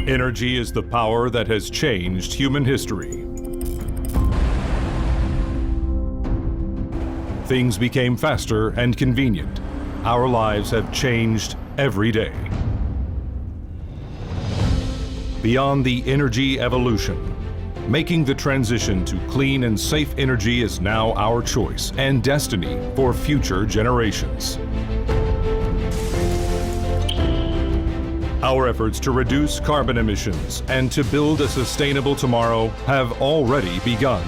Energy is the power that has changed human history. Things became faster and convenient. Our lives have changed every day. Beyond the energy evolution, making the transition to clean and safe energy is now our choice and destiny for future generations. Our efforts to reduce carbon emissions and to build a sustainable tomorrow have already begun.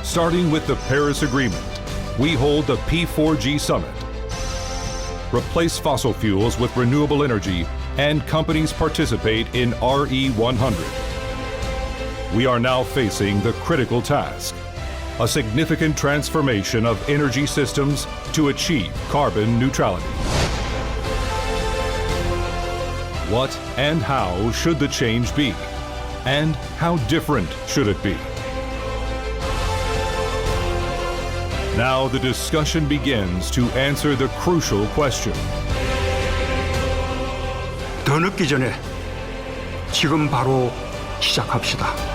Starting with the Paris Agreement, we hold the P4G Summit. Replace fossil fuels with renewable energy, and companies participate in RE100. We are now facing the critical task, a significant transformation of energy systems to achieve carbon neutrality. What and how should the change be? And how different should it be? Now the discussion begins to answer the crucial question. 더 늦기 전에 지금 바로 시작합시다.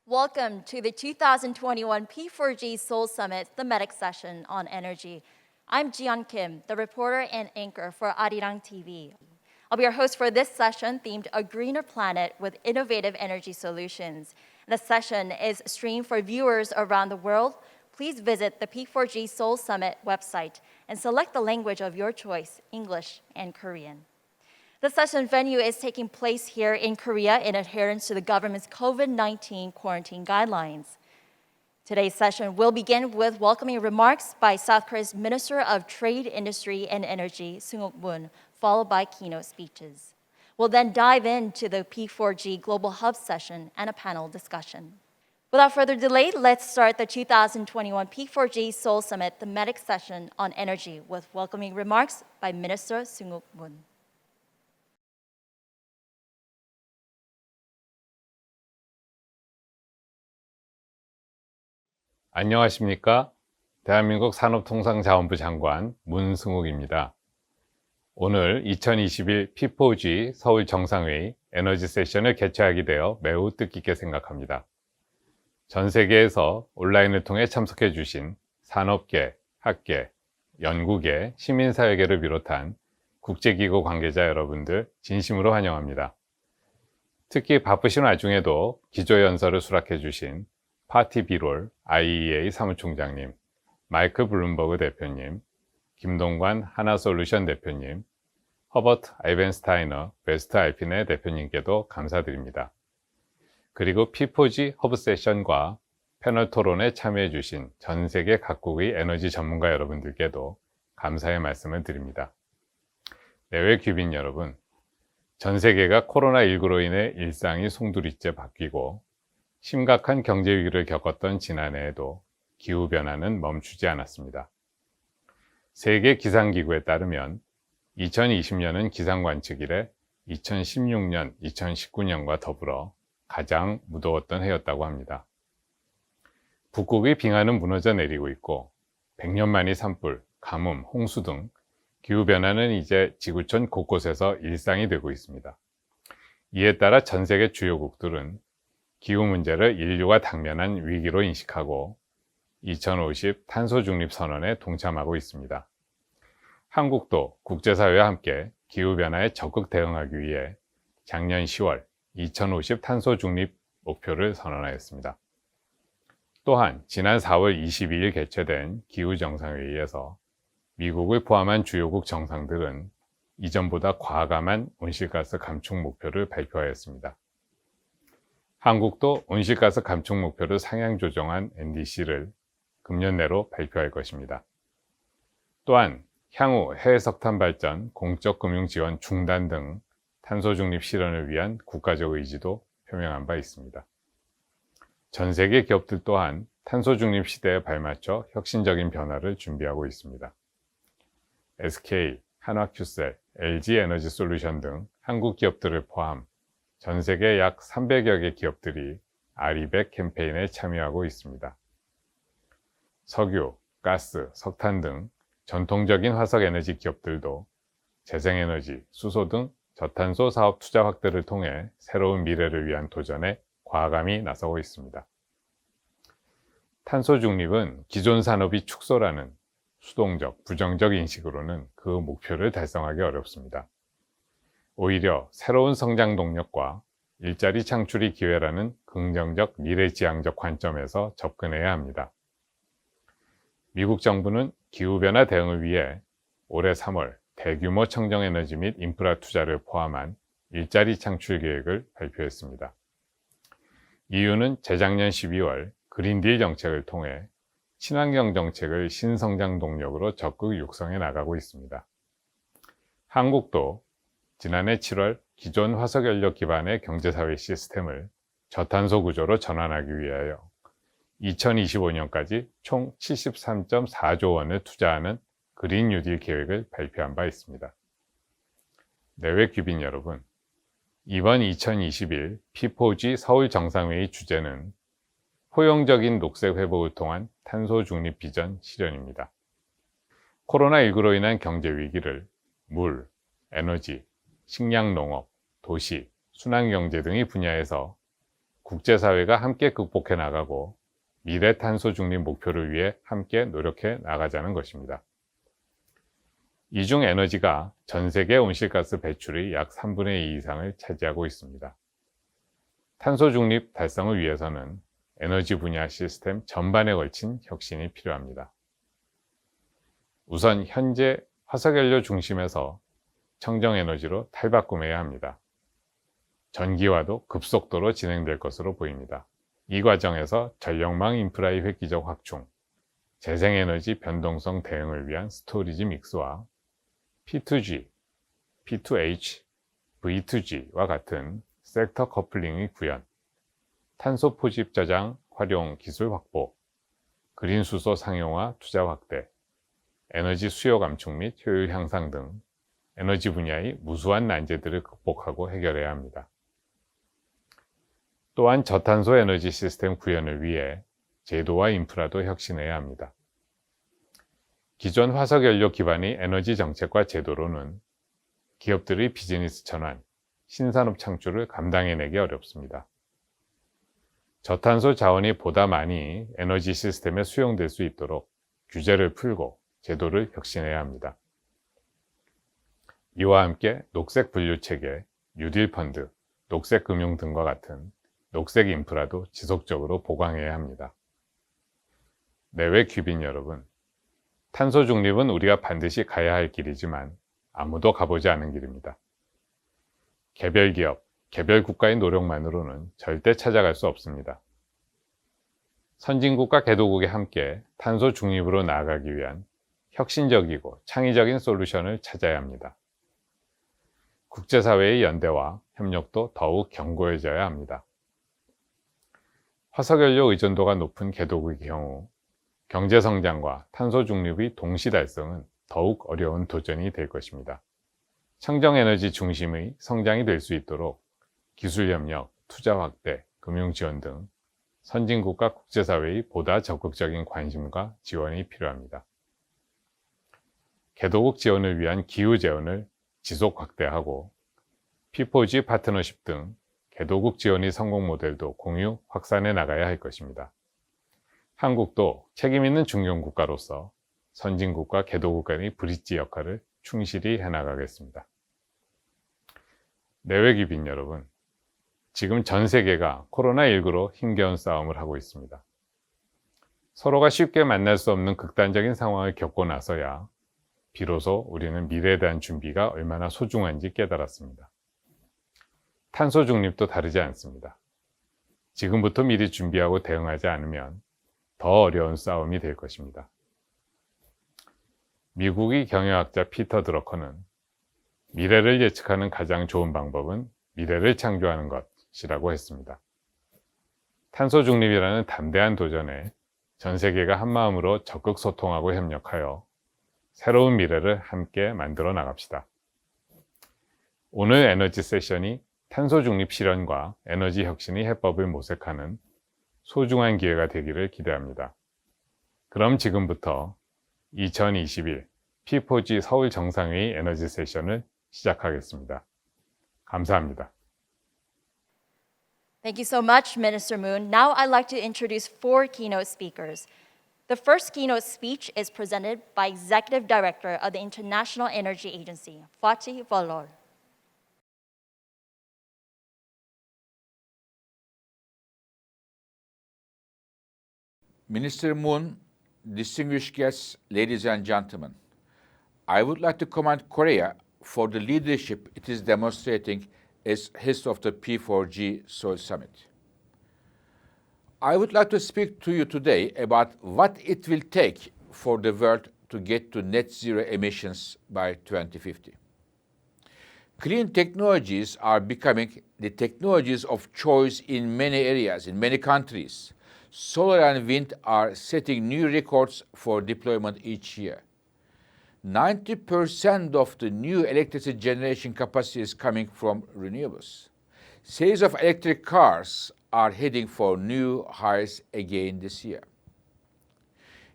Welcome to the 2021 P4G Seoul Summit Thematic Session on Energy. I'm Jiyeon Kim, the reporter and anchor for Arirang TV. I'll be your host for this session themed A Greener Planet with Innovative Energy Solutions. The session is streamed for viewers around the world. Please visit the P4G Seoul Summit website and select the language of your choice, English and Korean. The session venue is taking place here in Korea in adherence to the government's COVID-19 quarantine guidelines. Today's session will begin with welcoming remarks by South Korea's Minister of Trade, Industry, and Energy, Seung-ok Moon, followed by keynote speeches. We'll then dive into the P4G Global Hub session and a panel discussion. Without further delay, let's start the 2021 P4G Seoul Summit Thematic Session on Energy with welcoming remarks by Minister Seung-ok Moon. 안녕하십니까? 대한민국 산업통상자원부 장관 문승욱입니다. 오늘 2021 P4G 서울 정상회의 에너지 세션을 개최하게 되어 매우 뜻깊게 생각합니다. 전 세계에서 온라인을 통해 참석해 주신 산업계, 학계, 연구계, 시민사회계를 비롯한 국제기구 관계자 여러분들 진심으로 환영합니다. 특히 바쁘신 와중에도 기조연설을 수락해 주신 파티 비롤 IEA 사무총장님, 마이크 블룸버그 대표님, 김동관 하나솔루션 대표님, 허버트 아이벤스타이너 베스트 알핀의 대표님께도 감사드립니다. 그리고 P4G 허브 세션과 패널 토론에 참여해 주신 전 세계 각국의 에너지 전문가 여러분들께도 감사의 말씀을 드립니다. 내외 귀빈 여러분, 전 세계가 코로나19로 인해 일상이 송두리째 바뀌고 심각한 경제 위기를 겪었던 지난해에도 기후변화는 멈추지 않았습니다. 세계 기상기구에 따르면 2020년은 기상관측 이래 2016년, 2019년과 더불어 가장 무더웠던 해였다고 합니다. 북극의 빙하는 무너져 내리고 있고 100년 만의 산불, 가뭄, 홍수 등 기후변화는 이제 지구촌 곳곳에서 일상이 되고 있습니다. 이에 따라 전 세계 주요국들은 기후 문제를 인류가 당면한 위기로 인식하고 2050 탄소 중립 선언에 동참하고 있습니다. 한국도 국제사회와 함께 기후변화에 적극 대응하기 위해 작년 10월 2050 탄소 중립 목표를 선언하였습니다. 또한 지난 4월 22일 개최된 기후정상회의에서 미국을 포함한 주요국 정상들은 이전보다 과감한 온실가스 감축 목표를 발표하였습니다. 한국도 온실가스 감축 목표를 상향 조정한 NDC를 금년 내로 발표할 것입니다. 또한 향후 해외 석탄 발전, 공적 금융 지원 중단 등 탄소 중립 실현을 위한 국가적 의지도 표명한 바 있습니다. 전 세계 기업들 또한 탄소 중립 시대에 발맞춰 혁신적인 변화를 준비하고 있습니다. SK, 한화큐셀, LG 에너지 솔루션 등 한국 기업들을 포함 전 세계 약 300여 개 기업들이 R200 캠페인에 참여하고 있습니다. 석유, 가스, 석탄 등 전통적인 화석 에너지 기업들도 재생에너지, 수소 등 저탄소 사업 투자 확대를 통해 새로운 미래를 위한 도전에 과감히 나서고 있습니다. 탄소 중립은 기존 산업이 축소라는 수동적, 부정적 인식으로는 그 목표를 달성하기 어렵습니다. 오히려 새로운 성장 동력과 일자리 창출이 기회라는 긍정적 미래지향적 관점에서 접근해야 합니다. 미국 정부는 기후변화 대응을 위해 올해 3월 대규모 청정에너지 및 인프라 투자를 포함한 일자리 창출 계획을 발표했습니다. 이유는 재작년 12월 그린딜 정책을 통해 친환경 정책을 신성장 동력으로 적극 육성해 나가고 있습니다. 한국도 지난해 7월 기존 화석연료 기반의 경제사회 시스템을 저탄소 구조로 전환하기 위하여 2025년까지 총 73.4조 원을 투자하는 그린 뉴딜 계획을 발표한 바 있습니다. 내외 귀빈 여러분, 이번 2021 P4G 서울 정상회의 주제는 포용적인 녹색 회복을 통한 탄소 중립 비전 실현입니다. 코로나19로 인한 경제 위기를 물, 에너지, 식량 농업, 도시, 순환경제 등의 분야에서 국제사회가 함께 극복해 나가고 미래 탄소 중립 목표를 위해 함께 노력해 나가자는 것입니다. 이 중 에너지가 전 세계 온실가스 배출의 약 3분의 2 이상을 차지하고 있습니다. 탄소 중립 달성을 위해서는 에너지 분야 시스템 전반에 걸친 혁신이 필요합니다. 우선 현재 화석연료 중심에서 청정에너지로 탈바꿈해야 합니다. 전기화도 급속도로 진행될 것으로 보입니다. 이 과정에서 전력망 인프라의 획기적 확충, 재생에너지 변동성 대응을 위한 스토리지 믹스와 P4G, P2H, V2G와 같은 섹터 커플링의 구현, 탄소 포집 저장 활용 기술 확보, 그린 수소 상용화 투자 확대, 에너지 수요 감축 및 효율 향상 등 에너지 분야의 무수한 난제들을 극복하고 해결해야 합니다. 또한 저탄소 에너지 시스템 구현을 위해 제도와 인프라도 혁신해야 합니다. 기존 화석연료 기반의 에너지 정책과 제도로는 기업들의 비즈니스 전환, 신산업 창출을 감당해내기 어렵습니다. 저탄소 자원이 보다 많이 에너지 시스템에 수용될 수 있도록 규제를 풀고 제도를 혁신해야 합니다. 이와 함께 녹색 분류체계, 뉴딜 펀드, 녹색 금융 등과 같은 녹색 인프라도 지속적으로 보강해야 합니다. 내외 귀빈 여러분, 탄소 중립은 우리가 반드시 가야 할 길이지만 아무도 가보지 않은 길입니다. 개별 기업, 개별 국가의 노력만으로는 절대 찾아갈 수 없습니다. 선진국과 개도국이 함께 탄소 중립으로 나아가기 위한 혁신적이고 창의적인 솔루션을 찾아야 합니다. 국제사회의 연대와 협력도 더욱 견고해져야 합니다. 화석연료 의존도가 높은 개도국의 경우 경제성장과 탄소 중립의 동시 달성은 더욱 어려운 도전이 될 것입니다. 청정에너지 중심의 성장이 될 수 있도록 기술협력, 투자 확대, 금융지원 등 선진국과 국제사회의 보다 적극적인 관심과 지원이 필요합니다. 개도국 지원을 위한 기후 재원을 지속 확대하고 P4G 파트너십 등 개도국 지원의 성공 모델도 공유, 확산해 나가야 할 것입니다. 한국도 책임있는 중견국가로서 선진국과 개도국 간의 브릿지 역할을 충실히 해나가겠습니다. 내외 귀빈 여러분, 지금 전 세계가 코로나19로 힘겨운 싸움을 하고 있습니다. 서로가 쉽게 만날 수 없는 극단적인 상황을 겪고 나서야 비로소 우리는 미래에 대한 준비가 얼마나 소중한지 깨달았습니다. 탄소 중립도 다르지 않습니다. 지금부터 미리 준비하고 대응하지 않으면 더 어려운 싸움이 될 것입니다. 미국의 경영학자 피터 드러커는 미래를 예측하는 가장 좋은 방법은 미래를 창조하는 것이라고 했습니다. 탄소 중립이라는 담대한 도전에 전 세계가 한마음으로 적극 소통하고 협력하여 새로운 미래를 함께 만들어 나갑시다. 오늘 에너지 세션이 탄소 중립 실현과 에너지 혁신의 해법을 모색하는 소중한 기회가 되기를 기대합니다. 그럼 지금부터 2021 P4G 서울 정상회의 에너지 세션을 시작하겠습니다. 감사합니다. Thank you so much, Minister Moon. Now I'd like to introduce 4 keynote speakers. The first keynote speech is presented by Executive Director of the International Energy Agency, Fatih Valor. Minister Moon, distinguished guests, ladies and gentlemen, I would like to commend Korea for the leadership it is demonstrating as host of the P4G Seoul Summit. I would like to speak to you today about what it will take for the world to get to net zero emissions by 2050. Clean technologies are becoming the technologies of choice in many areas, in many countries. Solar and wind are setting new records for deployment each year. 90% of the new electricity generation capacity is coming from renewables. Sales of electric cars are heading for new highs again this year.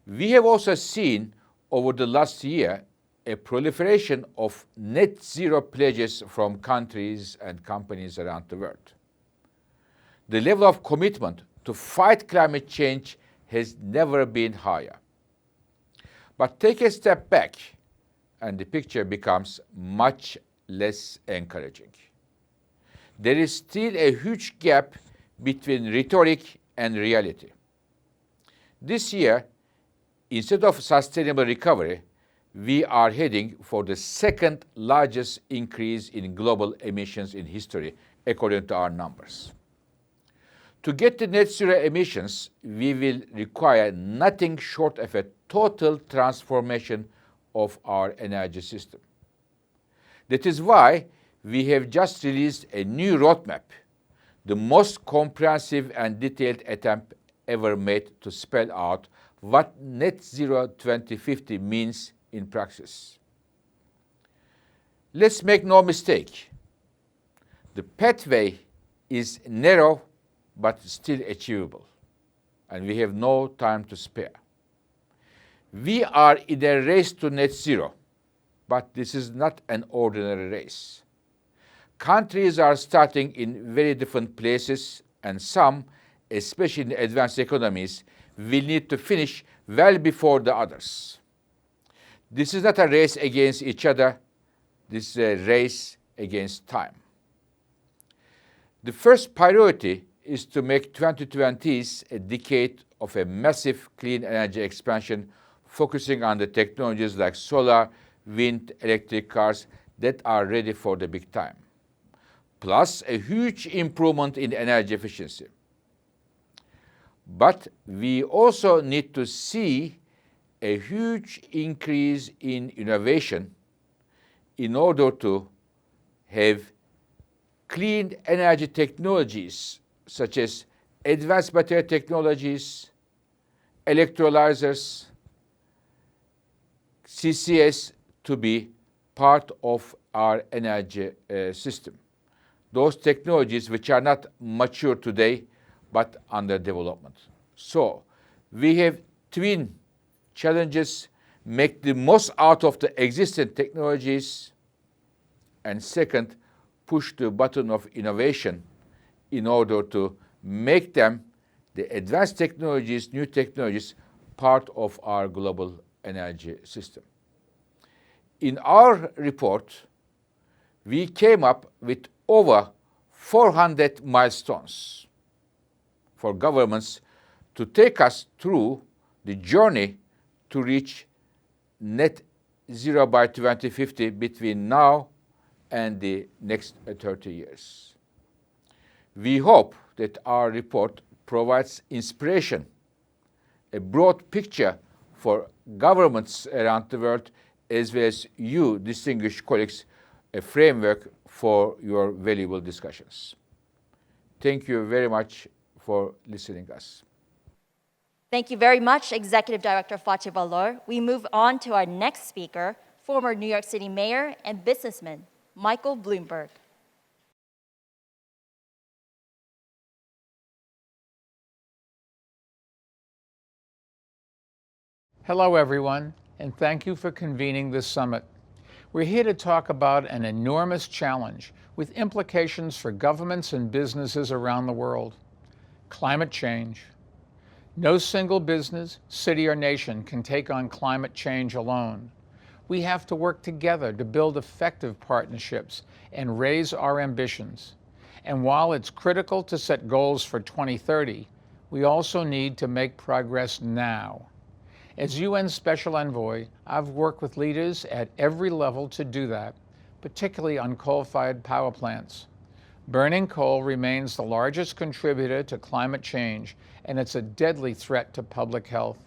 We have also seen over the last year a proliferation of net zero pledges from countries and companies around the world. The level of commitment to fight climate change has never been higher. But take a step back, and the picture becomes much less encouraging. There is still a huge gap between rhetoric and reality. This year, instead of sustainable recovery, we are heading for the second largest increase in global emissions in history, according to our numbers. To get to net zero emissions, we will require nothing short of a total transformation of our energy system. That is why we have just released a new roadmap, the most comprehensive and detailed attempt ever made to spell out what net zero 2050 means in practice. Let's make no mistake. The pathway is narrow but still achievable, and we have no time to spare. We are in a race to net zero, but this is not an ordinary race. Countries are starting in very different places, and some, especially in the advanced economies, will need to finish well before the others. This is not a race against each other, this is a race against time. The first priority is to make 2020s a decade of a massive clean energy expansion, focusing on the technologies like solar, wind, electric cars that are ready for the big time, plus a huge improvement in energy efficiency. But we also need to see a huge increase in innovation in order to have clean energy technologies such as advanced battery technologies, electrolyzers, CCS to be part of our energy system. Those technologies which are not mature today but under development. So we have twin challenges: make the most out of the existing technologies, and second, push the button of innovation in order to make them, the advanced technologies, new technologies, part of our global energy system. In our report, we came up with over 400 milestones for governments to take us through the journey to reach net zero by 2050 between now and the next 30 years. We hope that our report provides inspiration, a broad picture for governments around the world, as well as you, distinguished colleagues, a framework for your valuable discussions. Thank you very much for listening to us. Thank you very much, Executive Director Fatih Balor. We move on to our next speaker, former New York City Mayor and businessman, Michael Bloomberg. Hello, everyone, and thank you for convening this summit. We're here to talk about an enormous challenge with implications for governments and businesses around the world: climate change. No single business, city, or nation can take on climate change alone. We have to work together to build effective partnerships and raise our ambitions. And while it's critical to set goals for 2030, we also need to make progress now. As UN Special Envoy, I've worked with leaders at every level to do that, particularly on coal-fired power plants. Burning coal remains the largest contributor to climate change, and it's a deadly threat to public health.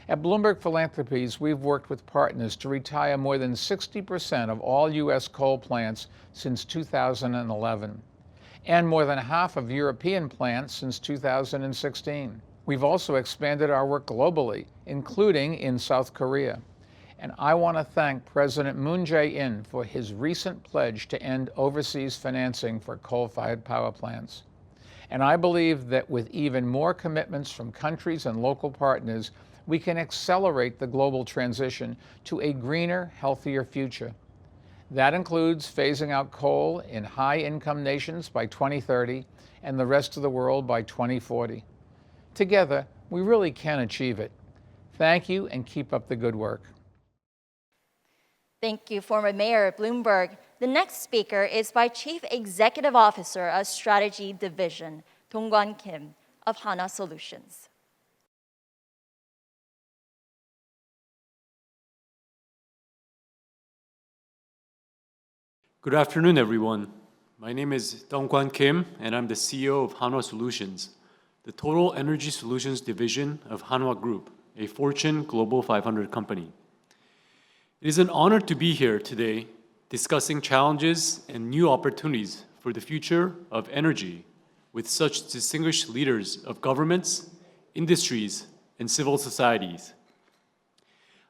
At Bloomberg Philanthropies, we've worked with partners to retire more than 60% of all U.S. coal plants since 2011, and more than half of European plants since 2016. We've also expanded our work globally, including in South Korea. And I want to thank President Moon Jae-in for his recent pledge to end overseas financing for coal-fired power plants. And I believe that with even more commitments from countries and local partners, we can accelerate the global transition to a greener, healthier future. That includes phasing out coal in high-income nations by 2030 and the rest of the world by 2040. Together, we really can achieve it. Thank you, and keep up the good work. Thank you, former Mayor Bloomberg. The next speaker is by Chief Executive Officer of Strategy Division, Dong-Kwan Kim of Hanwha Solutions. Good afternoon, everyone. My name is Dong-Kwan Kim, and I'm the CEO of Hanwha Solutions, the Total Energy Solutions division of Hanwha Group, a Fortune Global 500 company. It is an honor to be here today discussing challenges and new opportunities for the future of energy with such distinguished leaders of governments, industries, and civil societies.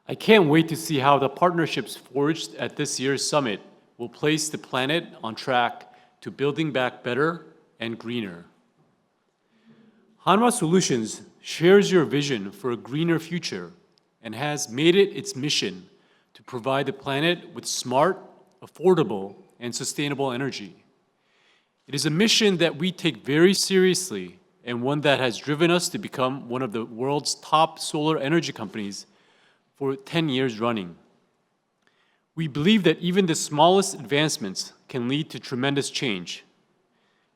I can't wait to see how the partnerships forged at this year's summit will place the planet on track to building back better and greener. Hanwha Solutions shares your vision for a greener future and has made it its mission to provide the planet with smart, affordable, and sustainable energy. It is a mission that we take very seriously and one that has driven us to become one of the world's top solar energy companies for 10 years running. We believe that even the smallest advancements can lead to tremendous change.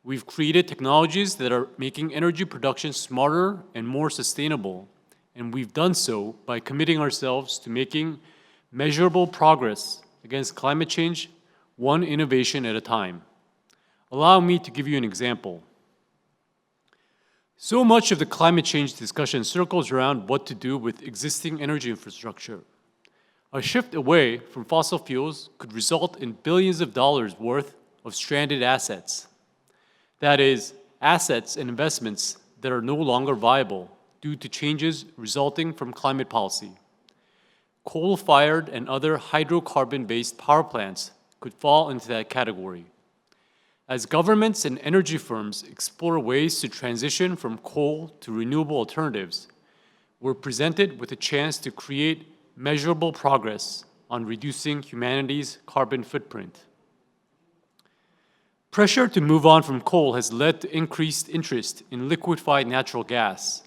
We've created technologies that are making energy production smarter and more sustainable, and we've done so by committing ourselves to making measurable progress against climate change, one innovation at a time. Allow me to give you an example. So much of the climate change discussion circles around what to do with existing energy infrastructure. A shift away from fossil fuels could result in billions of dollars worth of stranded assets. That is, assets and investments that are no longer viable due to changes resulting from climate policy. Coal-fired and other hydrocarbon-based power plants could fall into that category. As governments and energy firms explore ways to transition from coal to renewable alternatives, we're presented with a chance to create measurable progress on reducing humanity's carbon footprint. Pressure to move on from coal has led to increased interest in liquefied natural gas,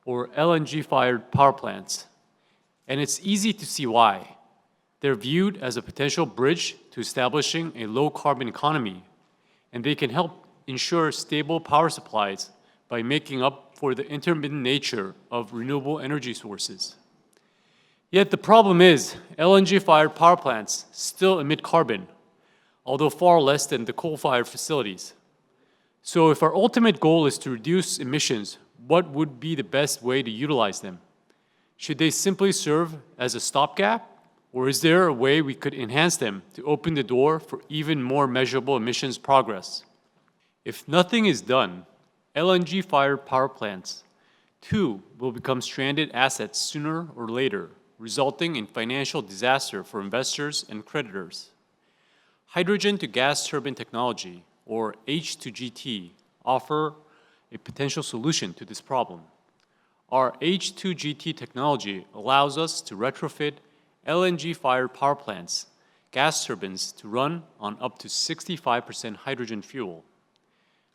or LNG-fired power plants, and it's easy to see why. They're viewed as a potential bridge to establishing a low-carbon economy, and they can help ensure stable power supplies by making up for the intermittent nature of renewable energy sources. Yet the problem is, LNG-fired power plants still emit carbon, although far less than the coal-fired facilities. So if our ultimate goal is to reduce emissions, what would be the best way to utilize them? Should they simply serve as a stopgap, or is there a way we could enhance them to open the door for even more measurable emissions progress? If nothing is done, LNG-fired power plants, too, will become stranded assets sooner or later, resulting in financial disaster for investors and creditors. Hydrogen to gas turbine technology, or H2GT, offer a potential solution to this problem. Our H2GT technology allows us to retrofit LNG-fired power plants, gas turbines, to run on up to 65% hydrogen fuel.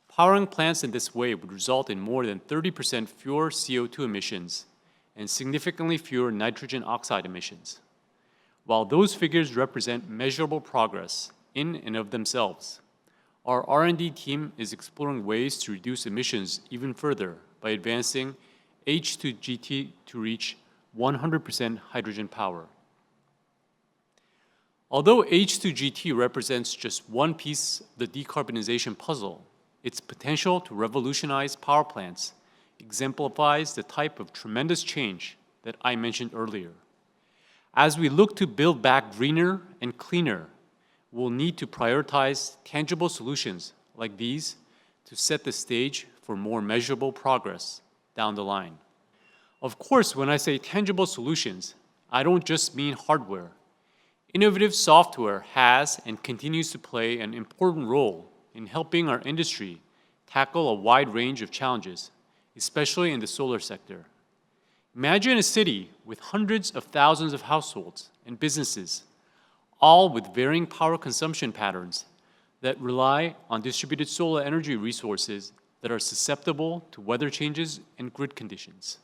Powering plants in this way would result in more than 30% fewer CO2 emissions and significantly fewer nitrogen oxide emissions. While those figures represent measurable progress in and of themselves, our R&D team is exploring ways to reduce emissions even further by advancing H2GT to reach 100% hydrogen power. Although H2GT represents just one piece of the decarbonization puzzle, its potential to revolutionize power plants exemplifies the type of tremendous change that I mentioned earlier. As we look to build back greener and cleaner, we'll need to prioritize tangible solutions like these to set the stage for more measurable progress down the line. Of course, when I say tangible solutions, I don't just mean hardware. Innovative software has and continues to play an important role in helping our industry tackle a wide range of challenges, especially in the solar sector. Imagine a city with hundreds of thousands of households and businesses, all with varying power consumption patterns that rely on distributed solar energy resources that are susceptible to weather changes and grid conditions.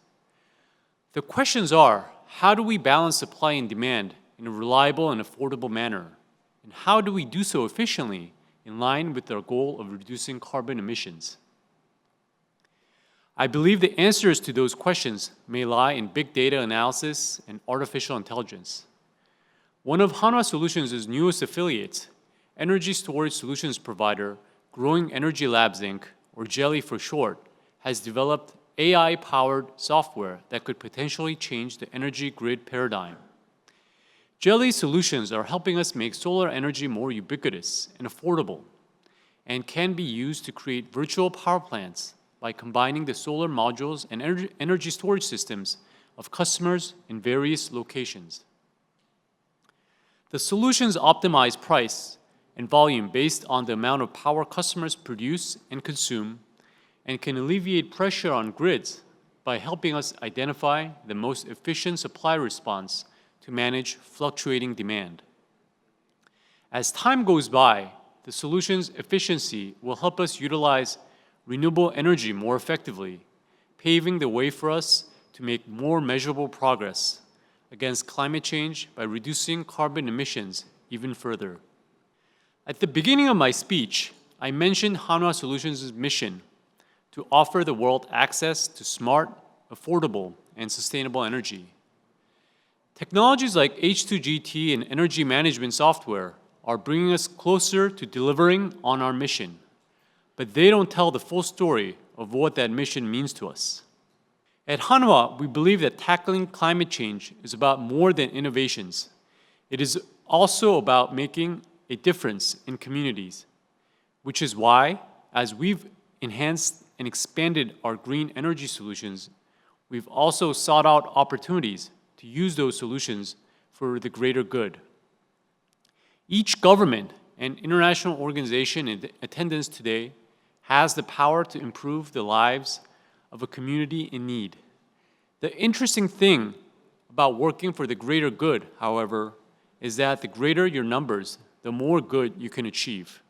The questions are, how do we balance supply and demand in a reliable and affordable manner? And how do we do so efficiently in line with our goal of reducing carbon emissions? I believe the answers to those questions may lie in big data analysis and artificial intelligence. One of Hanwha Solutions' newest affiliates, energy storage solutions provider Growing Energy Labs Inc., or GELI for short, has developed AI-powered software that could potentially change the energy grid paradigm. GELI solutions are helping us make solar energy more ubiquitous and affordable, and can be used to create virtual power plants by combining the solar modules and energy storage systems of customers in various locations. The solutions optimize price and volume based on the amount of power customers produce and consume, and can alleviate pressure on grids by helping us identify the most efficient supply response to manage fluctuating demand. As time goes by, the solution's efficiency will help us utilize renewable energy more effectively, paving the way for us to make more measurable progress against climate change by reducing carbon emissions even further. At the beginning of my speech, I mentioned Hanwha Solutions' mission to offer the world access to smart, affordable, and sustainable energy. Technologies like H2GT and energy management software are bringing us closer to delivering on our mission, but they don't tell the full story of what that mission means to us. At Hanwha, we believe that tackling climate change is about more than innovations. It is also about making a difference in communities, which is why, as we've enhanced and expanded our green energy solutions, we've also sought out opportunities to use those solutions for the greater good. Each government and international organization in attendance today has the power to improve the lives of a community in need. The interesting thing about working for the greater good, however, is that the greater your numbers, the more good you can achieve.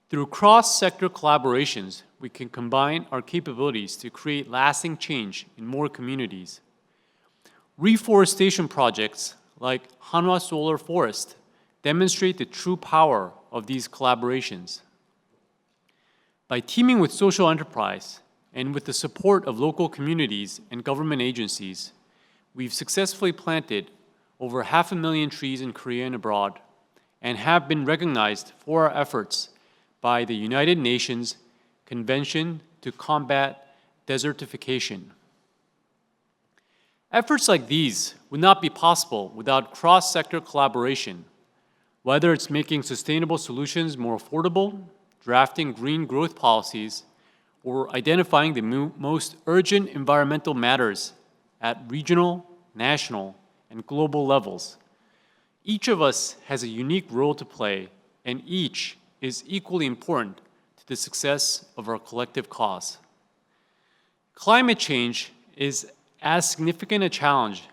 Through cross-sector collaborations, we can combine our capabilities to create lasting change in more communities. Reforestation projects like Hanwha Solar Forest demonstrate the true power of these collaborations. By teaming with social enterprise and with the support of local communities and government agencies, we've successfully planted over 500,000 trees in Korea and abroad, and have been recognized for our efforts by the United Nations Convention to Combat Desertification. Efforts like these would not be possible without cross-sector collaboration, whether it's making sustainable solutions more affordable, drafting green growth policies, or identifying the most urgent environmental matters at regional, national, and global levels. Each of us has a unique role to play, and each is equally important to the success of our collective cause. Climate change is as significant a challenge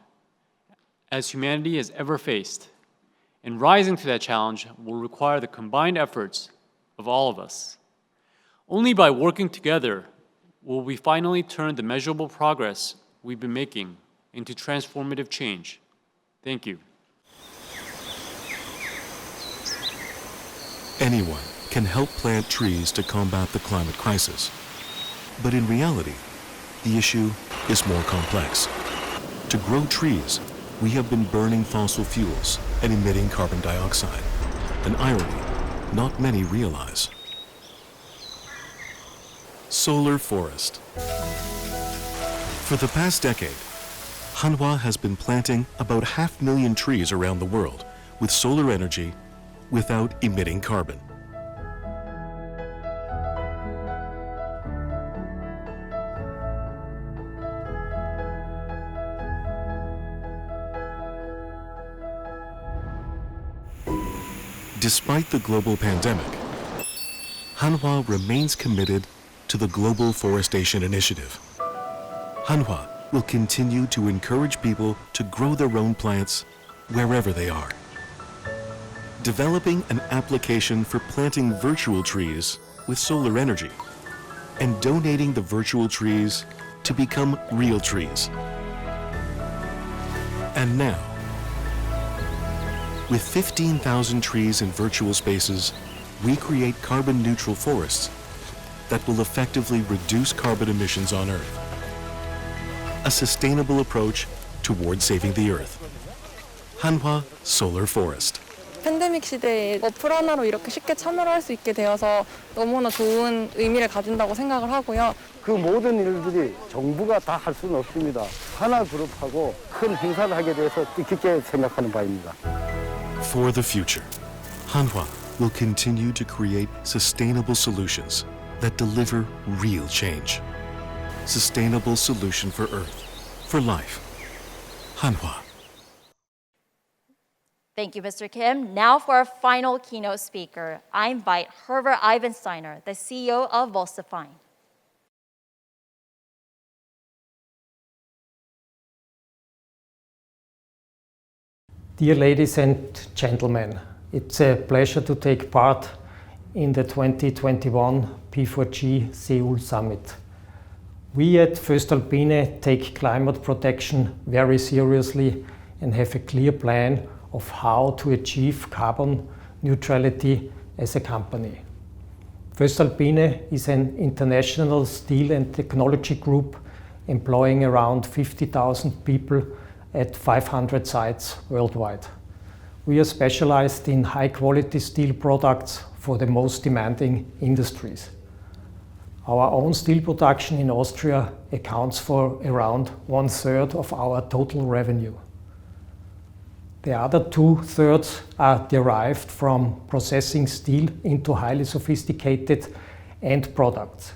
as humanity has ever faced, and rising to that challenge will require the combined efforts of all of us. Only by working together will we finally turn the measurable progress we've been making into transformative change. Thank you. Anyone can help plant trees to combat the climate crisis. But in reality, the issue is more complex. To grow trees, we have been burning fossil fuels and emitting carbon dioxide, an irony not many realize. Solar forest. For the past decade, Hanwha has been planting about 500,000 trees around the world with solar energy without emitting carbon. Despite the global pandemic, Hanwha remains committed to the Global Forestation Initiative. Hanwha will continue to encourage people to grow their own plants wherever they are. Developing an application for planting virtual trees with solar energy and donating the virtual trees to become real trees. And now, with 15,000 trees in virtual spaces, we create carbon-neutral forests that will effectively reduce carbon emissions on Earth. A sustainable approach towards saving the Earth. Hanwha Solar Forest. 팬데믹 시대에 어플 하나로 이렇게 쉽게 참여를 할 수 있게 되어서 너무나 좋은 의미를 가진다고 생각을 하고요. 그 모든 일들이 정부가 다 할 수는 없습니다. 하나 그룹하고 큰 행사를 하게 돼서 뜻깊게 생각하는 바입니다. For the future, Hanwha will continue to create sustainable solutions that deliver real change. Sustainable solution for Earth, for life. Hanwha. Thank you, Mr. Kim. Now for our final keynote speaker, I invite Herbert Ivensteiner, the CEO of Volsifine. Dear ladies and gentlemen, it's a pleasure to take part in the 2021 P4G Seoul Summit. We at voestalpine take climate protection very seriously and have a clear plan of how to achieve carbon neutrality as a company. voestalpine is an international steel and technology group employing around 50,000 people at 500 sites worldwide. We are specialized in high-quality steel products for the most demanding industries. Our own steel production in Austria accounts for around 1/3 of our total revenue. The other 2/3 are derived from processing steel into highly sophisticated end products.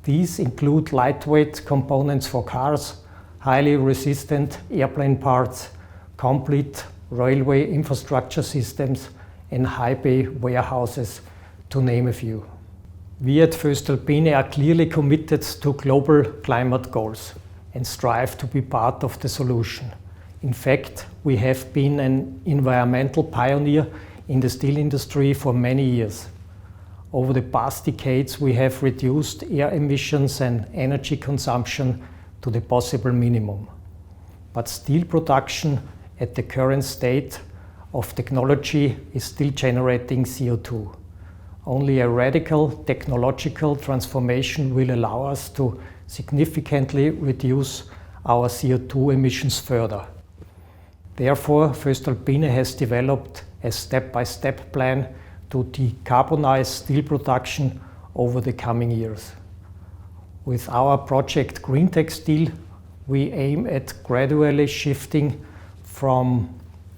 These include lightweight components for cars, highly resistant airplane parts, complete railway infrastructure systems, and high bay warehouses, to name a few. We at voestalpine are clearly committed to global climate goals and strive to be part of the solution. In fact, we have been an environmental pioneer in the steel industry for many years. Over the past decades, we have reduced air emissions and energy consumption to the possible minimum. But steel production at the current state of technology is still generating CO2. Only a radical technological transformation will allow us to significantly reduce our CO2 emissions further. Therefore, voestalpine has developed a step-by-step plan to decarbonize steel production over the coming years. With our project GreenTech Steel, we aim at gradually shifting from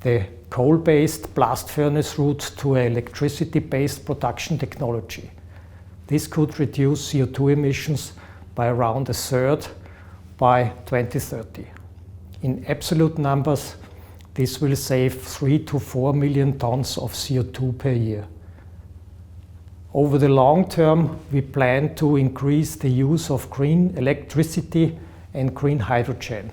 the coal-based blast furnace route to electricity-based production technology. This could reduce CO2 emissions by around a third by 2030. In absolute numbers, this will save 3 to 4 million tons of CO2 per year. Over the long term, we plan to increase the use of green electricity and green hydrogen.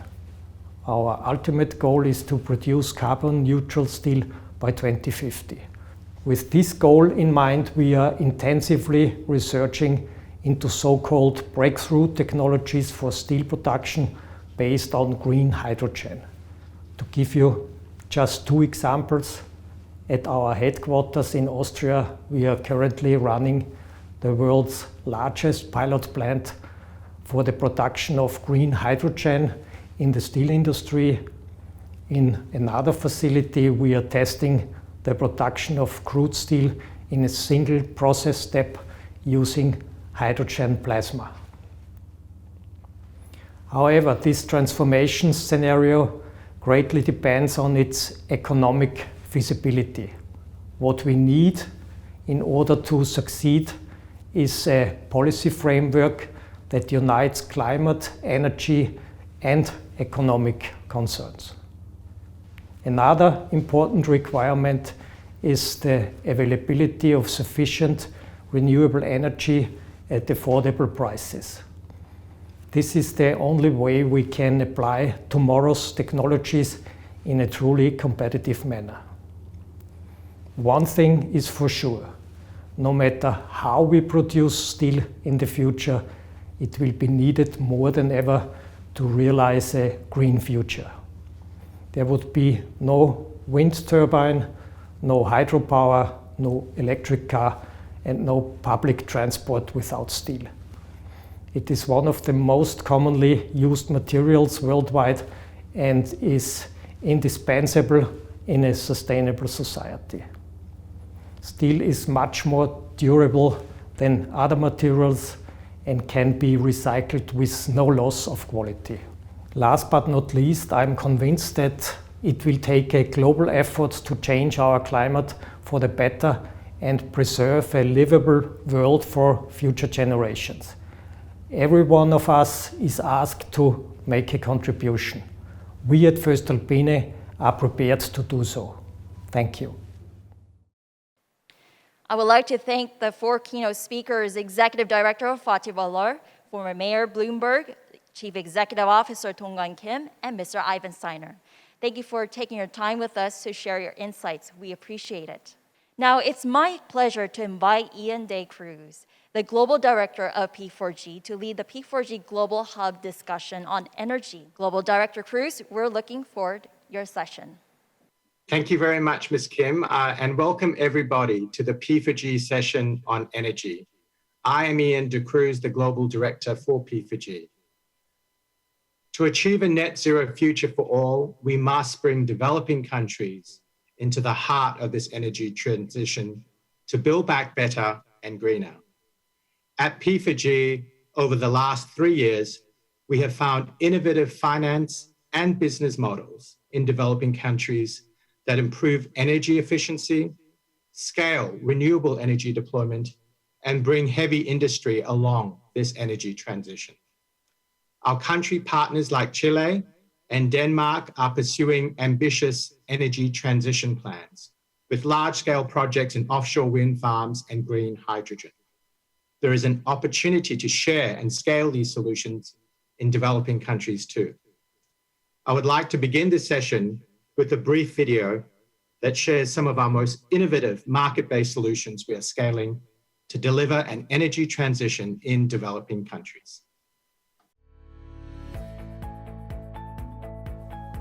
Our ultimate goal is to produce carbon neutral steel by 2050. With this goal in mind, we are intensively researching into so-called breakthrough technologies for steel production based on green hydrogen. To give you just 2 examples, at our headquarters in Austria, we are currently running the world's largest pilot plant for the production of green hydrogen in the steel industry. In another facility, we are testing the production of crude steel in a single process step using hydrogen plasma. However, this transformation scenario greatly depends on its economic feasibility. What we need in order to succeed is a policy framework that unites climate, energy, and economic concerns. Another important requirement is the availability of sufficient renewable energy at affordable prices. This is the only way we can apply tomorrow's technologies in a truly competitive manner. One thing is for sure, no matter how we produce steel in the future, it will be needed more than ever to realize a green future. There would be no wind turbine, no hydropower, no electric car, and no public transport without steel. It is one of the most commonly used materials worldwide and is indispensable in a sustainable society. Steel is much more durable than other materials and can be recycled with no loss of quality. Last but not least, I'm convinced that it will take a global effort to change our climate for the better and preserve a livable world for future generations. Every one of us is asked to make a contribution. We at voestalpine are prepared to do so. Thank you. I would like to thank the 4 keynote speakers, Executive Director Fatih Valor, former Mayor Bloomberg, Chief Executive Officer Dong-Kwan Kim, and Mr. Ivan Steiner. Thank you for taking your time with us to share your insights. We appreciate it. Now, it's my pleasure to invite Ian De Cruz, the Global Director of P4G, to lead the P4G Global Hub discussion on energy. Global Director Cruz, we're looking forward to your session. Thank you very much, Ms. Kim, and welcome everybody to the P4G session on energy. I am Ian De Cruz, the Global Director for P4G. To achieve a net zero future for all, we must bring developing countries into the heart of this energy transition to build back better and greener. At P4G, over the last 3 years, we have found innovative finance and business models in developing countries that improve energy efficiency, scale renewable energy deployment, and bring heavy industry along this energy transition. Our country partners like Chile and Denmark are pursuing ambitious energy transition plans with large-scale projects in offshore wind farms and green hydrogen. There is an opportunity to share and scale these solutions in developing countries too. I would like to begin this session with a brief video that shares some of our most innovative market-based solutions we are scaling to deliver an energy transition in developing countries.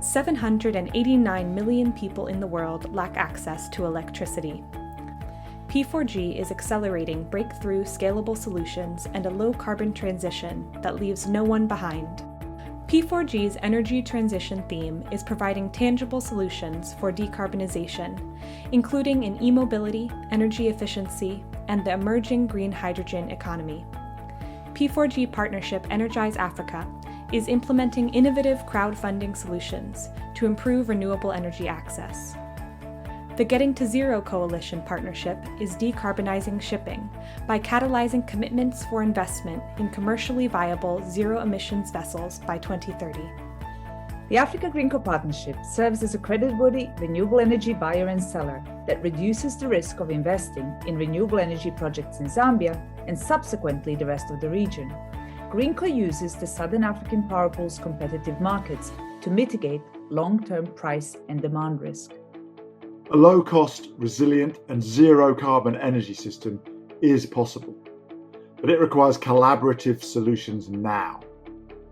789 million people in the world lack access to electricity. P4G is accelerating breakthrough scalable solutions and a low-carbon transition that leaves no one behind. P4G's energy transition theme is providing tangible solutions for decarbonization, including in e-mobility, energy efficiency, and the emerging green hydrogen economy. P4G partnership Energize Africa is implementing innovative crowdfunding solutions to improve renewable energy access. The Getting to Zero Coalition partnership is decarbonizing shipping by catalyzing commitments for investment in commercially viable zero-emissions vessels by 2030. The Africa Greenco Partnership serves as a creditworthy renewable energy buyer and seller that reduces the risk of investing in renewable energy projects in Zambia and subsequently the rest of the region. Greenco uses the Southern African power pool's competitive markets to mitigate long-term price and demand risk. A low-cost, resilient and zero-carbon energy system is possible, but it requires collaborative solutions now.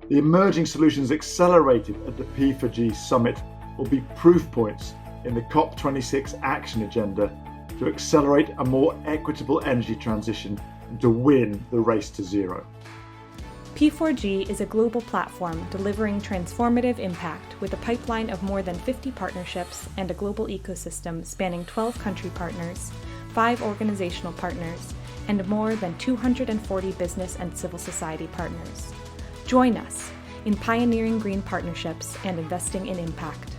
The emerging solutions accelerated at the P4G summit will be proof points in the COP26 action agenda to accelerate a more equitable energy transition and to win the race to zero. P4G is a global platform delivering transformative impact with a pipeline of more than 50 partnerships and a global ecosystem spanning 12 country partners, 5 organizational partners, and more than 240 business and civil society partners. Join us in pioneering green partnerships and investing in impact.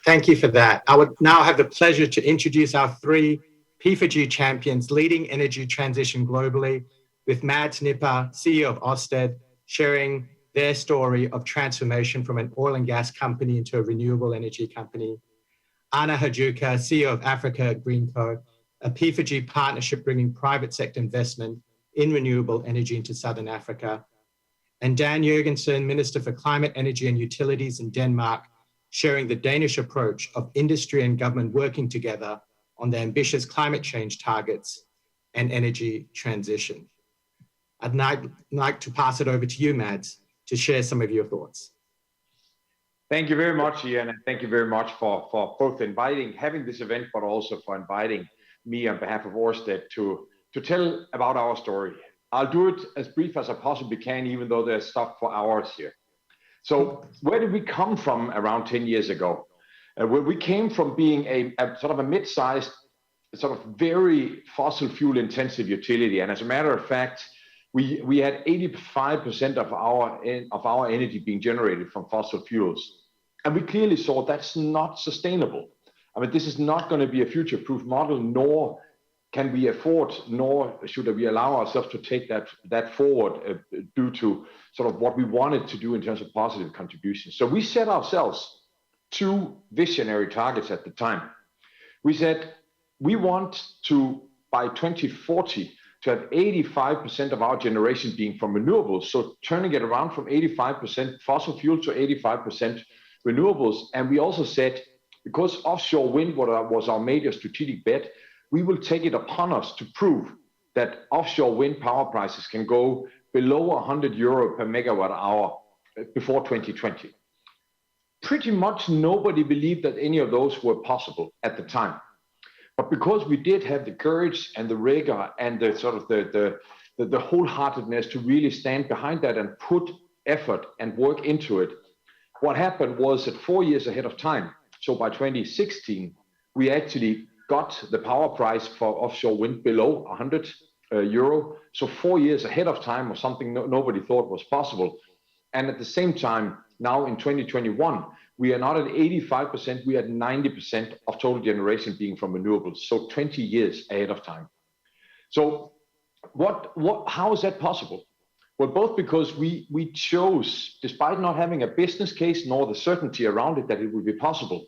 Thank you for that. I would now have the pleasure to introduce our 3 P4G champions leading energy transition globally, with Mads Nipper, CEO of Ørsted, sharing their story of transformation from an oil and gas company into a renewable energy company. Anna Hajuka, CEO of Africa Greenco, a P4G partnership bringing private sector investment in renewable energy into Southern Africa. And Dan Jørgensen, Minister for Climate, Energy and Utilities in Denmark, sharing the Danish approach of industry and government working together on the ambitious climate change targets and energy transition. I'd like to pass it over to you, Mads, to share some of your thoughts. Thank you very much, Ian, and thank you very much for both having this event, but also for inviting me on behalf of Ørsted to tell about our story. I'll do it as brief as I possibly can, even though there's stuff for hours here. So where did we come from around 10 years ago? Where we came from being a sort of a mid-sized, sort of very fossil fuel intensive utility. And as a matter of fact, we had 85% of our energy being generated from fossil fuels. And we clearly saw that's not sustainable. I mean, this is not going to be a future-proof model, nor can we afford, nor should we allow ourselves to take that forward due to sort of what we wanted to do in terms of positive contributions. So we set ourselves 2 visionary targets at the time. We said we want to, by 2040, to have 85% of our generation being from renewables, so turning it around from 85% fossil fuel to 85% renewables. And we also said, because offshore wind was our major strategic bet, we will take it upon us to prove that offshore wind power prices can go below 100 euro per megawatt hour before 2020. Pretty much nobody believed that any of those were possible at the time. But because we did have the courage and the rigor and the sort of the wholeheartedness to really stand behind that and put effort and work into it, what happened was that 4 years ahead of time, so by 2016, we actually got the power price for offshore wind below 100 euro. So 4 years ahead of time was something nobody thought was possible. And at the same time, now in 2021, we are not at 85%, we are at 90% of total generation being from renewables. So 20 years ahead of time. So how is that possible? Well, both because we chose, despite not having a business case nor the certainty around it that it would be possible,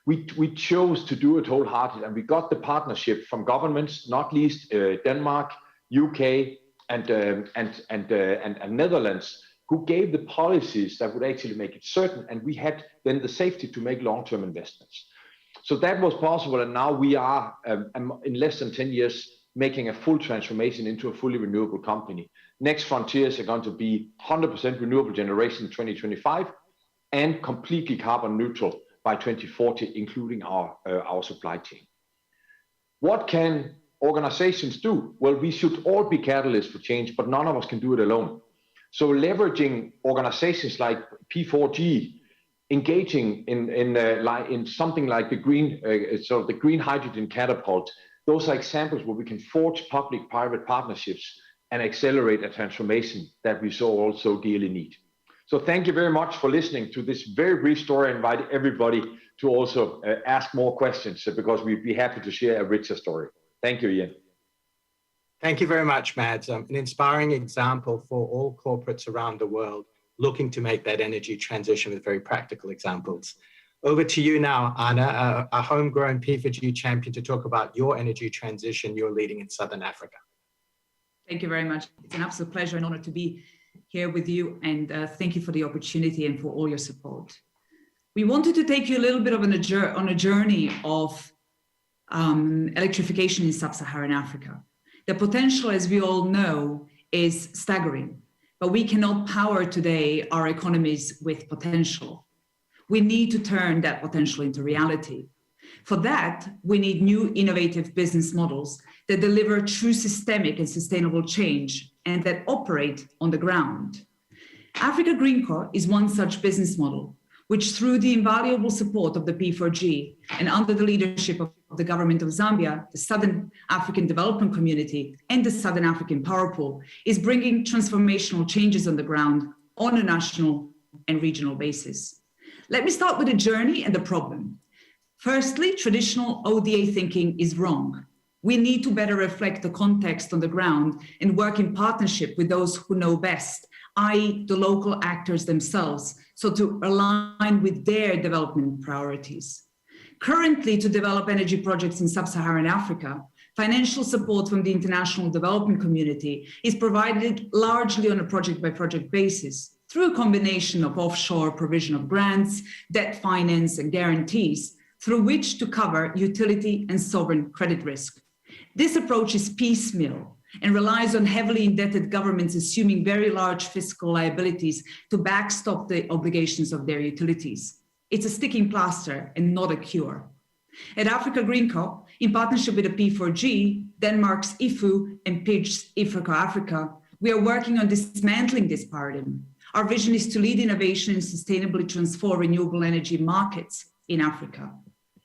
we chose to do it wholeheartedly, and we got the partnership from governments, not least Denmark, UK, and Netherlands, who gave the policies that would actually make it certain, and we had then the safety to make long-term investments. So that was possible, and now we are, in less than 10 years, making a full transformation into a fully renewable company. Next frontiers are going to be 100% renewable generation in 2025, and completely carbon neutral by 2040, including our supply chain. What can organizations do? Well, we should all be catalysts for change, but none of us can do it alone. So leveraging organizations like P4G, engaging in something like the green hydrogen catapult, those are examples where we can forge public-private partnerships and accelerate a transformation that we so also dearly need. So thank you very much for listening to this very brief story. I invite everybody to also ask more questions because we'd be happy to share a richer story. Thank you, Ian. Thank you very much, Mads. An inspiring example for all corporates around the world looking to make that energy transition with very practical examples. Over to you now, Anna, a homegrown P4G champion, to talk about your energy transition you're leading in Southern Africa. Thank you very much. It's an absolute pleasure and honor to be here with you, and thank you for the opportunity and for all your support. We wanted to take you a little bit of on a journey of electrification in sub-Saharan Africa. The potential, as we all know, is staggering, but we cannot power today our economies with potential. We need to turn that potential into reality. For that, we need new innovative business models that deliver true systemic and sustainable change and that operate on the ground. Africa Green Co is one such business model, which through the invaluable support of the P4G and under the leadership of the government of Zambia, the Southern African Development Community, and the Southern African Power Pool, is bringing transformational changes on the ground on a national and regional basis. Let me start with the journey and the problem. Firstly, traditional ODA thinking is wrong. We need to better reflect the context on the ground and work in partnership with those who know best, i.e. the local actors themselves, so to align with their development priorities. Currently, to develop energy projects in sub-Saharan Africa, financial support from the international development community is provided largely on a project-by-project basis through a combination of offshore provision of grants, debt finance, and guarantees, through which to cover utility and sovereign credit risk. This approach is piecemeal and relies on heavily indebted governments assuming very large fiscal liabilities to backstop the obligations of their utilities. It's a sticking plaster and not a cure. At Africa Green Co, in partnership with the P4G, Denmark's IFU, and PIG's IFRICA Africa, we are working on dismantling this paradigm. Our vision is to lead innovation and sustainably transform renewable energy markets in Africa.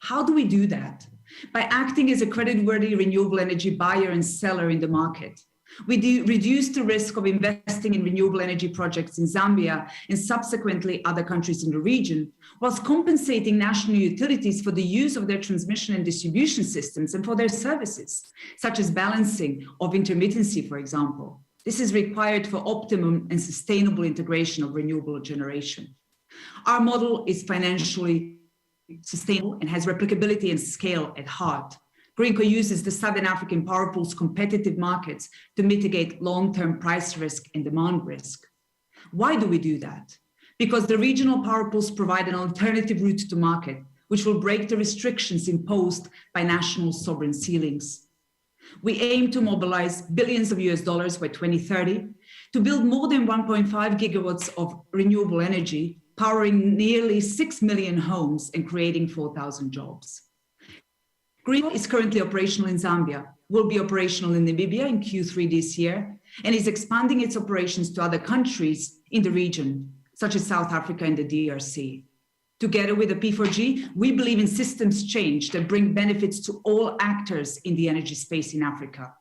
How do we do that? By acting as a creditworthy renewable energy buyer and seller in the market. We reduce the risk of investing in renewable energy projects in Zambia and subsequently other countries in the region, whilst compensating national utilities for the use of their transmission and distribution systems and for their services, such as balancing of intermittency, for example. This is required for optimum and sustainable integration of renewable generation. Our model is financially sustainable and has replicability and scale at heart. Greenco uses the Southern African Power Pool's competitive markets to mitigate long-term price risk and demand risk. Why do we do that? Because the regional power pools provide an alternative route to market, which will break the restrictions imposed by national sovereign ceilings. We aim to mobilize billions of US dollars by 2030 to build more than 1.5 gigawatts of renewable energy, powering nearly 6 million homes and creating 4,000 jobs. Green is currently operational in Zambia, will be operational in Namibia in Q3 this year, and is expanding its operations to other countries in the region, such as South Africa and the DRC. Together with the P4G, we believe in systems change that bring benefits to all actors in the energy space in Africa.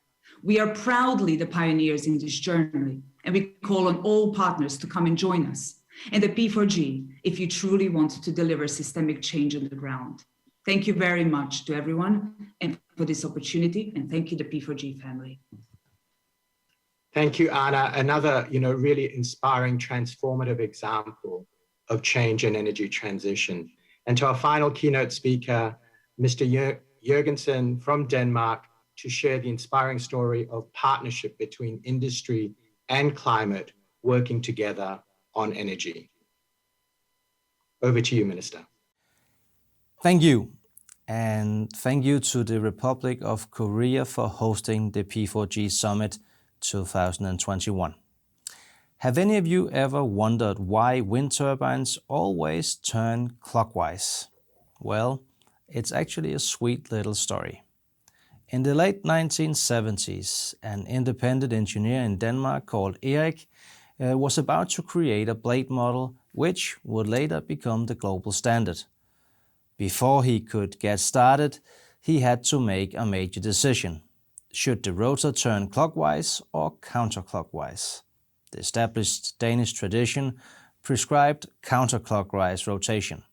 We are proudly the pioneers in this journey, and we call on all partners to come and join us. And the P4G, if you truly want to deliver systemic change on the ground. Thank you very much to everyone and for this opportunity, and thank you to the P4G family. Thank you, Anna. Another, really inspiring, transformative example of change and energy transition. And to our final keynote speaker, Mr. Jørgensen from Denmark, to share the inspiring story of partnership between industry and climate working together on energy. Over to you, Minister. Thank you. And thank you to the Republic of Korea for hosting the P4G Summit 2021. Have any of you ever wondered why wind turbines always turn clockwise? Well, it's actually a sweet little story. In the late 1970s, an independent engineer in Denmark called Erik was about to create a blade model which would later become the global standard. Before he could get started, he had to make a major decision. Should the rotor turn clockwise or counterclockwise? The established Danish tradition prescribed counterclockwise rotation.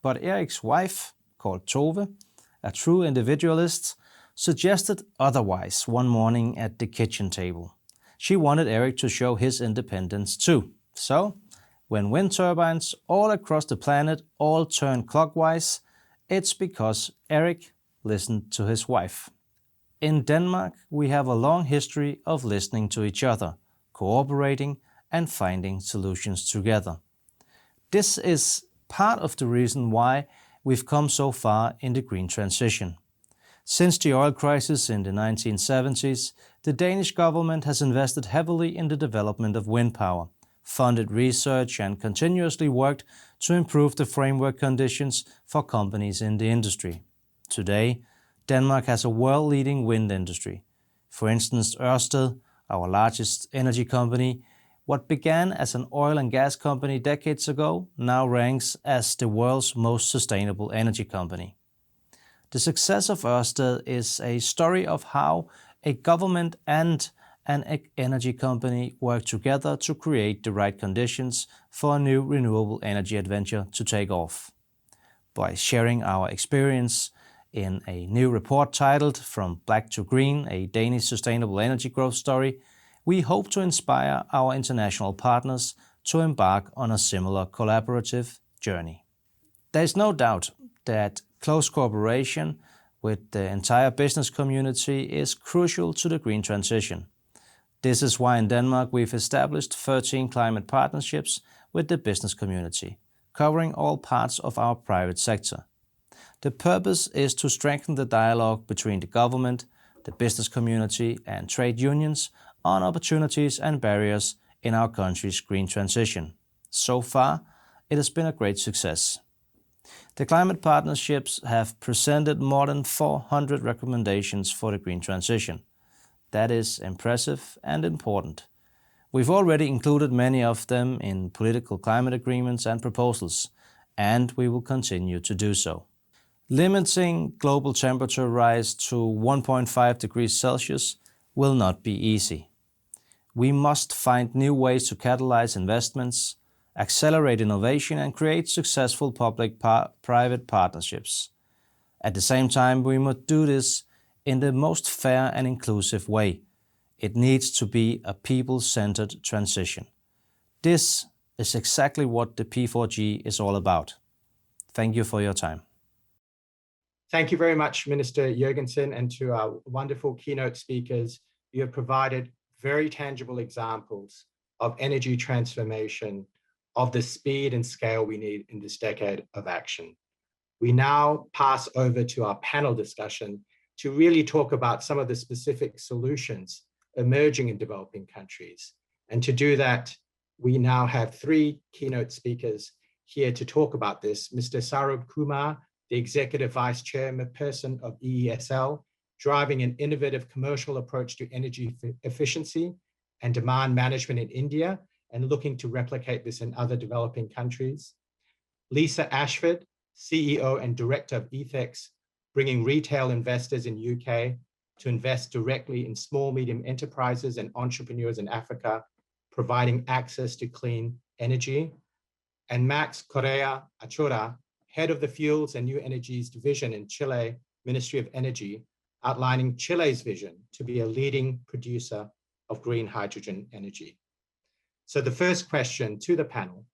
But Erik's wife, called Tove, a true individualist, suggested otherwise one morning at the kitchen table. She wanted Erik to show his independence too. So, when wind turbines all across the planet all turn clockwise, it's because Erik listened to his wife. In Denmark, we have a long history of listening to each other, cooperating and finding solutions together. This is part of the reason why we've come so far in the green transition. Since the oil crisis in the 1970s, the Danish government has invested heavily in the development of wind power, funded research and continuously worked to improve the framework conditions for companies in the industry. Today, Denmark has a world-leading wind industry. For instance, Ørsted, our largest energy company, what began as an oil and gas company decades ago now ranks as the world's most sustainable energy company. The success of Ørsted is a story of how a government and an energy company work together to create the right conditions for a new renewable energy adventure to take off. By sharing our experience in a new report titled From Black to Green, a Danish sustainable energy growth story, we hope to inspire our international partners to embark on a similar collaborative journey. There is no doubt that close cooperation with the entire business community is crucial to the green transition. This is why in Denmark we've established 13 climate partnerships with the business community, covering all parts of our private sector. The purpose is to strengthen the dialogue between the government, the business community and trade unions on opportunities and barriers in our country's green transition. So far, it has been a great success. The climate partnerships have presented more than 400 recommendations for the green transition. That is impressive and important. We've already included many of them in political climate agreements and proposals, and we will continue to do so. Limiting global temperature rise to 1.5 degrees Celsius will not be easy. We must find new ways to catalyze investments, accelerate innovation and create successful public-private partnerships. At the same time, we must do this in the most fair and inclusive way. It needs to be a people-centered transition. This is exactly what the P4G is all about. Thank you for your time. Thank you very much, Minister Jørgensen, and to our wonderful keynote speakers. You have provided very tangible examples of energy transformation, of the speed and scale we need in this decade of action. We now pass over to our panel discussion to really talk about some of the specific solutions emerging in developing countries. And to do that, we now have three keynote speakers here to talk about this. Mr. Saurabh Kumar, the Executive Vice Chairperson of EESL, driving an innovative commercial approach to energy efficiency and demand management in India, and looking to replicate this in other developing countries. Lisa Ashford, CEO and Director of ETHEX, bringing retail investors in UK to invest directly in small, medium enterprises and entrepreneurs in Africa, providing access to clean energy. And Max Correa Achora, Head of the Fuels and New Energies Division in Chile, Ministry of Energy, outlining Chile's vision to be a leading producer of green hydrogen energy. So the first question to the panel,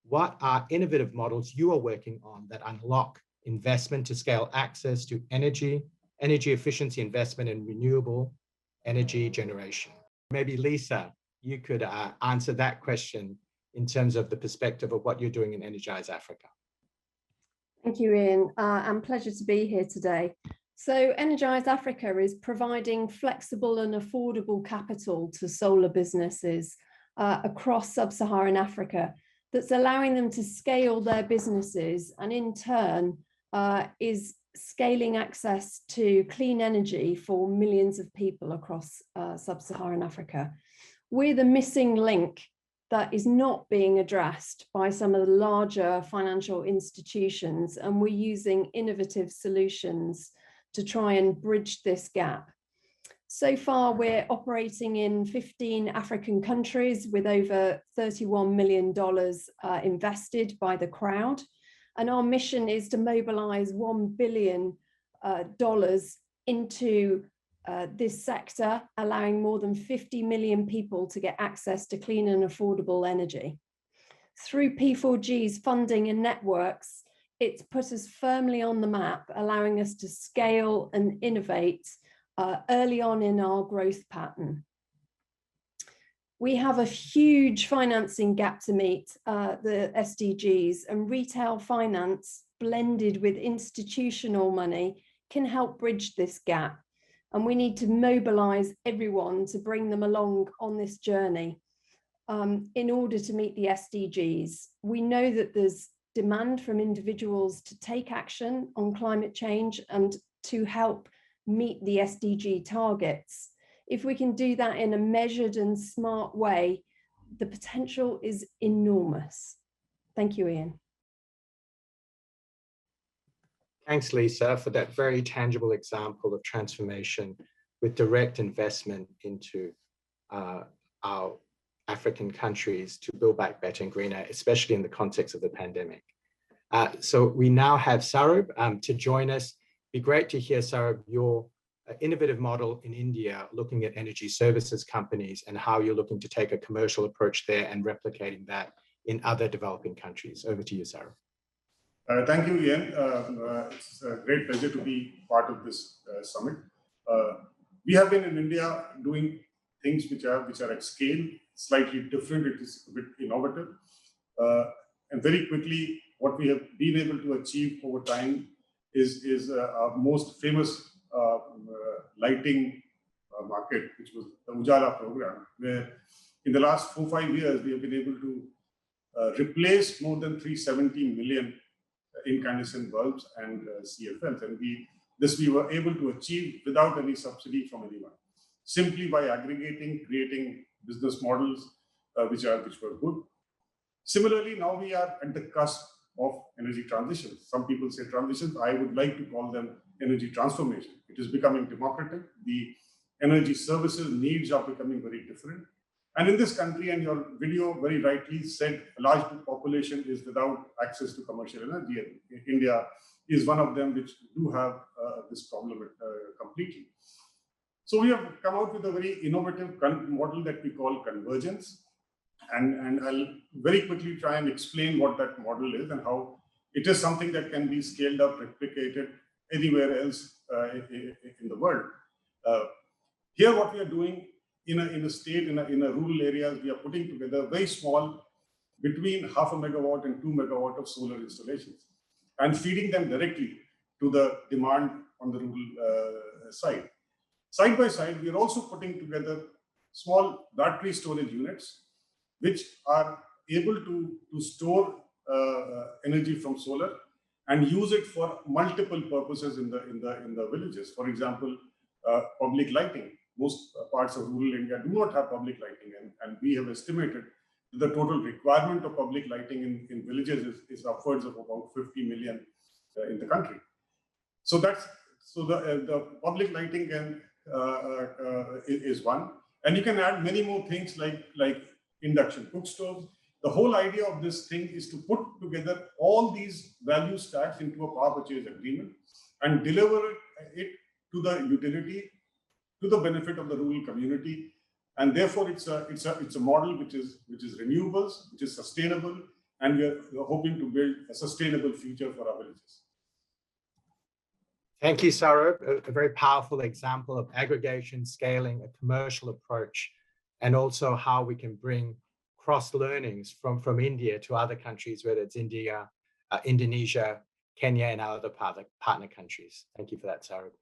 what are innovative models you are working on that unlock investment to scale access to energy efficiency investment in renewable energy generation? Maybe Lisa, you could answer that question in terms of the perspective of what you're doing in Energize Africa. Thank you, Ian, and pleasure to be here today. So Energize Africa is providing flexible and affordable capital to solar businesses across sub-Saharan Africa that's allowing them to scale their businesses, and in turn is scaling access to clean energy for millions of people across sub-Saharan Africa. We're the missing link that is not being addressed by some of the larger financial institutions, and we're using innovative solutions to try and bridge this gap. So far, we're operating in 15 African countries with over $31 million invested by the crowd. And our mission is to mobilize $1 billion into this sector, allowing more than 50 million people to get access to clean and affordable energy. Through P4G's funding and networks, it's put us firmly on the map, allowing us to scale and innovate early on in our growth pattern. We have a huge financing gap to meet, the SDGs, and retail finance blended with institutional money can help bridge this gap. And we need to mobilize everyone to bring them along on this journey in order to meet the SDGs. We know that there's demand from individuals to take action on climate change and to help meet the SDG targets. If we can do that in a measured and smart way, the potential is enormous. Thank you, Ian. Thanks, Lisa, for that very tangible example of transformation with direct investment into our African countries to build back better and greener, especially in the context of the pandemic. So we now have Saurabh to join us. It'd be great to hear, Saurabh, your innovative model in India, looking at energy services companies and how you're looking to take a commercial approach there and replicating that in other developing countries. Over to you, Saurabh. Thank you, Ian. It's a great pleasure to be part of this summit. We have been in India doing things which are at scale, slightly different. It is a bit innovative. And very quickly, what we have been able to achieve over time is our most famous lighting market, which was the Ujala program, where in the last 4-5 years, we have been able to replace more than 370 million incandescent bulbs and CFLs. And we were able to achieve without any subsidy from anyone, simply by aggregating, creating business models which were good. Similarly, now we are at the cusp of energy transition. Some people say transitions. I would like to call them energy transformation. It is becoming democratic. The energy services needs are becoming very different. And in this country, and your video very rightly said, a large population is without access to commercial energy. And India is one of them which do have this problem completely. So we have come out with a very innovative model that we call convergence. And I'll very quickly try and explain what that model is and how it is something that can be scaled up, replicated anywhere else in the world. Here, what we are doing in a state, in a rural areas, we are putting together very small, between 0.5 megawatt and 2 megawatt of solar installations and feeding them directly to the demand on the rural side. Side by side, we are also putting together small battery storage units, which are able to store energy from solar and use it for multiple purposes in the villages. For example, public lighting. Most parts of rural India do not have public lighting, and we have estimated the total requirement of public lighting in villages is upwards of about 50 million in the country. So the public lighting is one, and you can add many more things like induction cook stoves. The whole idea of this thing is to put together all these value stacks into a power purchase agreement and deliver it to the utility, to the benefit of the rural community. And therefore, it's a model which is renewables, which is sustainable, and we're hoping to build a sustainable future for our villages. Thank you, Saurabh. A very powerful example of aggregation, scaling, a commercial approach, and also how we can bring cross learnings from India to other countries, whether it's India, Indonesia, Kenya, and our other partner countries. Thank you for that, Saurabh.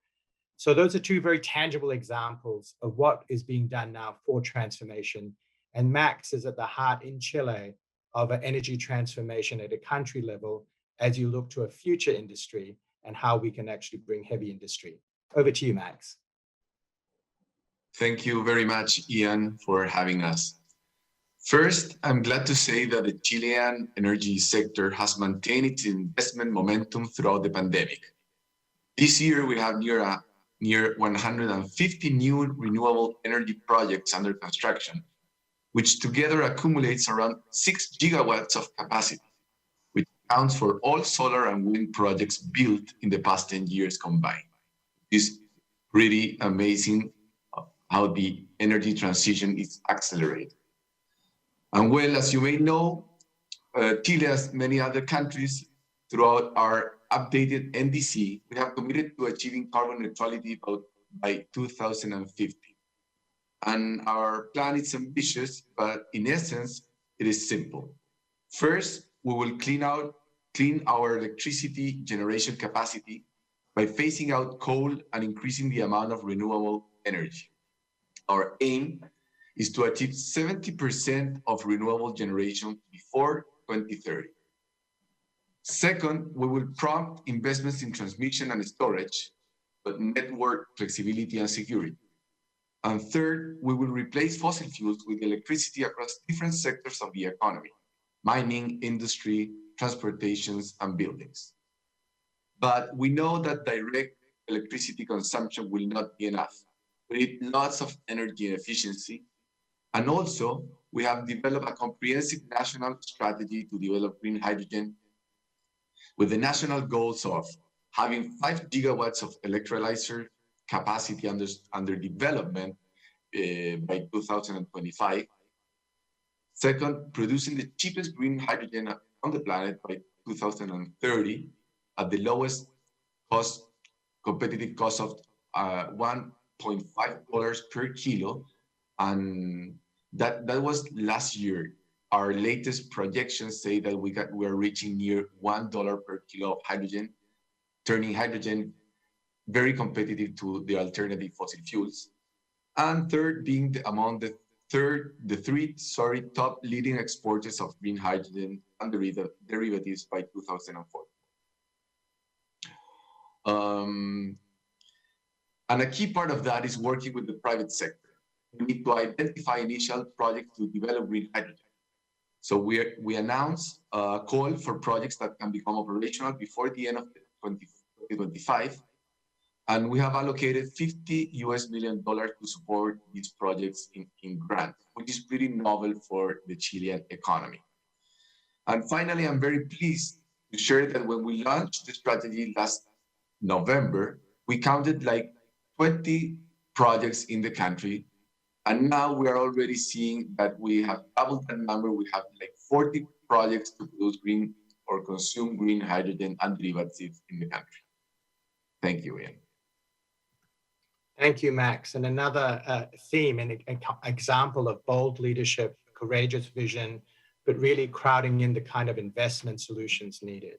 So those are two very tangible examples of what is being done now for transformation. And Max is at the heart in Chile of an energy transformation at a country level as you look to a future industry and how we can actually bring heavy industry. Over to you, Max. Thank you very much, Ian, for having us. First, I'm glad to say that the Chilean energy sector has maintained its investment momentum throughout the pandemic. This year, we have near near 150 new renewable energy projects under construction, which together accumulates around 6 gigawatts of capacity, which accounts for all solar and wind projects built in the past 10 years combined. It's pretty amazing how the energy transition is accelerated. And well, as you may know, Chile, as many other countries, throughout our updated NDC, we have committed to achieving carbon neutrality by 2050. And our plan is ambitious, but in essence, it is simple. First, we will clean our electricity generation capacity by phasing out coal and increasing the amount of renewable energy. Our aim is to achieve 70% of renewable generation before 2030. Second, we will prompt investments in transmission and storage, but network flexibility and security. And third, we will replace fossil fuels with electricity across different sectors of the economy: mining, industry, transportations, and buildings. But we know that direct electricity consumption will not be enough. We need lots of energy and efficiency. And also, we have developed a comprehensive national strategy to develop green hydrogen with the national goals of having 5 gigawatts of electrolyzer capacity under development by 2025. Second, producing the cheapest green hydrogen on the planet by 2030 at the lowest competitive cost of $1.5 per kilo. And that was last year. Our latest projections say that we are reaching near $1 per kilo of hydrogen, turning hydrogen very competitive to the alternative fossil fuels. And third, being among the three top leading exporters of green hydrogen and derivatives by 2004. And a key part of that is working with the private sector. We need to identify initial projects to develop green hydrogen. So we announced a call for projects that can become operational before the end of 2025. And we have allocated $50 million to support these projects in grant, which is pretty novel for the Chilean economy. And finally, I'm very pleased to share that when we launched the strategy last November, we counted like 20 projects in the country. And now we are already seeing that we have doubled that number. We have like 40 projects to produce green or consume green hydrogen and derivatives in the country. Thank you, Ian. Thank you, Max. And another theme and example of bold leadership, courageous vision, but really crowding in the kind of investment solutions needed.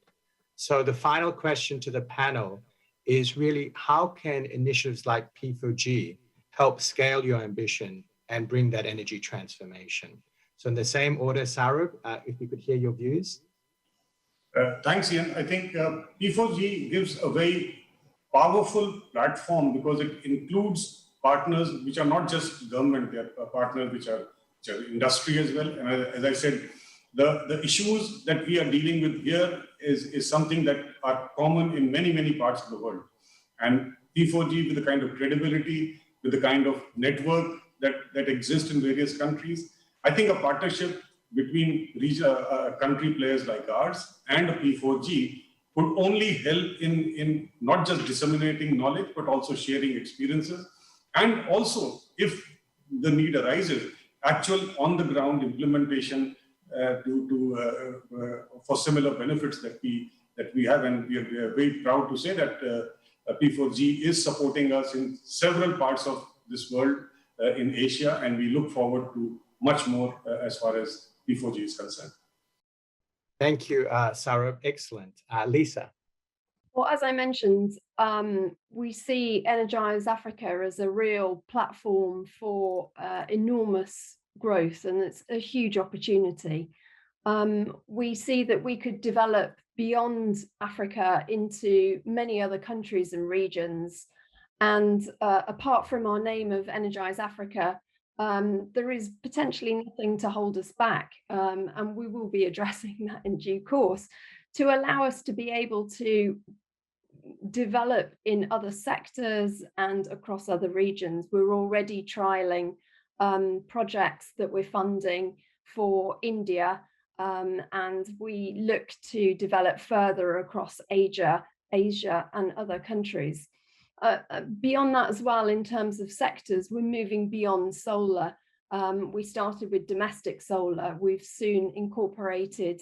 So the final question to the panel is really, how can initiatives like P4G help scale your ambition and bring that energy transformation? So in the same order, Saurabh, if we could hear your views. Thanks, Ian. I think P4G gives a very powerful platform because it includes partners which are not just government, they are partners which are industry as well. And as I said, the issues that we are dealing with here is something that are common in many, many parts of the world. And P4G, with the kind of credibility, with the kind of network that exists in various countries, I think a partnership between country players like ours and P4G would only help in not just disseminating knowledge, but also sharing experiences. And also, if the need arises, actual on-the-ground implementation for similar benefits that we have. And we are very proud to say that P4G is supporting us in several parts of this world in Asia, and we look forward to much more as far as P4G is concerned. Thank you, Saurabh. Excellent. Lisa. Well, as I mentioned, we see Energize Africa as a real platform for enormous growth, and it's a huge opportunity. We see that we could develop beyond Africa into many other countries and regions. And apart from our name of Energize Africa, there is potentially nothing to hold us back. And we will be addressing that in due course to allow us to be able to develop in other sectors and across other regions. We're already trialing projects that we're funding for India, and we look to develop further across Asia and other countries. Beyond that as well, in terms of sectors, we're moving beyond solar. We started with domestic solar. We've soon incorporated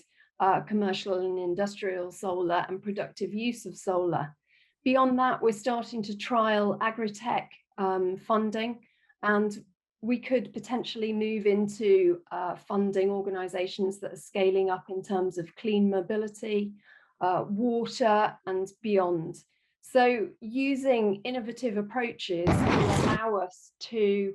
commercial and industrial solar and productive use of solar. Beyond that, we're starting to trial agri-tech funding, and we could potentially move into funding organizations that are scaling up in terms of clean mobility, water, and beyond. So using innovative approaches will allow us to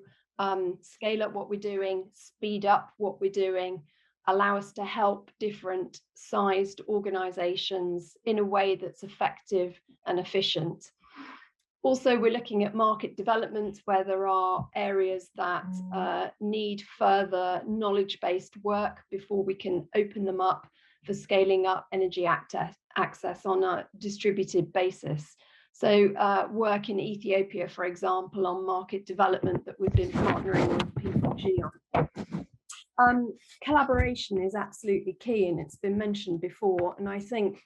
scale up what we're doing, speed up what we're doing, allow us to help different sized organizations in a way that's effective and efficient. Also, we're looking at market development where there are areas that need further knowledge-based work before we can open them up for scaling up energy access on a distributed basis. So work in Ethiopia, for example, on market development that we've been partnering with P4G on. Collaboration is absolutely key, and it's been mentioned before, and I think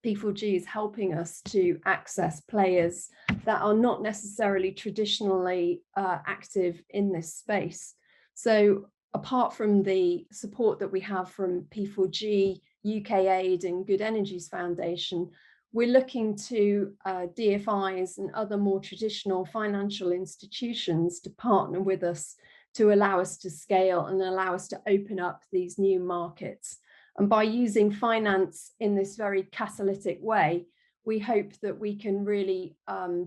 P4G is helping us to access players that are not necessarily traditionally active in this space. So apart from the support that we have from P4G, UK Aid and Good Energies Foundation, we're looking to DFIs and other more traditional financial institutions to partner with us to allow us to scale and allow us to open up these new markets. And by using finance in this very catalytic way, we hope that we can really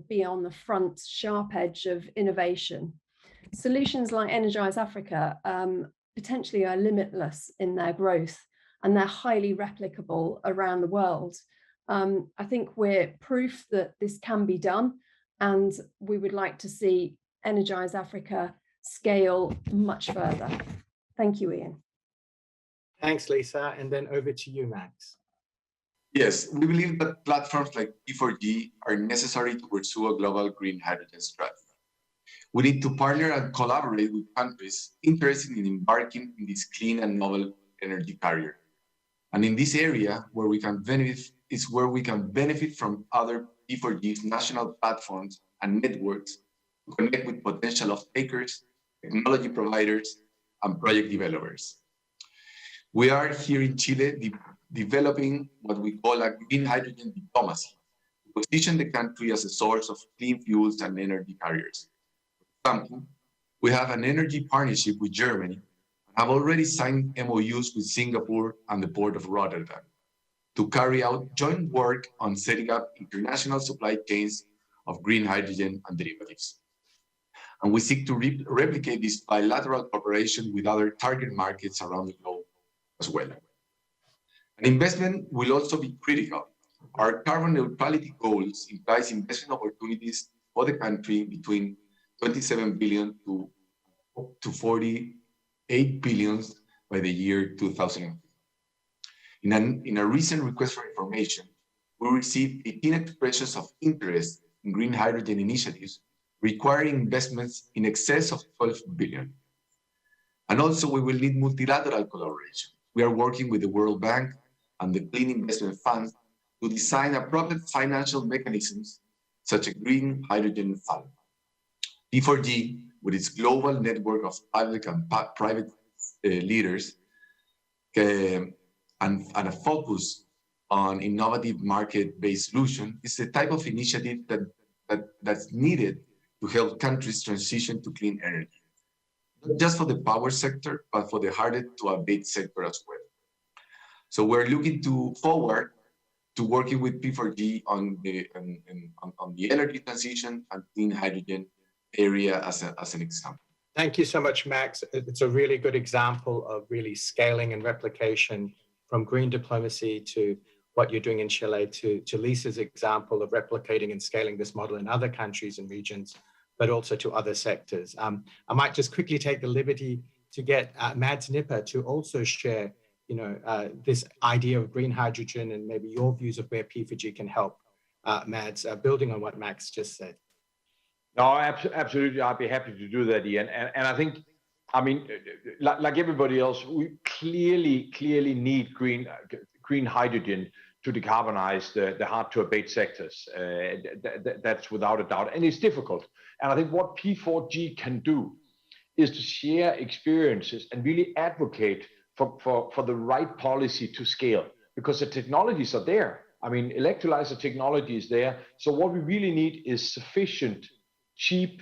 be on the front sharp edge of innovation. Solutions like Energize Africa potentially are limitless in their growth, and they're highly replicable around the world. I think we're proof that this can be done, and we would like to see Energize Africa scale much further. Thank you, Ian. Thanks, Lisa. And then over to you, Max. Yes, we believe that platforms like P4G are necessary to pursue a global green hydrogen strategy. We need to partner and collaborate with countries interested in embarking in this clean and novel energy carrier. And in this area, where we can benefit is where we can benefit from other P4G's national platforms and networks to connect with potential off-takers, technology providers, and project developers. We are here in Chile developing what we call a green hydrogen diplomacy to position the country as a source of clean fuels and energy carriers. For example, we have an energy partnership with Germany and have already signed MOUs with Singapore and the Port of Rotterdam to carry out joint work on setting up international supply chains of green hydrogen and derivatives. And we seek to replicate this bilateral cooperation with other target markets around the globe as well. An investment will also be critical. Our carbon neutrality goals implies investment opportunities for the country between 27 billion to 48 billion by the year 2050. In a recent request for information, we received 18 expressions of interest in green hydrogen initiatives requiring investments in excess of 12 billion. And also we will need multilateral collaboration. We are working with the World Bank and the Clean Investment Fund to design appropriate financial mechanisms such as a green hydrogen fund. P4G, with its global network of public and private leaders and a focus on innovative market-based solutions, is the type of initiative that's needed to help countries transition to clean energy. Not just for the power sector, but for the hard-to-abate sector as well. So we're looking forward to working with P4G on the energy transition and clean hydrogen area as an example. Thank you so much, Max. It's a really good example of really scaling and replication from green diplomacy to what you're doing in Chile to Lisa's example of replicating and scaling this model in other countries and regions, but also to other sectors. I might just quickly take the liberty to get Mads Nipper to also share this idea of green hydrogen and maybe your views of where P4G can help Mads, building on what Max just said. No, absolutely. I'd be happy to do that, Ian. And I think, I mean, like everybody else, we clearly need green hydrogen to decarbonize the hard-to-abate sectors. That's without a doubt. And it's difficult. And I think what P4G can do is to share experiences and really advocate for the right policy to scale, because the technologies are there. I mean, electrolyzer technology is there. So what we really need is sufficiently cheap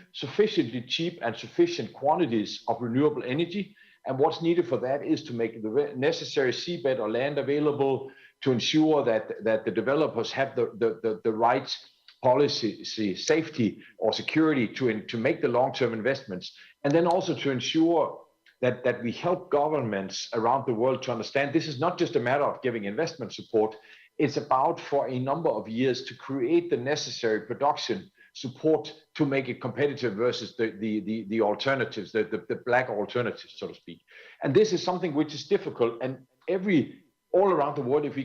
and sufficient quantities of renewable energy. And what's needed for that is to make the necessary seabed or land available, to ensure that the developers have the right policy, safety or security to make the long-term investments. And then also to ensure that we help governments around the world to understand this is not just a matter of giving investment support. It's about, for a number of years, to create the necessary production support to make it competitive versus the alternatives, the black alternatives, so to speak. And this is something which is difficult. And all around the world, if we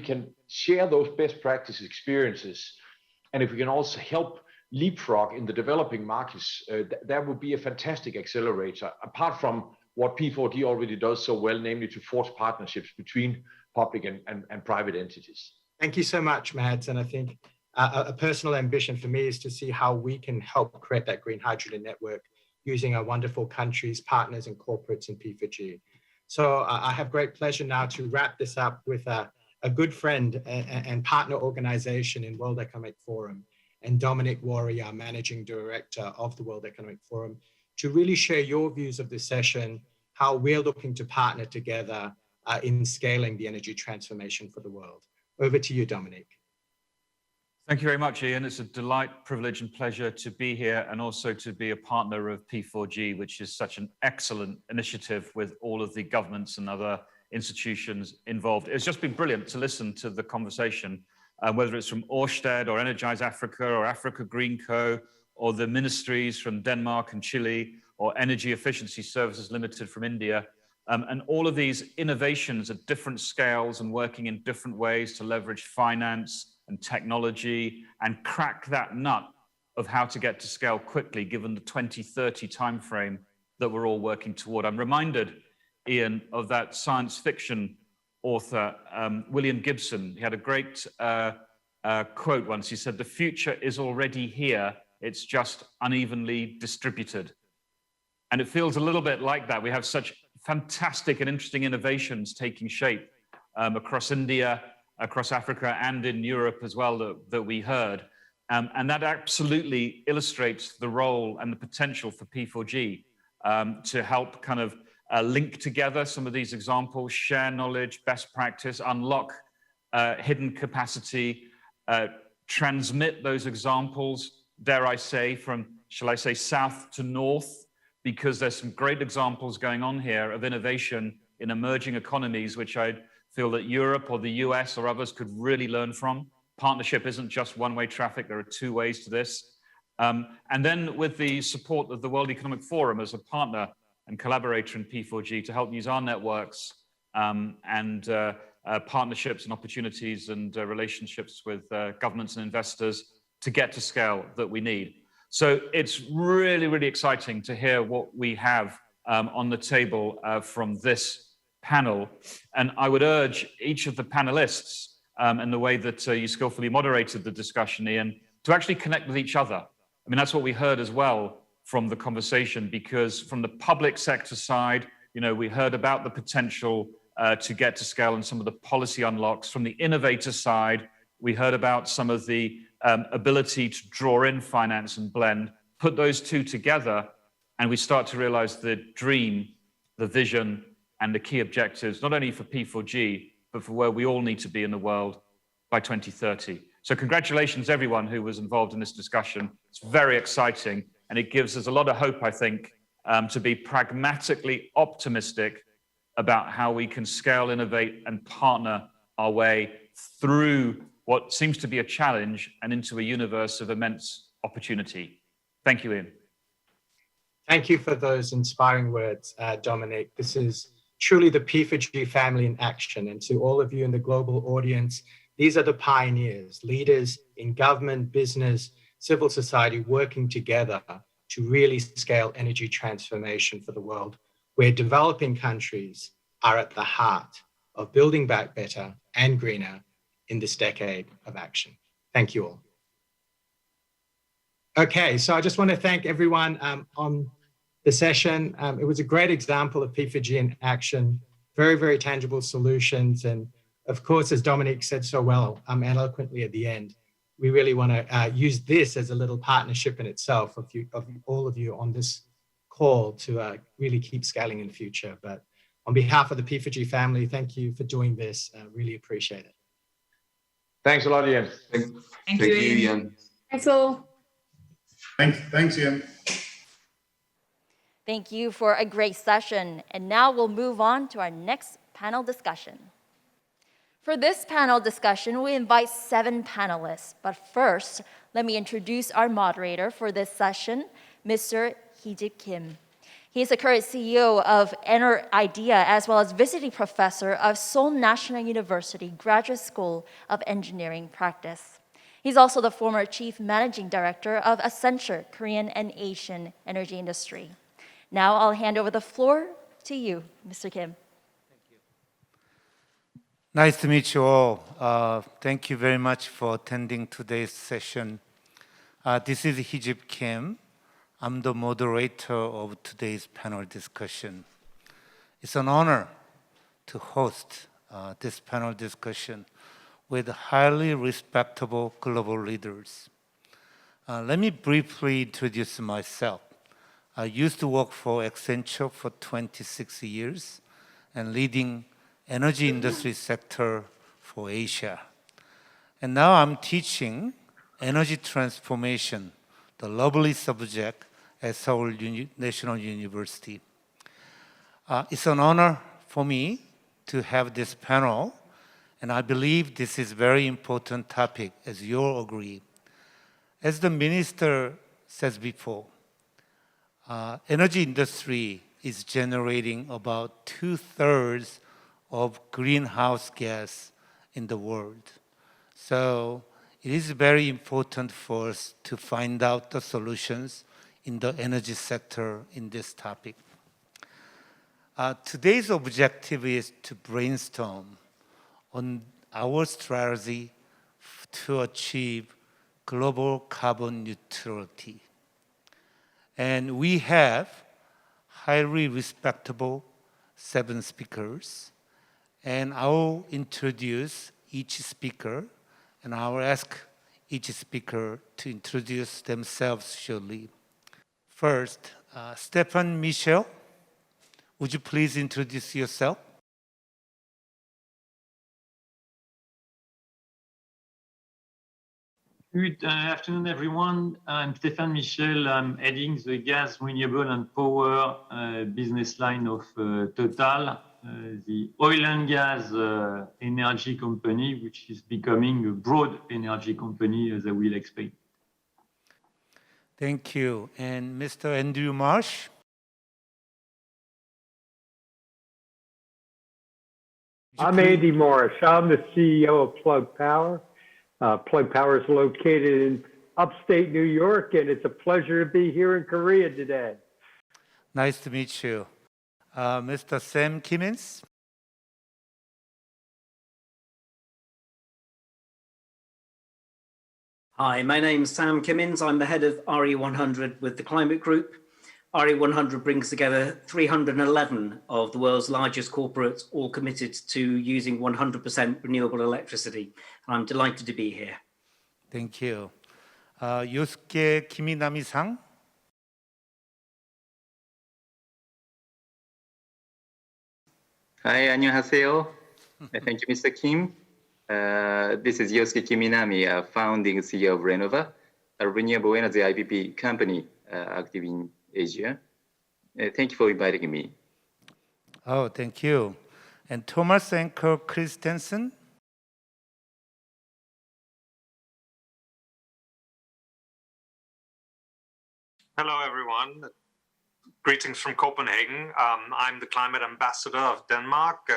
can share those best practice experiences, and if we can also help leapfrog in the developing markets, that would be a fantastic accelerator, apart from what P4G already does so well, namely to forge partnerships between public and private entities. Thank you so much, Mads. And I think a personal ambition for me is to see how we can help create that green hydrogen network using our wonderful countries, partners, and corporates in P4G. So I have great pleasure now to wrap this up with a good friend and partner organization in World Economic Forum, and Dominic Warry, our Managing Director of the World Economic Forum, to really share your views of this session, how we're looking to partner together in scaling the energy transformation for the world. Over to you, Dominic. Thank you very much, Ian. It's a delight, privilege, and pleasure to be here, and also to be a partner of P4G, which is such an excellent initiative with all of the governments and other institutions involved. It's just been brilliant to listen to the conversation, whether it's from Ørsted or Energize Africa or Africa Green Co, or the ministries from Denmark and Chile, or Energy Efficiency Services Limited from India. And all of these innovations at different scales and working in different ways to leverage finance and technology and crack that nut of how to get to scale quickly, given the 2030 timeframe that we're all working toward. I'm reminded, Ian, of that science fiction author, William Gibson. He had a great quote once. He said, "The future is already here, it's just unevenly distributed." And it feels a little bit like that. We have such fantastic and interesting innovations taking shape across India, across Africa, and in Europe as well that we heard. And that absolutely illustrates the role and the potential for P4G to help kind of link together some of these examples, share knowledge, best practice, unlock hidden capacity, transmit those examples, dare I say, from, shall I say, south to north, because there's some great examples going on here of innovation in emerging economies, which I feel that Europe or the US or others could really learn from. Partnership isn't just one-way traffic, there are two ways to this. And then with the support of the World Economic Forum as a partner and collaborator in P4G to help use our networks and partnerships and opportunities and relationships with governments and investors to get to scale that we need. So it's really, really exciting to hear what we have on the table from this panel. And I would urge each of the panelists, and the way that you skillfully moderated the discussion, Ian, to actually connect with each other. I mean, that's what we heard as well from the conversation, because from the public sector side, you know, we heard about the potential to get to scale and some of the policy unlocks. From the innovator side, we heard about some of the ability to draw in finance and blend, put those two together, and we start to realize the dream, the vision, and the key objectives, not only for P4G, but for where we all need to be in the world by 2030. So congratulations, everyone who was involved in this discussion. It's very exciting, and it gives us a lot of hope, I think, to be pragmatically optimistic about how we can scale, innovate, and partner our way through what seems to be a challenge and into a universe of immense opportunity. Thank you, Ian. Thank you for those inspiring words, Dominic. This is truly the P4G family in action. And to all of you in the global audience, These are the pioneers, leaders in government, business, civil society working together to really scale energy transformation for the world, where developing countries are at the heart of building back better and greener in this decade of action. Thank you all. Okay, so I just want to thank everyone on the session. It was a great example of P4G in action, very, very tangible solutions. And of course, as Dominique said so well and eloquently at the end, we really want to use this as a little partnership in itself of all of you on this call to really keep scaling in the future. But on behalf of the P4G family, thank you for doing this. Really appreciate it. Thanks a lot, Ian. Thank you, Ian. Thanks all. Thanks, Ian. Thank you for a great session. And now we'll move on to our next panel discussion. For this panel discussion, we invite 7 panelists. But first, let me introduce our moderator for this session, Mr. Hee-Jip Kim. He is the current CEO of IDEA, as well as visiting professor of Seoul National University Graduate School of Engineering Practice. He's also the former chief managing director of Accenture, Korean and Asian energy industry. Now I'll hand over the floor to you, Mr. Kim. Nice to meet you all. Thank you very much for attending today's session. This is Hee-Jip Kim. I'm the moderator of today's panel discussion. It's an honor to host this panel discussion with highly respectable global leaders. Let me briefly introduce myself. I used to work for Accenture for 26 years and leading energy industry sector for Asia. And now I'm teaching energy transformation, the lovely subject at Seoul National University. It's an honor for me to have this panel, and I believe this is a very important topic, as you all agree. As the minister says before, energy industry is generating about 2/3 of greenhouse gas in the world. So it is very important for us to find out the solutions in the energy sector in this topic. Today's objective is to brainstorm on our strategy to achieve global carbon neutrality. And we have highly respectable 7 speakers, and I'll introduce each speaker, and I'll ask each speaker to introduce themselves shortly. First, Stéphane Michel, would you please introduce yourself? Good afternoon, everyone. I'm Stéphane Michel. I'm heading the gas, renewable, and power business line of Total, the oil and gas energy company, which is becoming a broad energy company, as I will explain. Thank you. And Mr. Andrew Marsh? I'm Andy Marsh. I'm the CEO of Plug Power. Plug Power is located in upstate New York, and it's a pleasure to be here in Korea today. Nice to meet you. Mr. Sam Kimmins? Hi, my name's Sam Kimmins. I'm the head of RE100 with the Climate Group. RE100 brings together 311 of the world's largest corporates, all committed to using 100% renewable electricity. I'm delighted to be here. Thank you. Yosuke Kiminami-san? Hi, 안녕하세요. Thank you, Mr. Kim. This is Yosuke Kiminami, founding CEO of Renova, a renewable energy IPP company active in Asia. Thank you for inviting me. Oh, thank you. And Thomas Anker Christensen? Hello, everyone. Greetings from Copenhagen. I'm the climate ambassador of Denmark.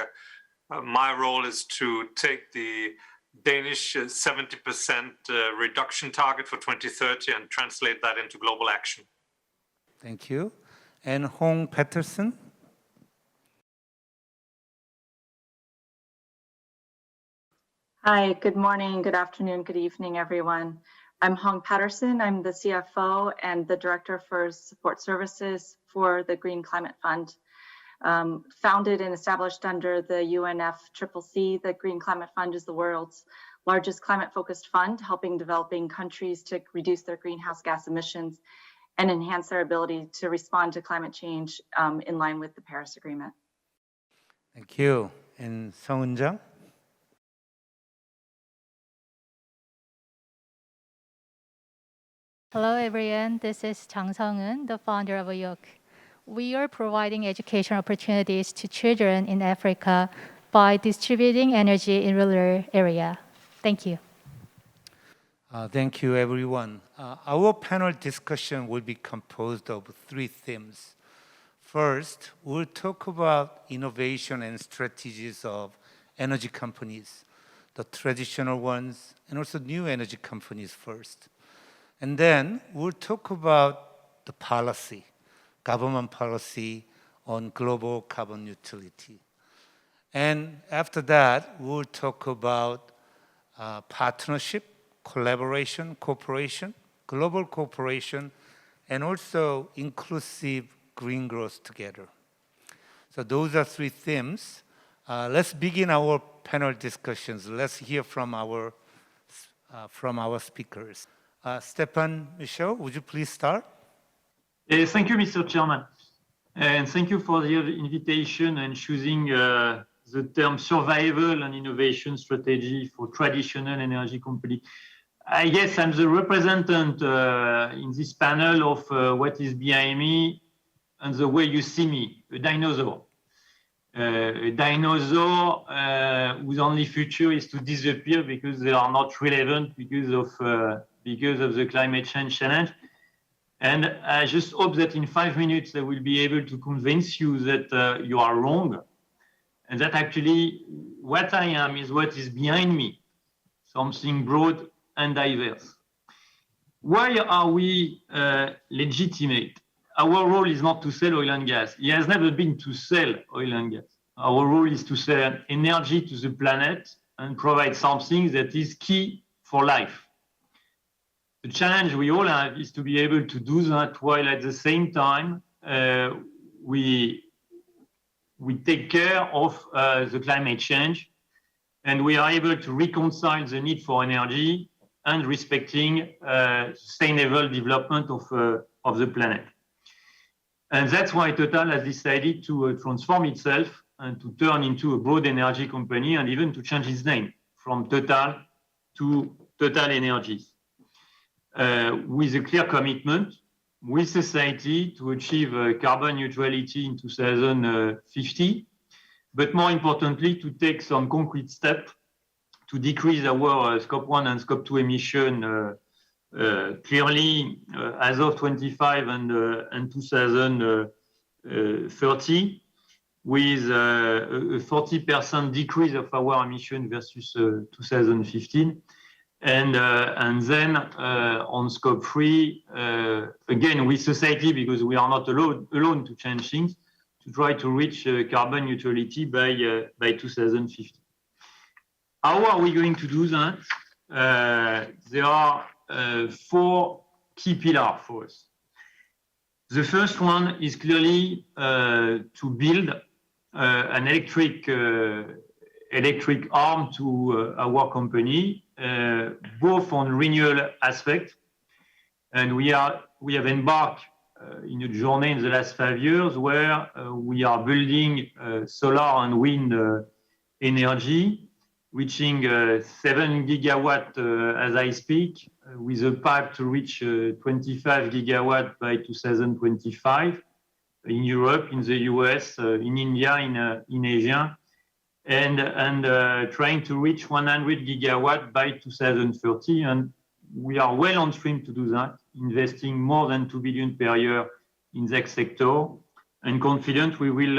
My role is to take the Danish 70% reduction target for 2030 and translate that into global action. Thank you. And Hong Patterson. Hi, good morning, good afternoon, good evening, everyone. I'm Hong Patterson. I'm the CFO and the Director for Support Services for the Green Climate Fund. Founded and established under the UNFCCC, the Green Climate Fund is the world's largest climate-focused fund, helping developing countries to reduce their greenhouse gas emissions and enhance their ability to respond to climate change in line with the Paris Agreement. Thank you. And Song Eun-jang. Hello everyone, this is Jang Sung-eun, the founder of YOK. We are providing education opportunities to children in Africa by distributing energy in rural area. Thank you. Thank you everyone. Our panel discussion will be composed of 3 themes. First, we'll talk about innovation and strategies of energy companies, the traditional ones, and also new energy companies first. And then we'll talk about the policy, government policy on global carbon neutrality. And after that, we'll talk about partnership, collaboration, cooperation, global cooperation, and also inclusive green growth together. So those are 3 themes. Let's begin our panel discussions. Let's hear from our speakers. Stéphane Michel, would you please start? Thank you, Mr. Chairman. And thank you for the invitation and choosing the term survival and innovation strategy for traditional energy company. I guess I'm the representative in this panel of what is behind me and the way you see me, a dinosaur. A dinosaur whose only future is to disappear because they are not relevant because of the climate change challenge. And I just hope that in 5 minutes I will be able to convince you that you are wrong and that actually what I am is what is behind me, something broad and diverse. Why are we legitimate? Our role is not to sell oil and gas. It has never been to sell oil and gas. Our role is to sell energy to the planet and provide something that is key for life. The challenge we all have is to be able to do that while at the same time we take care of the climate change and we are able to reconcile the need for energy and respecting sustainable development of the planet. And that's why Total has decided to transform itself and to turn into a broad energy company and even to change its name from Total to Total Energies. With a clear commitment with society to achieve carbon neutrality in 2050, but more importantly, to take some concrete steps to decrease our Scope 1 and Scope 2 emission clearly as of 25 and 2030, with a 40% decrease of our emission versus 2015. And then on Scope 3, again, with society, because we are not alone to change things, to try to reach carbon neutrality by 2050. How are we going to do that? There are 4 key pillars for us. The first one is clearly to build an electric arm to our company, both on renewable aspect, and we have embarked in a journey in the last 5 years where we are building solar and wind energy, reaching 7 gigawatt as I speak, with a pipe to reach 25 gigawatt by 2025 in Europe, in the US, in India, in Asia, and trying to reach 100 gigawatt by 2030. And we are well on stream to do that, investing more than 2 billion per year in that sector, and confident we will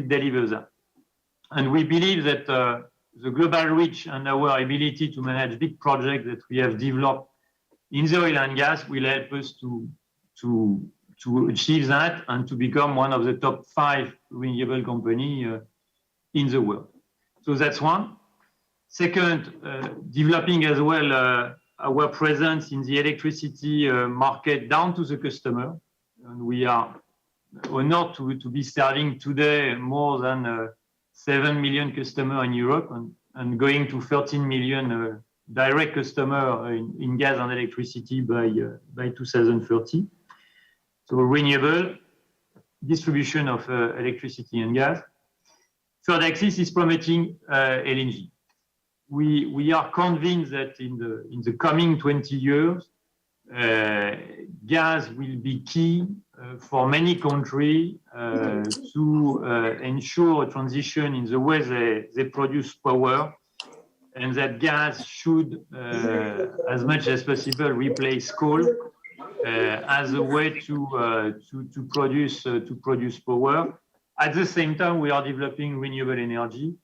deliver that. And we believe that the global reach and our ability to manage big projects that we have developed in the oil and gas will help us to achieve that and to become one of the top 5 renewable company in the world. So that's one. Second, developing as well our presence in the electricity market down to the customer. And we are honored to be serving today more than 7 million customers in Europe and going to 13 million direct customers in gas and electricity by 2030. So renewable distribution of electricity and gas. Third axis is promoting LNG. We are convinced that in the coming 20 years, gas will be key for many countries to ensure a transition in the way they produce power, and that gas should, as much as possible, replace coal as a way to produce power. At the same time, we are developing renewable energy,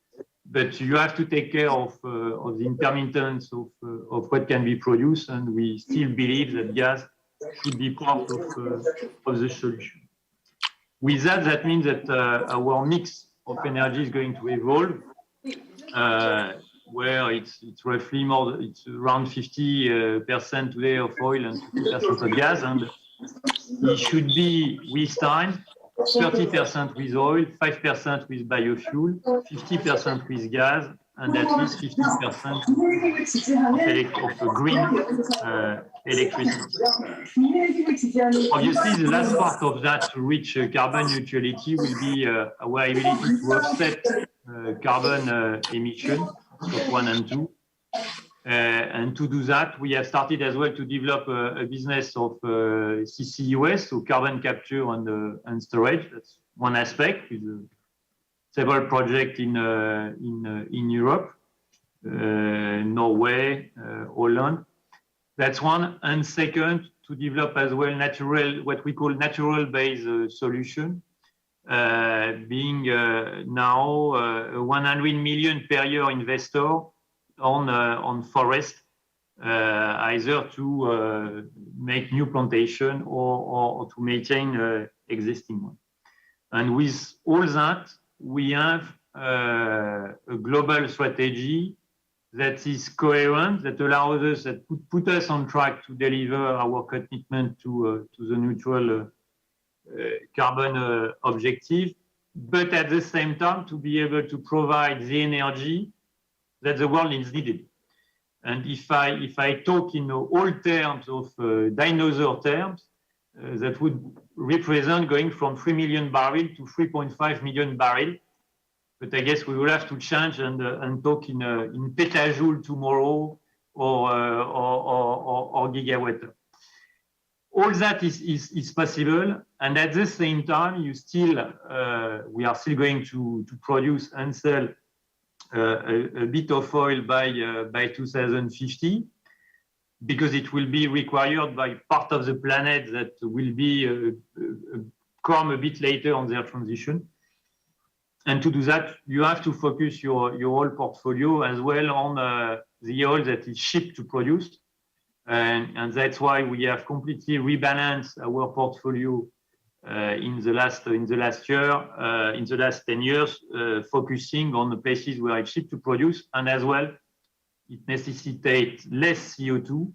but you have to take care of the intermittence of what can be produced, and we still believe that gas should be part of the solution. With that, that means that our mix of energy is going to evolve, where it's roughly it's around 50% today of oil and 50% of gas, and it should be with time 30% with oil, 5% with biofuel, 50% with gas, and at least 50% of green electricity. Obviously, the last part of that to reach carbon neutrality will be our ability to offset carbon emission, Scope 1 and 2. And to do that, we have started as well to develop a business of CCUS, so carbon capture and storage. That's one aspect with several projects in Europe, Norway, Holland. That's one. And second, to develop as well what we call natural-based solution, being now a 100 million per year investor on forest, either to make new plantation or to maintain existing one. And with all that, we have a global strategy that is coherent, that allows us, that put us on track to deliver our commitment to the neutral carbon objective, but at the same time to be able to provide the energy that the world is needed. And if I talk in old terms of dinosaur terms, that would represent going from 3 million barrels to 3.5 million barrels. But I guess we will have to change and talk in petajoule tomorrow or gigawatt. All that is possible, and at the same time, we are still going to produce and sell a bit of oil by 2050, because it will be required by part of the planet that will be come a bit later on their transition. And to do that, you have to focus your whole portfolio as well on the oil that is shipped to produce, and that's why we have completely rebalanced our portfolio in the last year, in the last 10 years, focusing on the places where it's shipped to produce, and as well, it necessitates less CO2,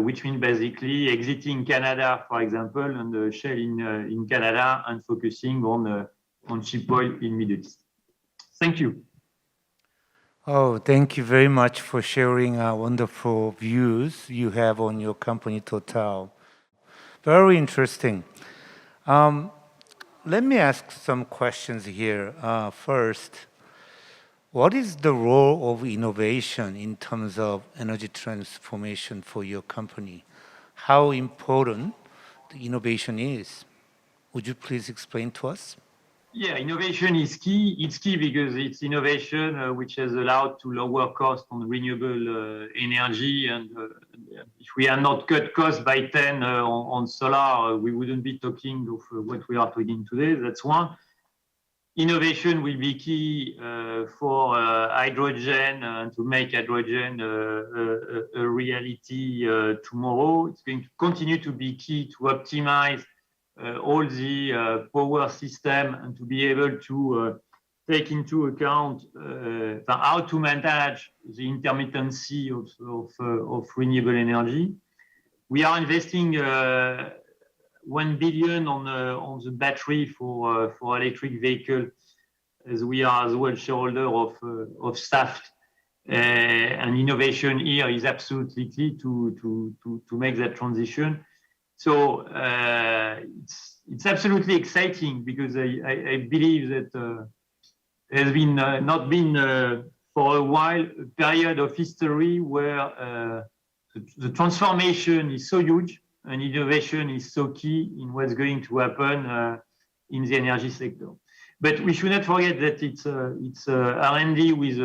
which means basically exiting Canada, for example, and the shale in Canada, and focusing on cheap oil in Middle East. Thank you. Oh, thank you very much for sharing wonderful views you have on your company, Total. Very interesting. Let me ask some questions here. First, what is the role of innovation in terms of energy transformation for your company? How important the innovation is? Would you please explain to us? Yeah, innovation is key. It's key because it's innovation which has allowed to lower cost on renewable energy. And if we are not cut costs by 10 on solar, we wouldn't be talking of what we are talking today. That's one. innovation will be key for hydrogen and to make hydrogen a reality tomorrow. It's going to continue to be key to optimize all the power system and to be able to take into account how to manage the intermittency of renewable energy. We are investing 1 billion on the battery for electric vehicle, as we are as well shareholder of Saft. And innovation here is absolutely key to make that transition. So it's absolutely exciting because I believe that has been not been for a while a period of history where the transformation is so huge and innovation is so key in what's going to happen in the energy sector. But we should not forget that it's R&D with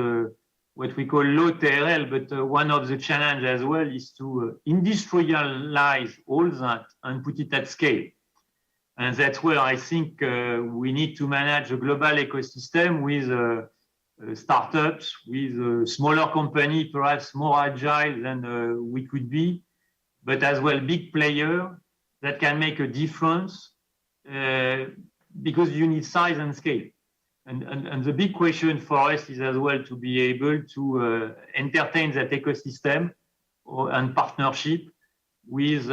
what we call low TRL, but one of the challenges as well is to industrialize all that and put it at scale. And that's where I think we need to manage a global ecosystem with startups, with smaller companies, perhaps more agile than we could be, but as well big players that can make a difference because you need size and scale. And the big question for us is as well to be able to entertain that ecosystem and partnership with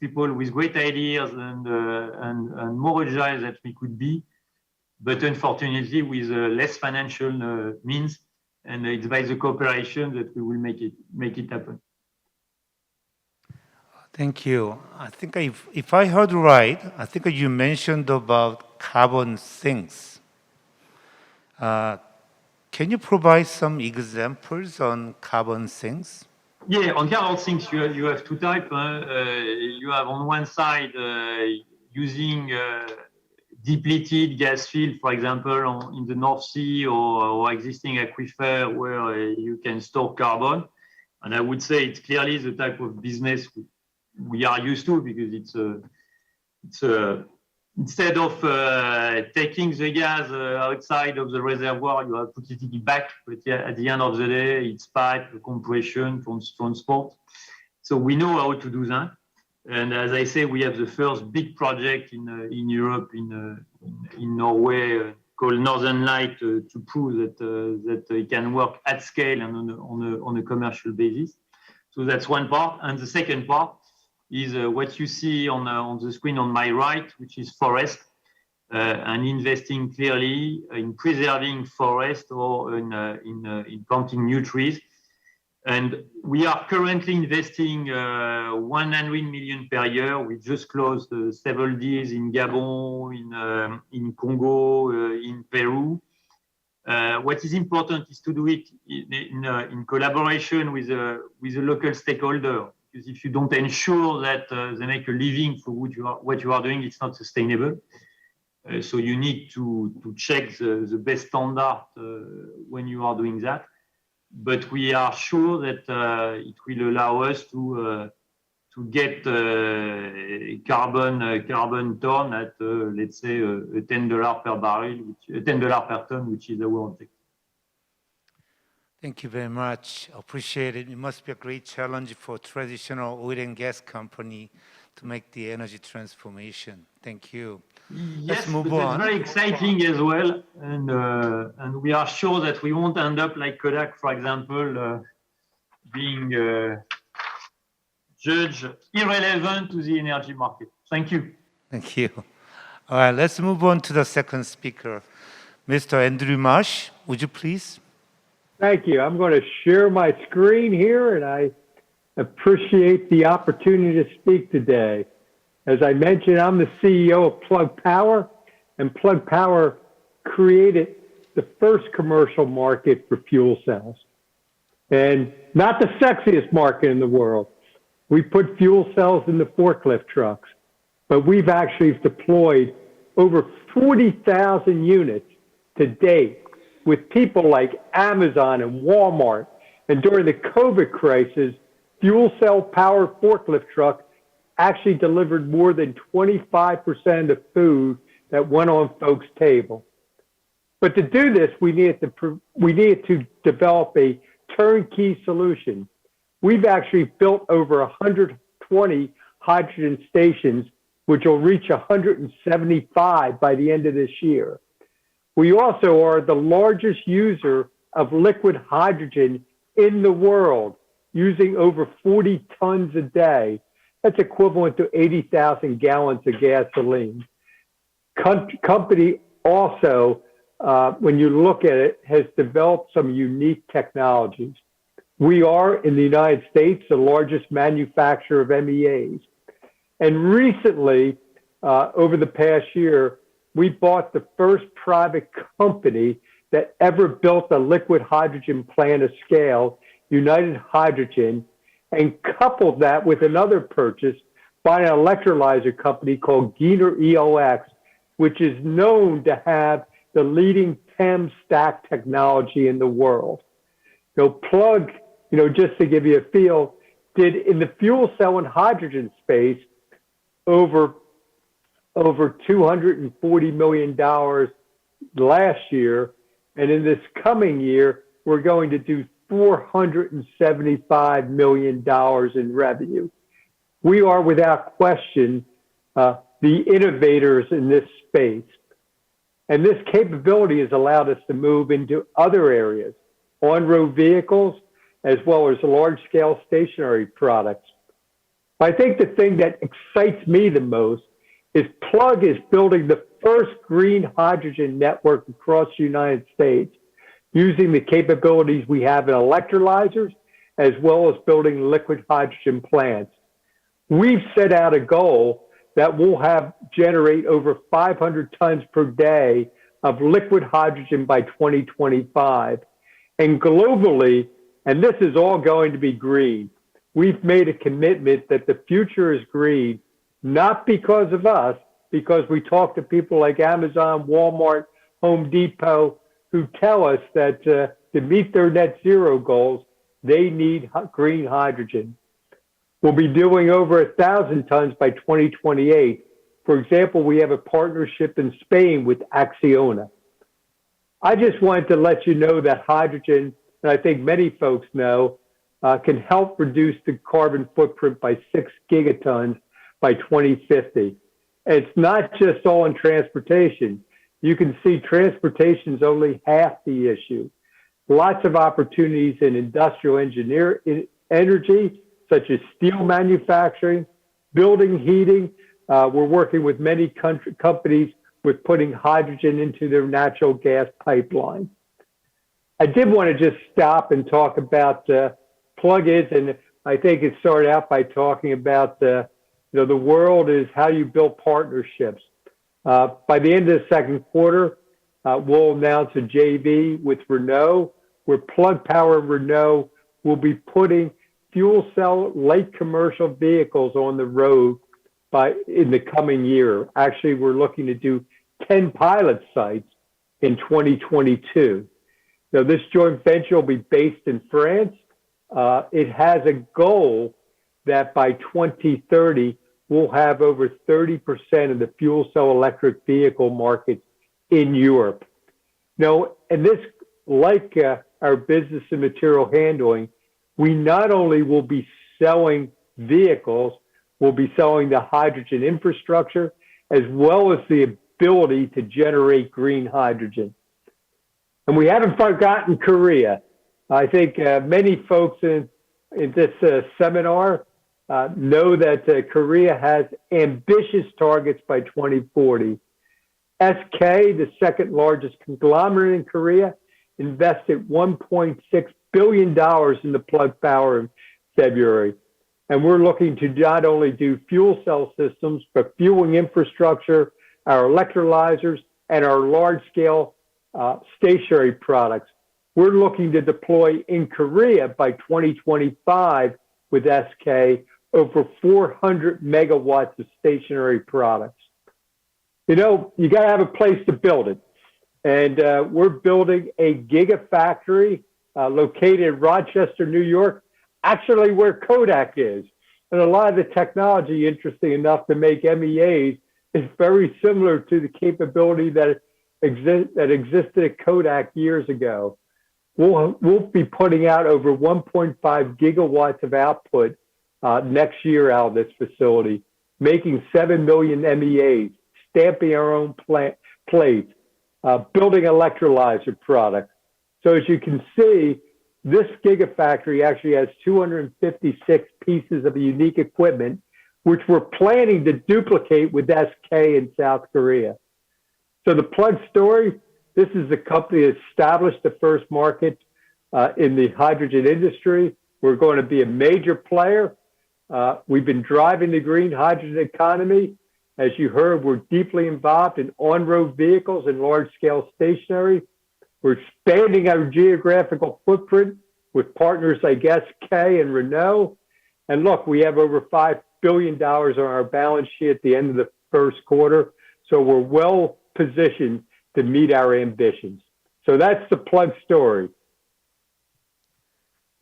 people with great ideas and more agile than we could be, but unfortunately with less financial means, and it's by the cooperation that we will make it happen. Thank you. I think if I heard right, I think you mentioned about carbon sinks. Can you provide some examples on carbon sinks? Yeah, on carbon sinks, you have two types. You have on one side using depleted gas field, for example, in the North Sea or existing aquifer where you can store carbon. And I would say it's clearly the type of business we are used to because it's instead of taking the gas outside of the reservoir, you have to put it back. But yeah, at the end of the day, it's pipe, compression, transport. So we know how to do that. And as I say, we have the first big project in Europe, in Norway, called Northern Light, to prove that it can work at scale and on a commercial basis. So that's one part. And the second part is what you see on the screen on my right, which is forest, and investing clearly in preserving forest or in planting new trees. And we are currently investing 100 million per year. We just closed several deals in Gabon, in Congo, in Peru. What is important is to do it in collaboration with a local stakeholder. Because if you don't ensure that they make a living for what you are doing, it's not sustainable. So you need to check the best standard when you are doing that. But we are sure that it will allow us to get carbon ton at let's say $10 per barrel, $10 per ton, which is our objective. Thank you very much. Appreciate it. It must be a great challenge for traditional oil and gas company to make the energy transformation. Thank you. Yes, let's move but on. It's very exciting as well, and we are sure that we won't end up like Kodak, for example, being judged irrelevant to the energy market. Thank you. Thank you. All right, let's move on to the second speaker. Mr. Andrew Marsh, would you please? Thank you. I'm going to share my screen here, and I appreciate the opportunity to speak today. As I mentioned, I'm the CEO of Plug Power, and Plug Power created the first commercial market for fuel cells. And not the sexiest market in the world. We put fuel cells in the forklift trucks, but we've actually deployed over 40,000 units to date with people like Amazon and Walmart. And during the COVID crisis, fuel cell powered forklift truck actually delivered more than 25% of food that went on folks' table. But to do this, we needed to develop a turnkey solution. We've actually built over 120 hydrogen stations, which will reach 175 by the end of this year. We also are the largest user of liquid hydrogen in the world, using over 40 tons a day. That's equivalent to 80,000 gallons of gasoline. Company also, when you look at it, has developed some unique technologies. We are, in the United States, the largest manufacturer of MEAs. And recently, over the past year, we bought the first private company that ever built a liquid hydrogen plant of scale, United Hydrogen, and coupled that with another purchase by an electrolyzer company called Giner EOX, which is known to have the leading PEM stack technology in the world. Plug, just to give you a feel, did in the fuel cell and hydrogen space over $240 million last year. And in this coming year, we're going to do $475 million in revenue. We are, without question, the innovators in this space. And this capability has allowed us to move into other areas, on-road vehicles, as well as large-scale stationary products. I think the thing that excites me the most is Plug is building the first green hydrogen network across the United States, using the capabilities we have in electrolyzers, as well as building liquid hydrogen plants. We've set out a goal that will generate over 500 tons per day of liquid hydrogen by 2025. And globally, and this is all going to be green, we've made a commitment that the future is green, not because of us, because we talk to people like Amazon, Walmart, Home Depot, who tell us that to meet their net zero goals, they need green hydrogen. We'll be doing over 1,000 tons by 2028. For example, we have a partnership in Spain with Acciona. I just wanted to let you know that hydrogen, and I think many folks know, can help reduce the carbon footprint by 6 gigatons by 2050. And it's not just all in transportation. You can see transportation is only half the issue. Lots of opportunities in industrial energy, such as steel manufacturing, building heating. We're working with many companies with putting hydrogen into their natural gas pipeline. I did want to just stop and talk about Plug is, and I think it started out by talking about the world is how you build partnerships. By the end of the second quarter, we'll announce a JV with Renault, where Plug Power and Renault will be putting fuel cell light commercial vehicles on the road in the coming year. Actually, we're looking to do 10 pilot sites in 2022. Now, this joint venture will be based in France. It has a goal that by 2030, we'll have over 30% of the fuel cell electric vehicle market in Europe. Now, and this, like our business and material handling, we not only will be selling vehicles, we'll be selling the hydrogen infrastructure, as well as the ability to generate green hydrogen. And we haven't forgotten Korea. I think many folks in this seminar know that Korea has ambitious targets by 2040. SK, the second largest conglomerate in Korea, invested $1.6 billion in the Plug Power in February. And we're looking to not only do fuel cell systems, but fueling infrastructure, our electrolyzers, and our large-scale stationary products. We're looking to deploy in Korea by 2025 with SK over 400 megawatts of stationary products. You got to have a place to build it. And we're building a gigafactory located in Rochester, New York, actually where Kodak is. And a lot of the technology, interesting enough, to make MEAs is very similar to the capability that that existed at Kodak years ago. We'll be putting out over 1.5 gigawatts of output next year out of this facility, making 7 million MEAs, stamping our own plates, building electrolyzer products. So as you can see, this gigafactory actually has 256 pieces of unique equipment, which we're planning to duplicate with SK in South Korea. So the Plug story, this is the company that established the first market in the hydrogen industry. We're going to be a major player. We've been driving the green hydrogen economy. As you heard, we're deeply involved in on-road vehicles and large-scale stationary. We're expanding our geographical footprint with partners like SK and Renault. And look, we have over $5 billion on our balance sheet at the end of the first quarter. So we're well positioned to meet our ambitions. So that's the Plug story.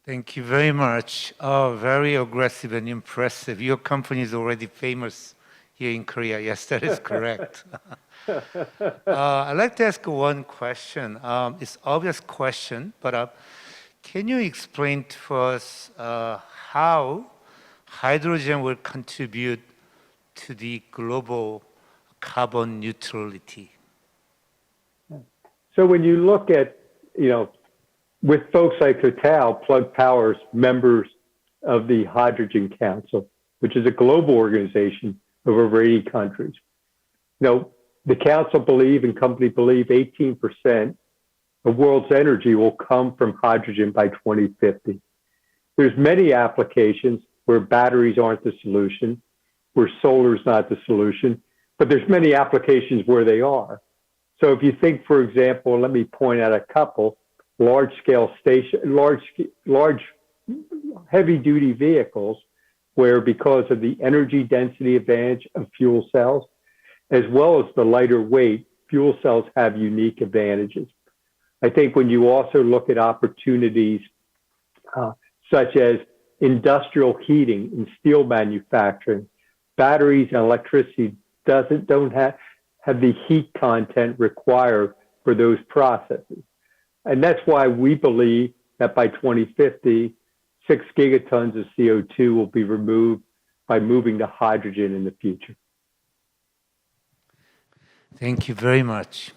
Thank you very much. Oh, very aggressive and impressive. Your company is already famous here in Korea. Yes, that is correct. I'd like to ask one question. It's an obvious question, but can you explain to us how hydrogen will contribute to the global carbon neutrality? So when you look at, with folks like Total, Plug Power's members of the Hydrogen Council, which is a global organization of over 80 countries. The council and company believe 18% of world's energy will come from hydrogen by 2050. There's many applications where batteries aren't the solution, where solar is not the solution, but there's many applications where they are. So if you think, for example, let me point out a couple, large heavy-duty vehicles, where because of the energy density advantage of fuel cells, as well as the lighter weight, fuel cells have unique advantages. I think when you also look at opportunities such as industrial heating and steel manufacturing, batteries and electricity don't have the heat content required for those processes. And that's why we believe that by 2050, 6 gigatons of CO2 will be removed by moving to hydrogen in the future. Thank you very much.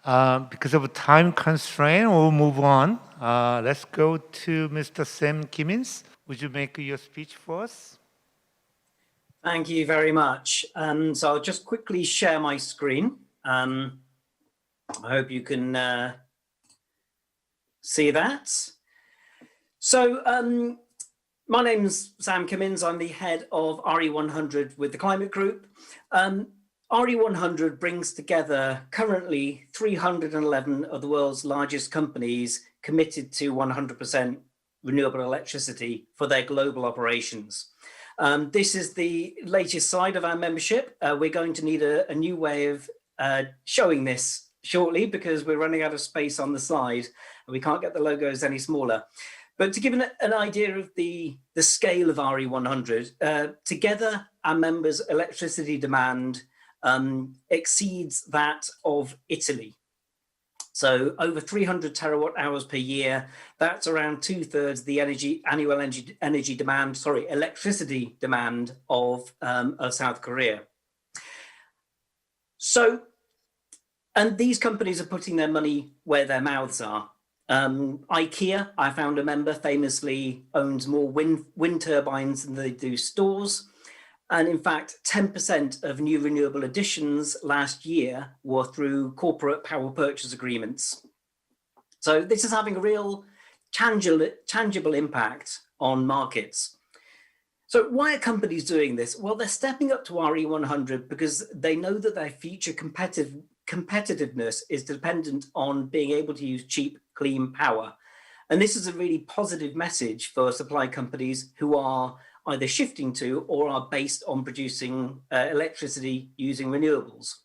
Because of a time constraint, we'll move on. Let's go to Mr. Sam Kimmins. Would you make your speech for us? Thank you very much. So I'll just quickly share my screen. I hope you can see that. So my name's Sam Kimmins. I'm the head of RE100 with the Climate Group. RE100 brings together currently 311 of the world's largest companies committed to 100% renewable electricity for their global operations. This is the latest side of our membership. We're going to need a new way of showing this shortly because we're running out of space on the slide and we can't get the logos any smaller. But to give an idea of the scale of RE100, together our members' electricity demand exceeds that of Italy. So over 300 terawatt hours per year, that's around 2/3 the annual electricity demand of South Korea. So, and these companies are putting their money where their mouths are. IKEA, I found a member, famously owns more wind turbines than they do stores. And in fact, 10% of new renewable additions last year were through corporate power purchase agreements. So this is having a real tangible impact on markets. So why are companies doing this? Well, they're stepping up to RE100 because they know that their future competitiveness is dependent on being able to use cheap, clean power. And this is a really positive message for supply companies who are either shifting to or are based on producing electricity using renewables.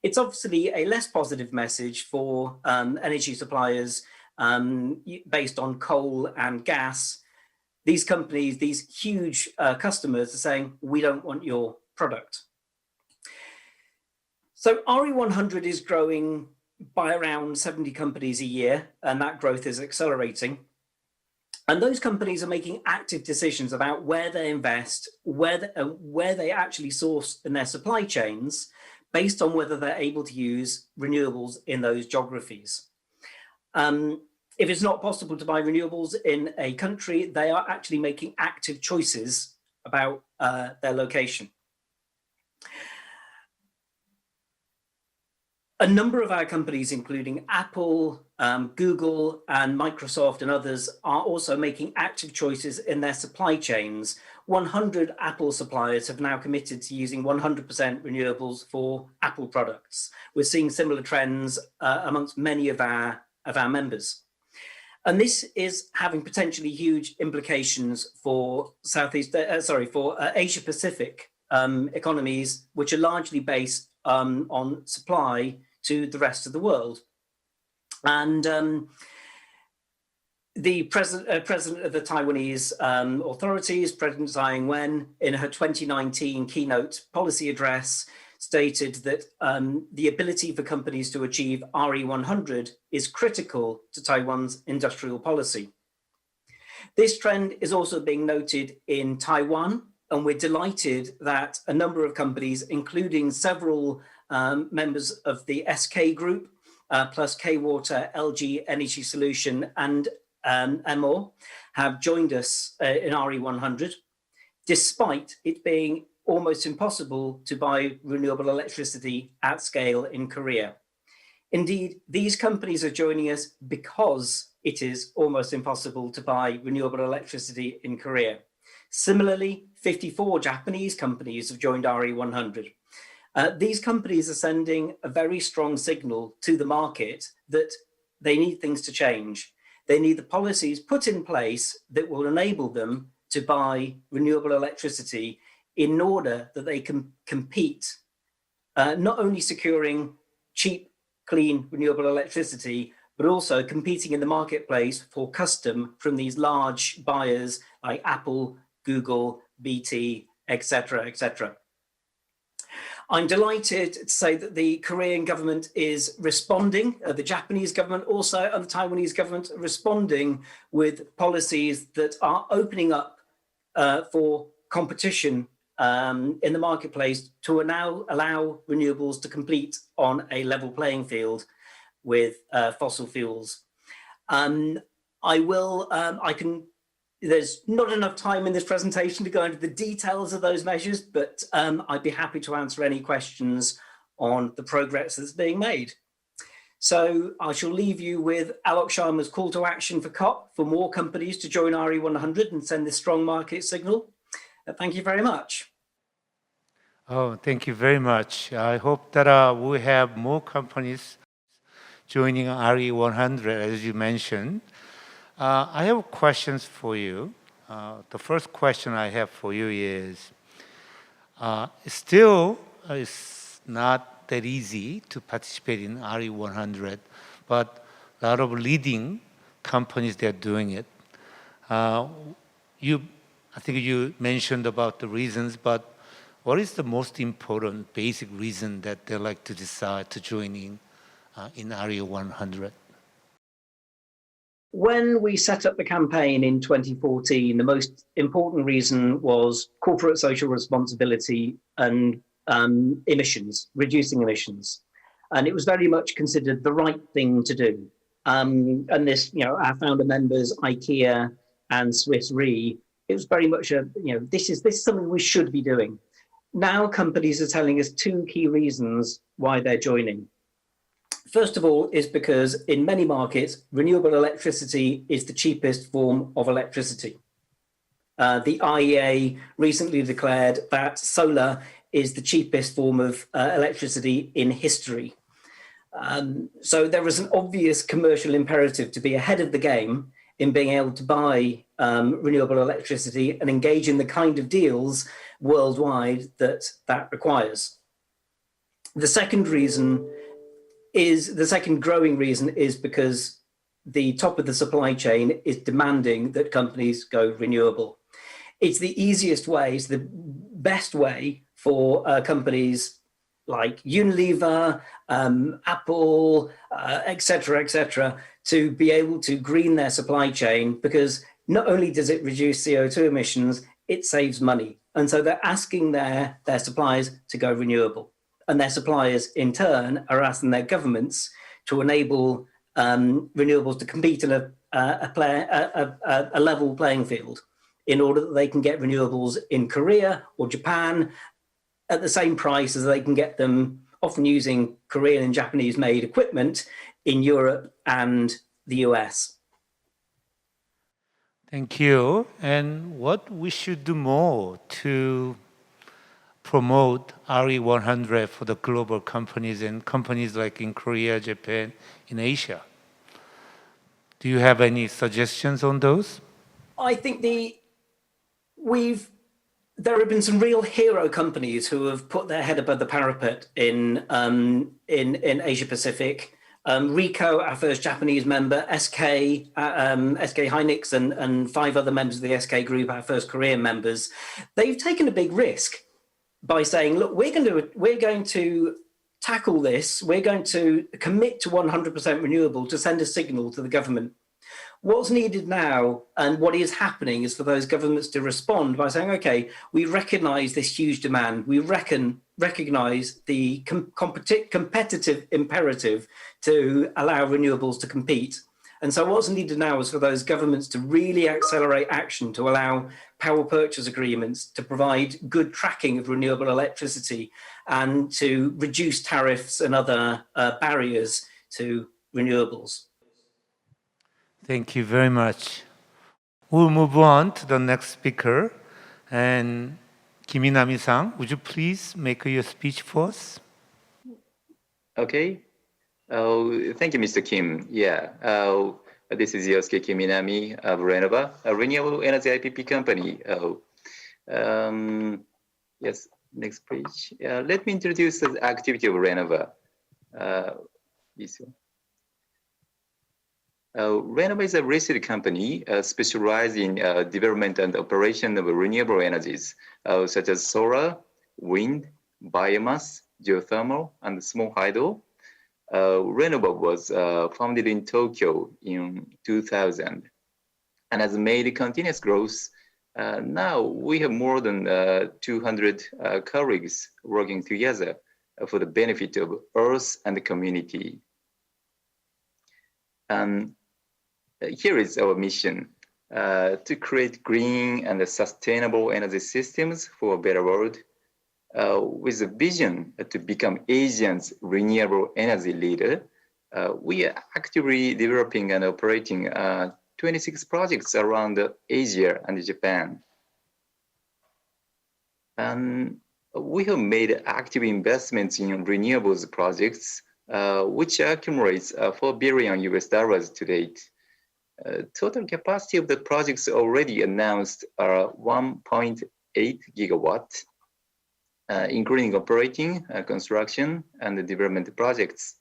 It's obviously a less positive message for energy suppliers based on coal and gas. These companies, these huge customers are saying, we don't want your product. So RE100 is growing by around 70 companies a year, and that growth is accelerating. And those companies are making active decisions about where they invest, where they actually source in their supply chains, based on whether they're able to use renewables in those geographies. If it's not possible to buy renewables in a country, they are actually making active choices about their location. A number of our companies, including Apple, Google, and Microsoft and others, are also making active choices in their supply chains. 100 Apple suppliers have now committed to using 100% renewables for Apple products. We're seeing similar trends amongst many of our members. And this is having potentially huge implications for Asia Pacific economies, which are largely based on supply to the rest of the world. And the president of the Taiwanese authorities, President Tsai Ing-wen, in her 2019 keynote policy address, stated that the ability for companies to achieve RE100 is critical to Taiwan's industrial policy. This trend is also being noted in Taiwan, and we're delighted that a number of companies, including several members of the SK Group, plus K-Water, LG Energy Solution, and more, have joined us in RE100, despite it being almost impossible to buy renewable electricity at scale in Korea. Indeed, these companies are joining us because it is almost impossible to buy renewable electricity in Korea. Similarly, 54 Japanese companies have joined RE100. These companies are sending a very strong signal to the market that they need things to change. They need the policies put in place that will enable them to buy renewable electricity in order that they can compete, not only securing cheap, clean, renewable electricity, but also competing in the marketplace for custom from these large buyers like Apple, Google, BT, etc., etc. I'm delighted to say that the Korean government is responding, the Japanese government also, and the Taiwanese government are responding with policies that are opening up for competition in the marketplace to now allow renewables to compete on a level playing field with fossil fuels. There's not enough time in this presentation to go into the details of those measures, but I'd be happy to answer any questions on the progress that's being made. So I shall leave you with Alok Sharma's call to action for COP for more companies to join RE100 and send this strong market signal. Thank you very much. Oh, thank you very much. I hope that we have more companies joining RE100, as you mentioned. I have questions for you. The first question I have for you is, still it's not that easy to participate in RE100, but a lot of leading companies, they're doing it. I think you mentioned about the reasons, but what is the most important basic reason that they like to decide to join in RE100? When we set up the campaign in 2014, the most important reason was corporate social responsibility and emissions, reducing emissions. And it was very much considered the right thing to do. And this, our founder members, IKEA and Swiss Re, it was very much this is something we should be doing. Now companies are telling us two key reasons why they're joining. First of all, is because in many markets, renewable electricity is the cheapest form of electricity. The IEA recently declared that solar is the cheapest form of electricity in history. So there is an obvious commercial imperative to be ahead of the game in being able to buy renewable electricity and engage in the kind of deals worldwide that requires. The second growing reason is because the top of the supply chain is demanding that companies go renewable. It's the easiest way, it's the best way for companies like Unilever, Apple, etc., to be able to green their supply chain, because not only does it reduce CO2 emissions, it saves money. And so they're asking their suppliers to go renewable. And their suppliers, in turn, are asking their governments to enable renewables to compete in a level playing field, in order that they can get renewables in Korea or Japan at the same price as they can get them, often using Korean and Japanese made equipment, in Europe and the US. Thank you. And what we should do more to promote RE100 for the global companies and companies like in Korea, Japan, in Asia? Do you have any suggestions on those? I think there have been some real hero companies who have put their head above the parapet in Asia Pacific. Ricoh, our first Japanese member, SK Hynix, and 5 other members of the SK group, our first Korean members. They've taken a big risk by saying, look, we're going to tackle this. We're going to commit to 100% renewable to send a signal to the government. What's needed now, and what is happening, is for those governments to respond by saying, okay, we recognize this huge demand. We recognize the competitive imperative to allow renewables to compete. And so what's needed now is for those governments to really accelerate action to allow power purchase agreements, to provide good tracking of renewable electricity, and to reduce tariffs and other barriers to renewables. Thank you very much. We'll move on to the next speaker. And Kiminami-san, would you please make your speech for us? Okay. Thank you, Mr. Kim. Yeah. This is Yosuke Kiminami of Renova, a renewable energy IPP company. Yes, next page. Let me introduce the activity of Renova. This one. Renova is a listed company specialized in development and operation of renewable energies, such as solar, wind, biomass, geothermal, and small hydro. Renova was founded in Tokyo in 2000 and has made continuous growth. Now we have more than 200 colleagues working together for the benefit of Earth and the community. Here is our mission, to create green and sustainable energy systems for a better world, with a vision to become Asia's renewable energy leader. We are actively developing and operating 26 projects around Asia and Japan. And we have made active investments in renewables projects, which accumulates $4 billion to date. Total capacity of the projects already announced are 1.8 gigawatts, including operating, construction, and development projects.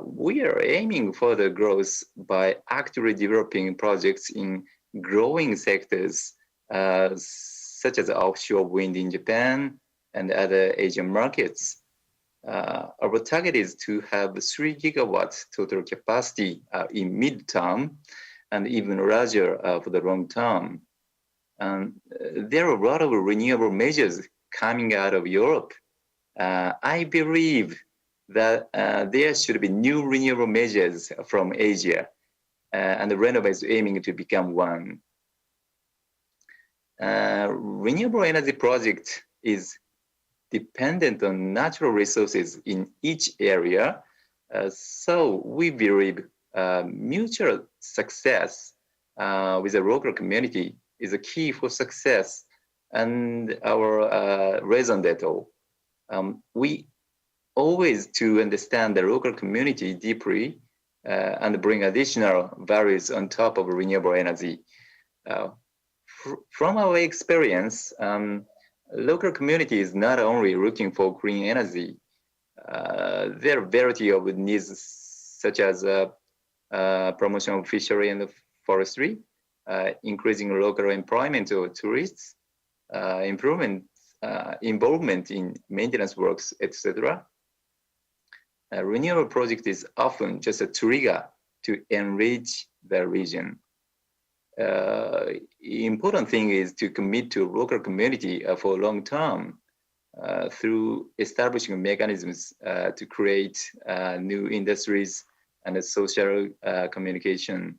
We are aiming for the growth by actively developing projects in growing sectors, such as offshore wind in Japan and other Asian markets. Our target is to have 3 gigawatts total capacity in mid-term, and even larger for the long term. There are a lot of renewable measures coming out of Europe. I believe that there should be new renewable measures from Asia, and Renova is aiming to become one. Renewable energy project is dependent on natural resources in each area. So we believe mutual success with the local community is a key for success, and our raison d'etre. We always to understand the local community deeply and bring additional values on top of renewable energy. From our experience, local community is not only looking for green energy. There are a variety of needs, such as promotion of fishery and improving local employment of tourists, improvement involvement in maintenance works, etc. A renewable project is often just a trigger to enrich the region. Important thing is to commit to local community for long term through establishing mechanisms to create new industries and social communication.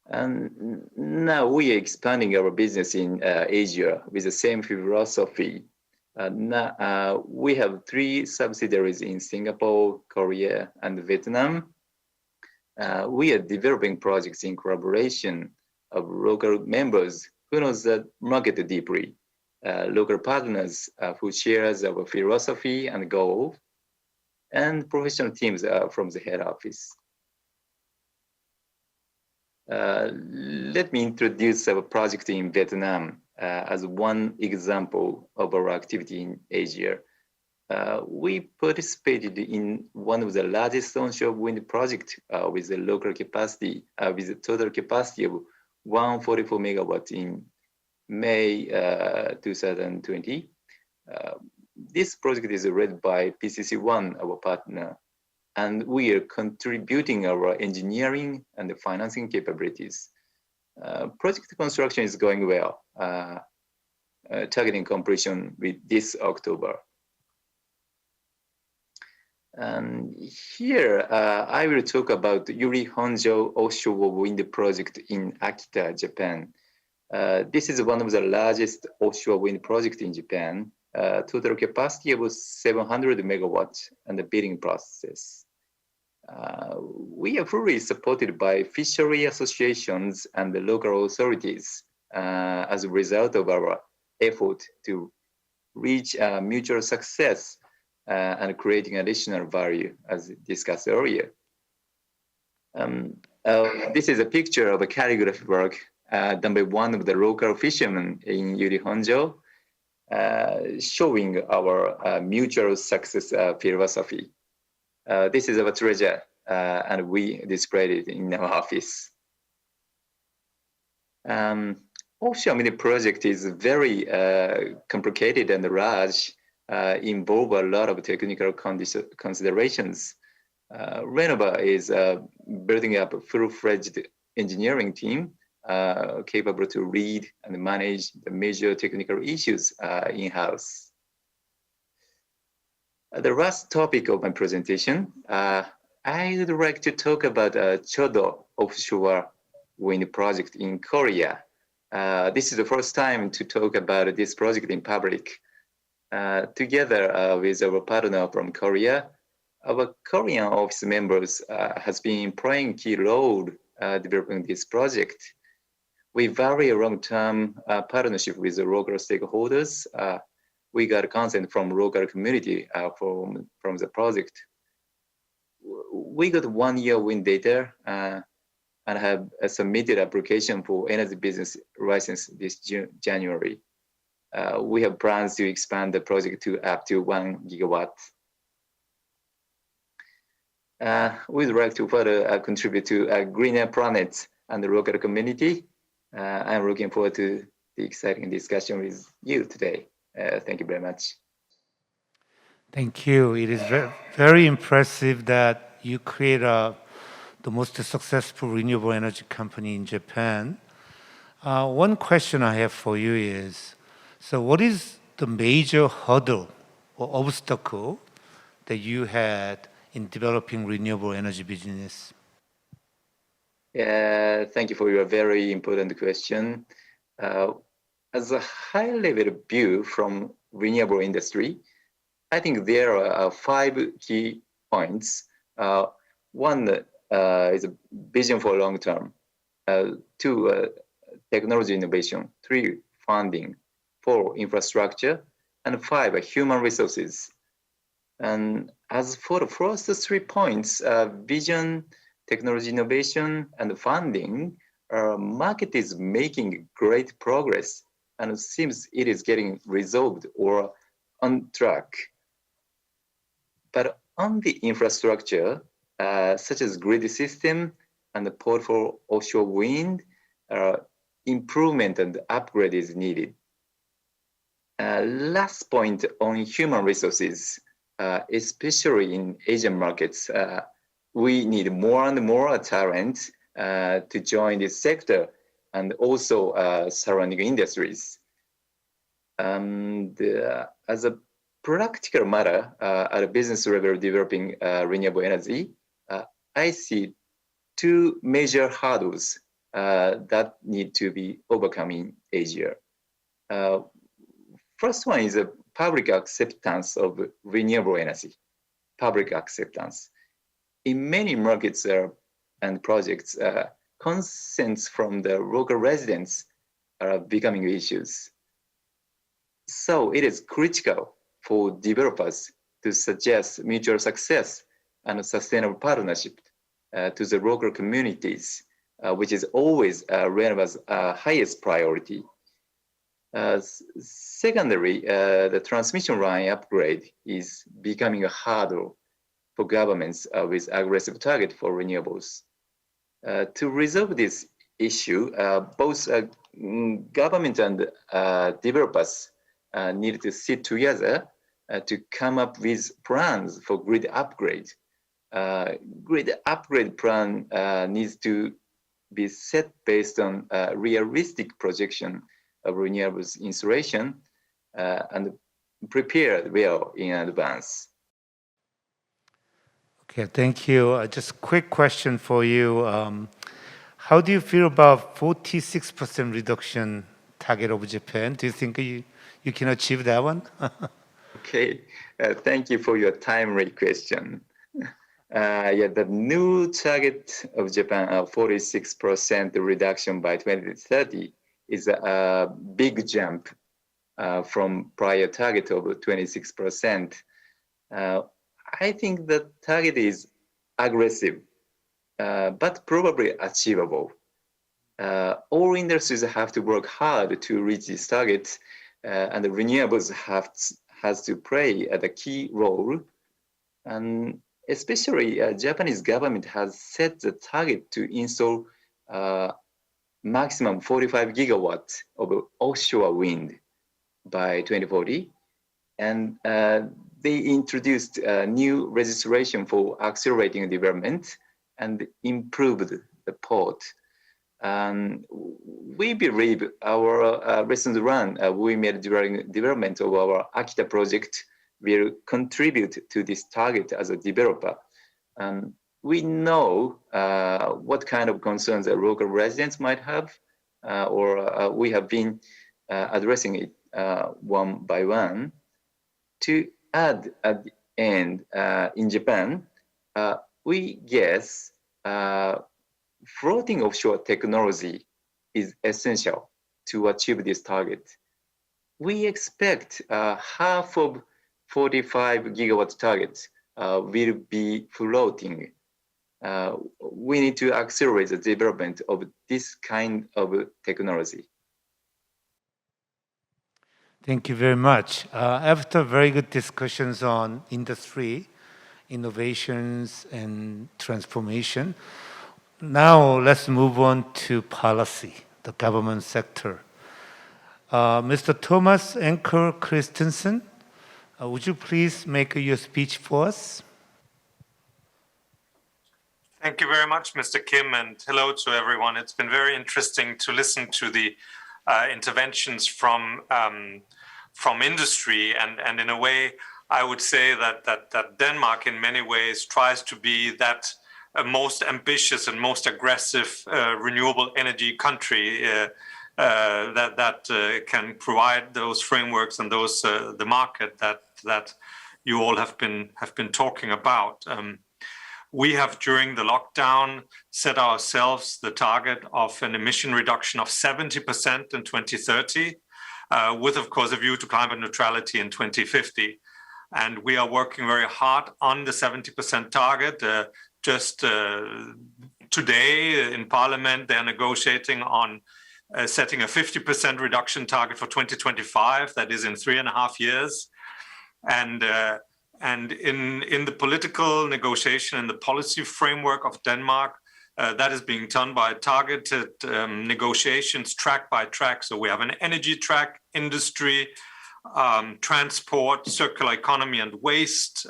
And now we are expanding our business in Asia with the same philosophy. Now, we have 3 subsidiaries in Singapore, Korea, and Vietnam. We are developing projects in collaboration of local members who knows the market deeply, local partners who shares our philosophy and goal, and professional teams from the head office. Let me introduce our project in Vietnam as one example of our activity in Asia. We participated in one of the largest onshore wind projects with a local capacity, with a total capacity of 144 megawatts in May 2020. This project is led by PCC1, our partner, and we are contributing our engineering and financing capabilities. Project construction is going well, targeting completion with this October. And here, I will talk about Yuri Honjo offshore wind project in Akita, Japan. This is one of the largest offshore wind projects in Japan. Total capacity of 700 megawatts and the bidding process. We are fully supported by fishery associations and the local authorities as a result of our effort to reach mutual success and creating additional value, as discussed earlier. This is a picture of a calligraphy work done by one of the local fishermen in Yuri Honjo, showing our mutual success philosophy. This is our treasure, and we displayed it in our office. Offshore wind project is very complicated and large, involve a lot of technical considerations. Renova is building up a full-fledged engineering team capable to lead and manage the major technical issues in-house. The last topic of my presentation, I would like to talk about Chodo offshore wind project in Korea. This is the first time to talk about this project in public. Together with our partner from Korea, our Korean office members has been playing key role developing this project. We value a long-term partnership with the local stakeholders. We got consent from local community from the project. We got 1 year wind data and have submitted application for energy business license this January. We have plans to expand the project to up to 1 gigawatt. We'd like to further contribute to a greener planet and the local community. I'm looking forward to the exciting discussion with you today. Thank you very much. Thank you. It is very impressive that you create the most successful renewable energy company in Japan. One question I have for you is, so what is the major hurdle or obstacle that you had in developing renewable energy business? Thank you for your very important question. As a high-level view from renewable industry, I think there are 5 key points. One is a vision for long term. 2, technology innovation. 3, funding. 4, infrastructure. And 5, human resources. And as for the first 3 points, vision, technology innovation, and funding, market is making great progress, and it seems it is getting resolved or on track. But on the infrastructure, such as grid system and the port for offshore wind, improvement and upgrade is needed. Last point on human resources, especially in Asian markets, we need more and more talent to join this sector and also surrounding industries. And as a practical matter, at a business level developing renewable energy, I see two major hurdles that need to be overcome in Asia. First one is a public acceptance of renewable energy, public acceptance. In many markets and projects, consents from the local residents are becoming issues. So it is critical for developers to suggest mutual success and sustainable partnership to the local communities, which is always Renova's highest priority. Secondly, the transmission line upgrade is becoming a hurdle for governments with aggressive target for renewables. To resolve this issue, both government and developers need to sit together to come up with plans for grid upgrade. Grid upgrade plan needs to be set based on a realistic projection of renewables installation and prepared well in advance. Okay, thank you. Just a quick question for you. How do you feel about 46% reduction target of Japan? Do you think you can achieve that one? Okay, thank you for your timely question. Yeah, the new target of Japan, 46% reduction by 2030, is a big jump from prior target of 26%. I think the target is aggressive, but probably achievable. All industries have to work hard to reach this target, and the renewables has to play a key role. And especially Japanese government has set the target to install maximum 45 gigawatts of offshore wind by 2040. And they introduced a new registration for accelerating development and improved the port. We believe our recent run, we made during development of our Akita project will contribute to this target as a developer. We know what kind of concerns the local residents might have, or we have been addressing it one by one. To add at the end, in Japan, we guess floating offshore technology is essential to achieve this target. We expect half of 45 gigawatt target will be floating. We need to accelerate the development of this kind of technology. Thank you very much. After very good discussions on industry, innovations, and transformation, now let's move on to policy, the government sector. Mr. Thomas Anker Christensen, would you please make your speech for us? Thank you very much, Mr. Kim, and hello to everyone. It's been very interesting to listen to the interventions from industry, and in a way, I would say that Denmark, in many ways, tries to be that most ambitious and most aggressive renewable energy country that can provide those frameworks and those the market that you all have been talking about. We have, during the lockdown, set ourselves the target of an emission reduction of 70% in 2030, with, of course, a view to climate neutrality in 2050. And we are working very hard on the 70% target. Just today in Parliament, they're negotiating on setting a 50% reduction target for 2025, that is in 3.5 years. And in the political negotiation and the policy framework of Denmark, that is being done by targeted negotiations track by track. So we have an energy track, industry, transport, circular economy and waste,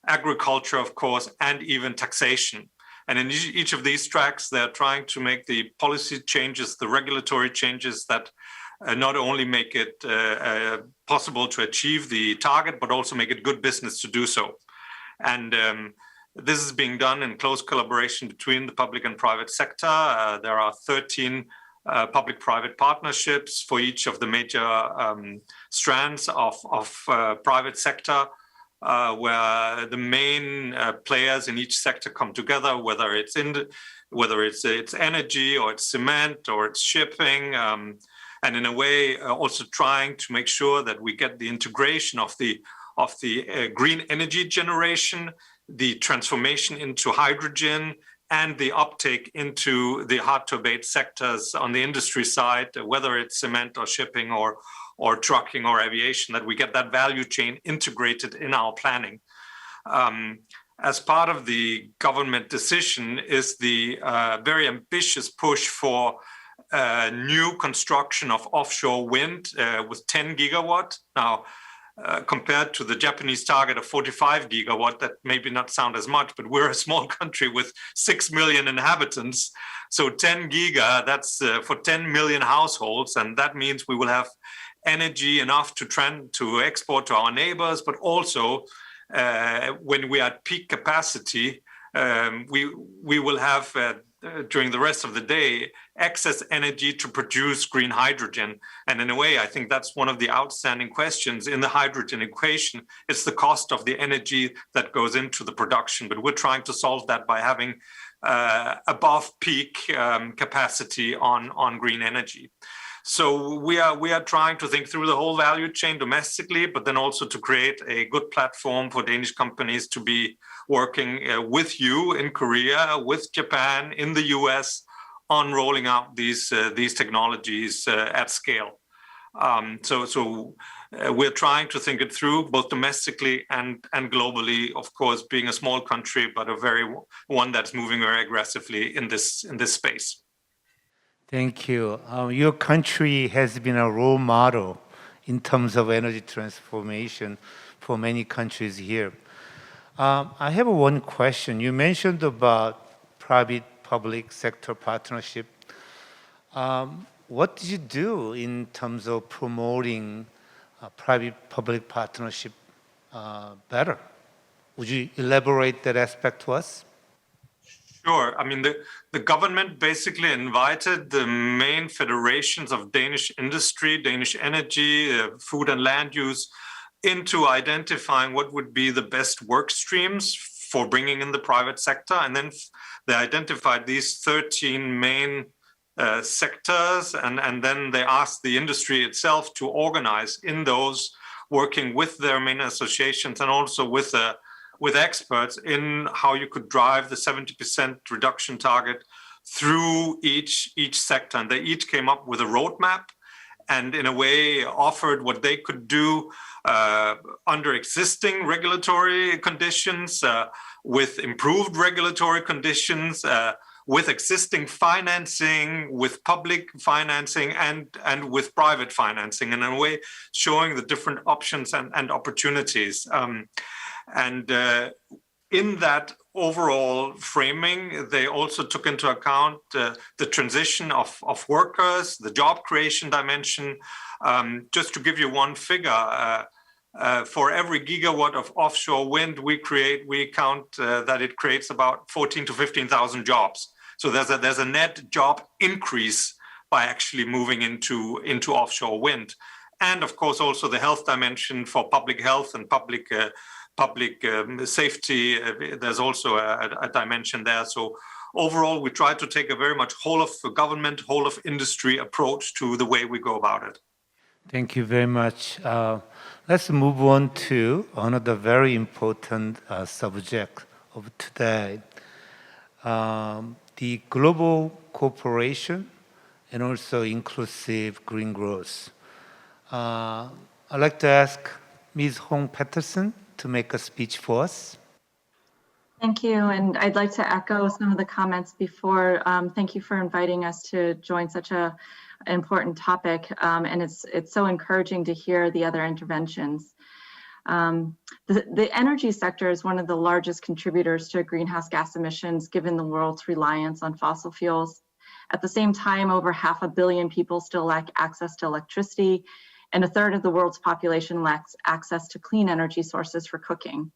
agriculture, of course, and even taxation. And in each of these tracks, they're trying to make the policy changes, the regulatory changes that not only make it possible to achieve the target, but also make it good business to do so. And this is being done in close collaboration between the public and private sector. There are 13 public-private partnerships for each of the major strands of private sector, where the main players in each sector come together, whether it's energy or it's cement or it's shipping, and in a way also trying to make sure that we get the integration of the green energy generation, the transformation into hydrogen, and the uptake into the hard-to-abate sectors on the industry side, whether it's cement or shipping or trucking or aviation, that we get that value chain integrated in our planning. As part of the government decision is the very ambitious push for new construction of offshore wind with 10 gigawatt. Now, compared to the Japanese target of 45 gigawatt, that maybe not sound as much, but we're a small country with 6 million inhabitants. So 10 giga, that's for 10 million households. And that means we will have energy enough to export to our neighbors, but also when we are at peak capacity, we will have during the rest of the day excess energy to produce green hydrogen. And in a way, I think that's one of the outstanding questions in the hydrogen equation. It's the cost of the energy that goes into the production, but we're trying to solve that by having above peak capacity on green energy. So we are trying to think through the whole value chain domestically, but then also to create a good platform for Danish companies to be working with you in Korea, with Japan, in the US, on rolling out these technologies at scale. So we're trying to think it through both domestically and globally, of course, being a small country, but one that's moving very aggressively in this space. Thank you. Your country has been a role model in terms of energy transformation for many countries here. I have one question. You mentioned about private-public sector partnership. What did you do in terms of promoting private-public partnership better? Would you elaborate that aspect to us? Sure. I mean, the government basically invited the main federations of Danish industry, Danish energy, food and land use, into identifying what would be the best work streams for bringing in the private sector. And then they identified these 13 main sectors, and then they asked the industry itself to organize in those, working with their main associations and also with experts in how you could drive the 70% reduction target through each sector. And they each came up with a roadmap and in a way offered what they could do under existing regulatory conditions, with improved regulatory conditions, with existing financing, with public financing, and with private financing, in a way showing the different options and opportunities. And in that overall framing, they also took into account the transition of workers, the job creation dimension. Just to give you one figure, for every gigawatt of offshore wind we count that it creates about 14,000 to 15,000 jobs. So there's a net job increase by actually moving into offshore wind. And of course also the health dimension for public health and public safety, there's also a dimension there. So overall, we try to take a very much whole of government, whole of industry approach to the way we go about it. Thank you very much. Let's move on to another very important subject of today, the global cooperation and also inclusive green growth. I'd like to ask Ms. Hong Patterson to make a speech for us. Thank you, and I'd like to echo some of the comments before. Thank you for inviting us to join such an important topic, and it's so encouraging to hear the other interventions. The energy sector is one of the largest contributors to greenhouse gas emissions, given the world's reliance on fossil fuels. At the same time, over 500 million people still lack access to electricity, and a third of the world's population lacks access to clean energy sources for cooking.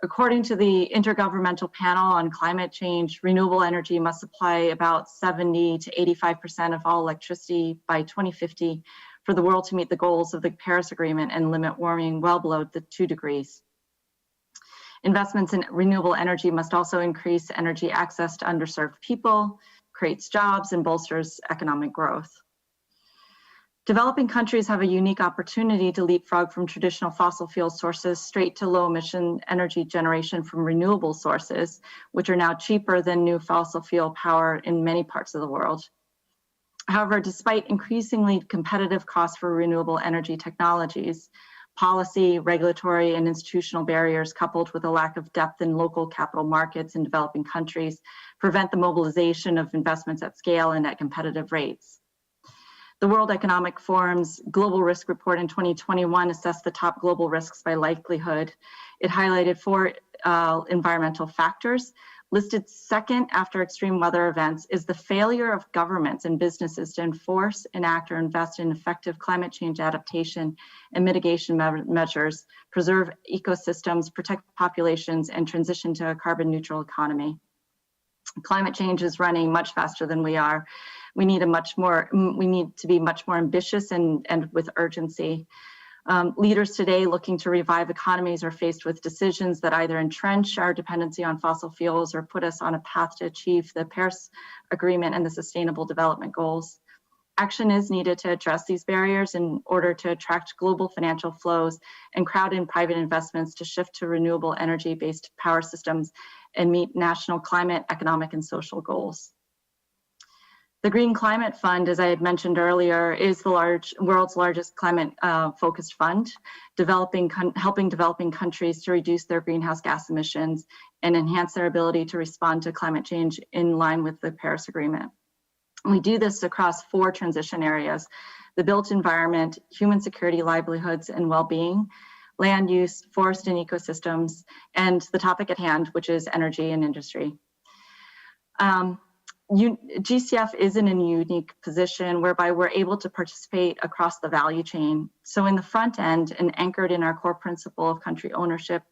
According to the Intergovernmental Panel on Climate Change, renewable energy must supply about 70 to 85% of all electricity by 2050 for the world to meet the goals of the Paris Agreement and limit warming well below the 2 degrees. Investments in renewable energy must also increase energy access to underserved people, creates jobs, and bolsters economic growth. Developing countries have a unique opportunity to leapfrog from traditional fossil fuel sources straight to low emission energy generation from renewable sources, which are now cheaper than new fossil fuel power in many parts of the world. However, despite increasingly competitive costs for renewable energy technologies, policy, regulatory, and institutional barriers coupled with a lack of depth in local capital markets in developing countries prevent the mobilization of investments at scale and at competitive rates. The World Economic Forum's Global Risk Report in 2021 assessed the top global risks by likelihood. It highlighted 4 environmental factors. Listed second after extreme weather events is the failure of governments and businesses to enforce, enact, or invest in effective climate change adaptation and mitigation measures, preserve ecosystems, protect populations, and transition to a carbon neutral economy. Climate change is running much faster than we are. We need to be much more ambitious and with urgency. Leaders today looking to revive economies are faced with decisions that either entrench our dependency on fossil fuels or put us on a path to achieve the Paris Agreement and the Sustainable Development Goals. Action is needed to address these barriers in order to attract global financial flows and crowd in private investments to shift to renewable energy-based power systems and meet national climate, economic, and social goals. The Green Climate Fund, as I had mentioned earlier, is the world's largest climate-focused fund, helping developing countries to reduce their greenhouse gas emissions and enhance their ability to respond to climate change in line with the Paris Agreement. We do this across 4 transition areas: the built environment, human security, livelihoods, and well-being, land use, forest and ecosystems, and the topic at hand, which is energy and industry. GCF is in a unique position whereby we're able to participate across the value chain. So in the front end and anchored in our core principle of country ownership,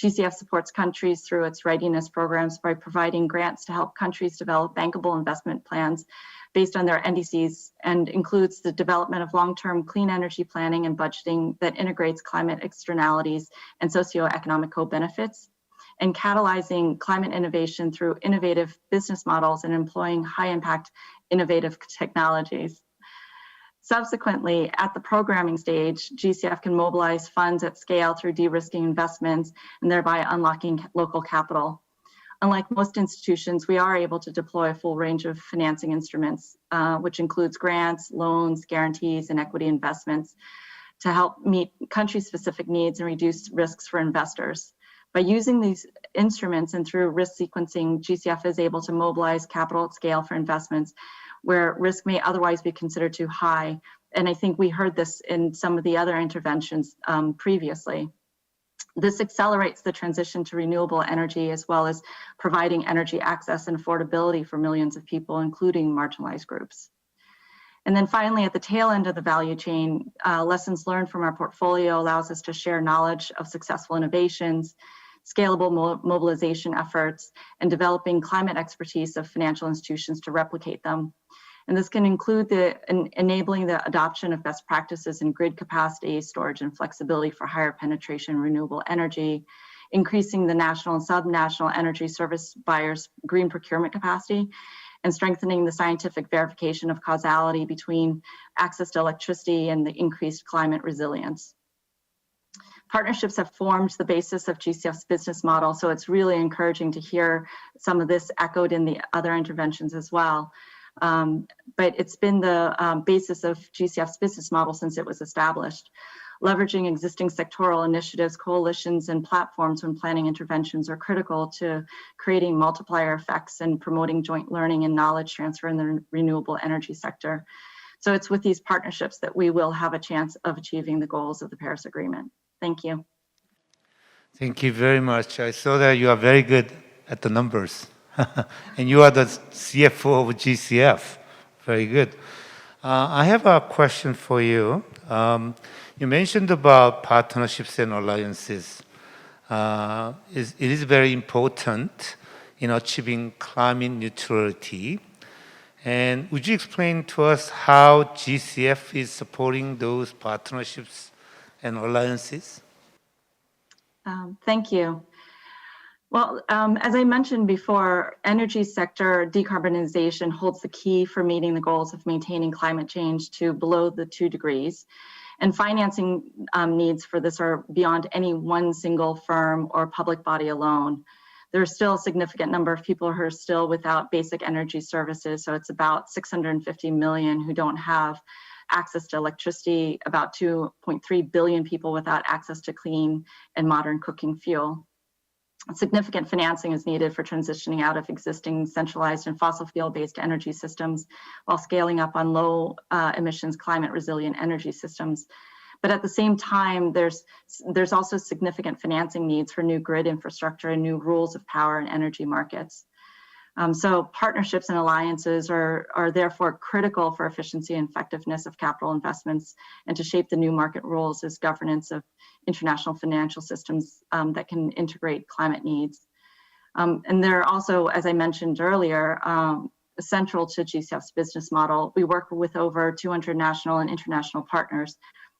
GCF supports countries through its readiness programs by providing grants to help countries develop bankable investment plans based on their NDCs, and includes the development of long-term clean energy planning and budgeting that integrates climate externalities and socioeconomic co-benefits, and catalyzing climate innovation through innovative business models and employing high-impact innovative technologies. Subsequently, at the programming stage, GCF can mobilize funds at scale through de-risking investments and thereby unlocking local capital. Unlike most institutions, we are able to deploy a full range of financing instruments, which includes grants, loans, guarantees, and equity investments to help meet country-specific needs and reduce risks for investors. By using these instruments and through risk sequencing, GCF is able to mobilize capital at scale for investments where risk may otherwise be considered too high. And I think we heard this in some of the other interventions previously. This accelerates the transition to renewable energy, as well as providing energy access and affordability for millions of people, including marginalized groups. And then finally, at the tail end of the value chain, lessons learned from our portfolio allows us to share knowledge of successful innovations, scalable mobilization efforts, and developing climate expertise of financial institutions to replicate them. And this can include enabling the adoption of best practices in grid capacity, storage, and flexibility for higher penetration renewable energy, increasing the national and subnational energy service buyers' green procurement capacity, and strengthening the scientific verification of causality between access to electricity and the increased climate resilience. Partnerships have formed the basis of GCF's business model, so it's really encouraging to hear some of this echoed in the other interventions as well. But it's been the basis of GCF's business model since it was established. Leveraging existing sectoral initiatives, coalitions, and platforms when planning interventions are critical to creating multiplier effects and promoting joint learning and knowledge transfer in the renewable energy sector. So it's with these partnerships that we will have a chance of achieving the goals of the Paris Agreement. Thank you. Thank you very much. I saw that you are very good at the numbers. And you are the CFO of GCF. Very good. I have a question for you. You mentioned about partnerships and alliances. It is very important in achieving climate neutrality. And would you explain to us how GCF is supporting those partnerships and alliances? Thank you. Well, as I mentioned before, energy sector decarbonization holds the key for meeting the goals of maintaining climate change to below the 2 degrees. And financing needs for this are beyond any one single firm or public body alone. There's still a significant number of people who are still without basic energy services. So it's about 650 million who don't have access to electricity, about 2.3 billion people without access to clean and modern cooking fuel. Significant financing is needed for transitioning out of existing centralized and fossil fuel-based energy systems while scaling up on low emissions, climate resilient energy systems. But at the same time, there's also significant financing needs for new grid infrastructure and new rules of power and energy markets. So partnerships and alliances are therefore critical for efficiency and effectiveness of capital investments and to shape the new market rules as governance of international financial systems that can integrate climate needs. And they're also, as I mentioned earlier, central to GCF's business model. We work with over 200 national and international partners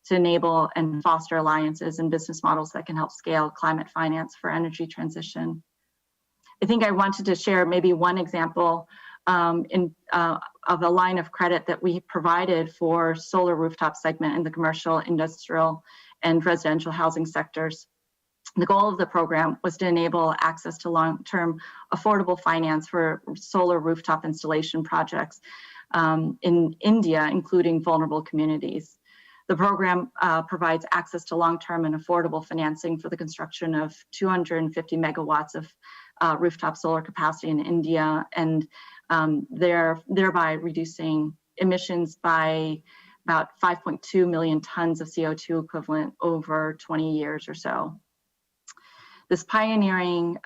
to enable and foster alliances and business models that can help scale climate finance for energy transition. I think I wanted to share maybe one example of a line of credit that we provided for solar rooftop segment in the commercial, industrial, and residential housing sectors. The goal of the program was to enable access to long-term affordable finance for solar rooftop installation projects in India, including vulnerable communities. The program provides access to long-term and affordable financing for the construction of 250 megawatts of rooftop solar capacity in India, and thereby reducing emissions by about 5.2 million tons of CO2 equivalent over 20 years or so. This pioneering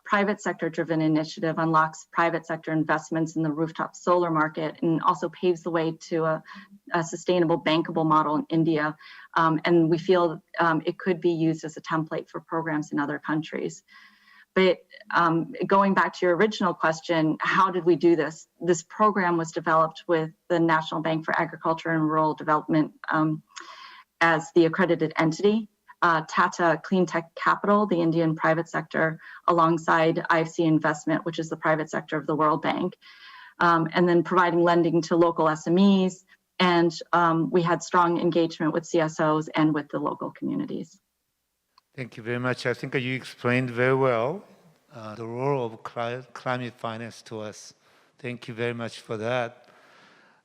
private sector driven initiative unlocks private sector investments in the rooftop solar market and also paves the way to a sustainable bankable model in India. And we feel it could be used as a template for programs in other countries. But going back to your original question, how did we do this? This program was developed with the National Bank for Agriculture and Rural Development as the accredited entity. Tata Clean Tech Capital, the Indian private sector, alongside IFC Investment, which is the private sector of the World Bank, and then providing lending to local SMEs. And we had strong engagement with CSOs and with the local communities. Thank you very much. I think you explained very well the role of climate finance to us. Thank you very much for that.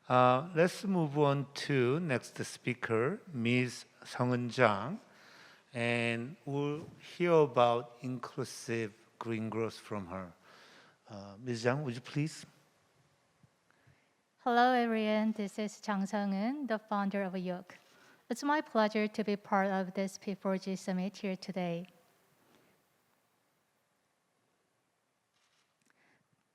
Let's move on to next speaker, Ms. Seung-eun Jang. And we'll hear about inclusive green growth from her. Ms. Jang, would you please? Hello, everyone. This is Jang Seung-eun, the founder of Yoke. It's my pleasure to be part of this P4G summit here today.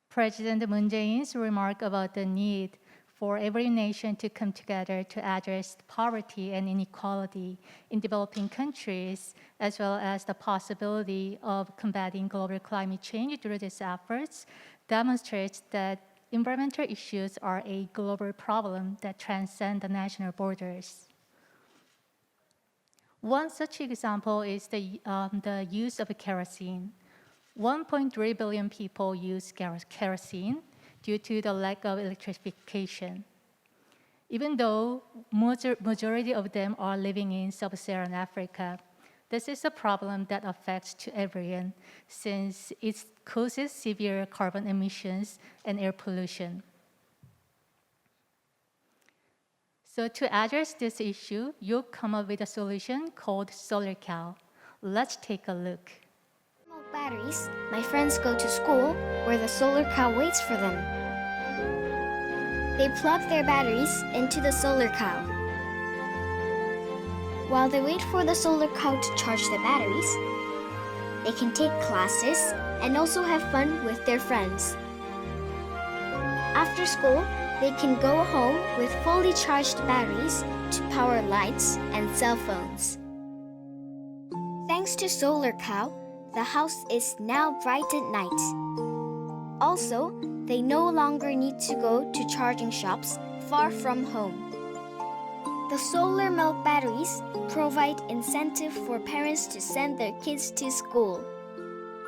President Moon Jae-in's remark about the need for every nation to come together to address poverty and inequality in developing countries, as well as the possibility of combating global climate change through these efforts, demonstrates that environmental issues are a global problem that transcend the national borders. One such example is the use of kerosene. 1.3 billion people use kerosene due to the lack of electrification. Even though majority of them are living in sub-Saharan Africa, this is a problem that affects to everyone since it causes severe carbon emissions and air pollution. So to address this issue, you come up with a solution called Solar Cow. Let's take a look. Batteries, my friends go to school where the solar cow waits for them. They plug their batteries into the solar cow. While they wait for the solar cow to charge the batteries, they can take classes and also have fun with their friends. After school, they can go home with fully charged batteries to power lights and cell phones. Thanks to Solar Cow, the house is now bright at night. Also, they no longer need to go to charging shops far from home. The solar milk batteries provide incentive for parents to send their kids to school.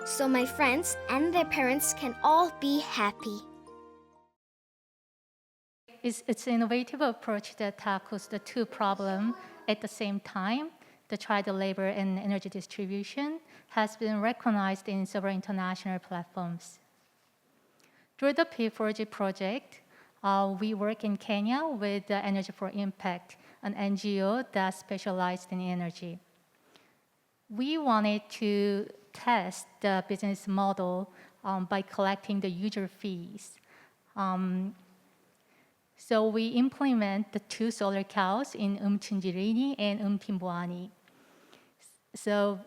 So my friends and their parents can all be happy. It's an innovative approach that tackles the two problems at the same time. The child labor and energy distribution has been recognized in several international platforms. Through the P4G project, we work in Kenya with the Energy for Impact, an NGO that specialized in energy. We wanted to test the business model by collecting the user fees. So we implement the two solar cows in Umchinjirini and Umtimbuani. So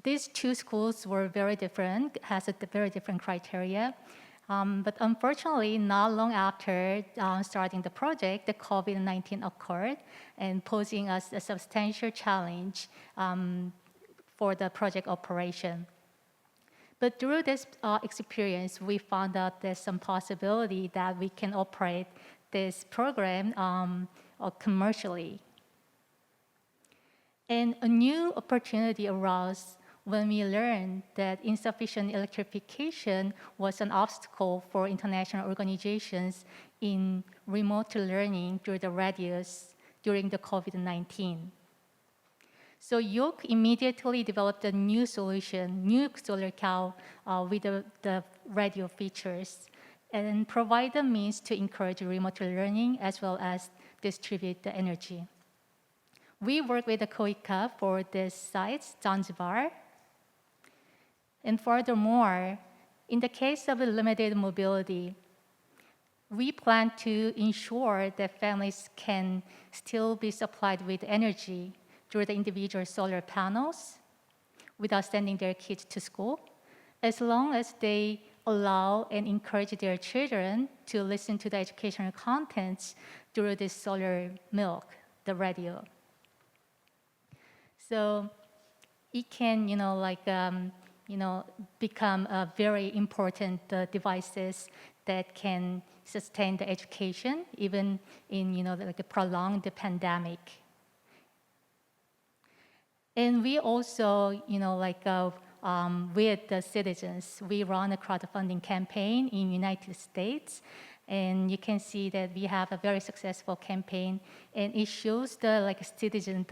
these two schools were very different, has a very different criteria. But unfortunately, not long after starting the project, the COVID-19 occurred and posing us a substantial challenge for the project operation. But through this experience, we found out there's some possibility that we can operate this program commercially. And a new opportunity arose when we learned that insufficient electrification was an obstacle for international organizations in remote learning through the radios during the COVID-19. So Yoke immediately developed a new solution, new solar cow with the radio features, and provide the means to encourage remote learning as well as distribute the energy. We work with the KOICA for this site, Zanzibar. And furthermore, in the case of limited mobility, we plan to ensure that families can still be supplied with energy through the individual solar panels without sending their kids to school, as long as they allow and encourage their children to listen to the educational contents through this solar milk, the radio. So it can, become a very important devices that can sustain the education, even in, a prolonged pandemic. And we also, with the citizens, we run a crowdfunding campaign in the United States. And you can see that we have a very successful campaign. And it shows the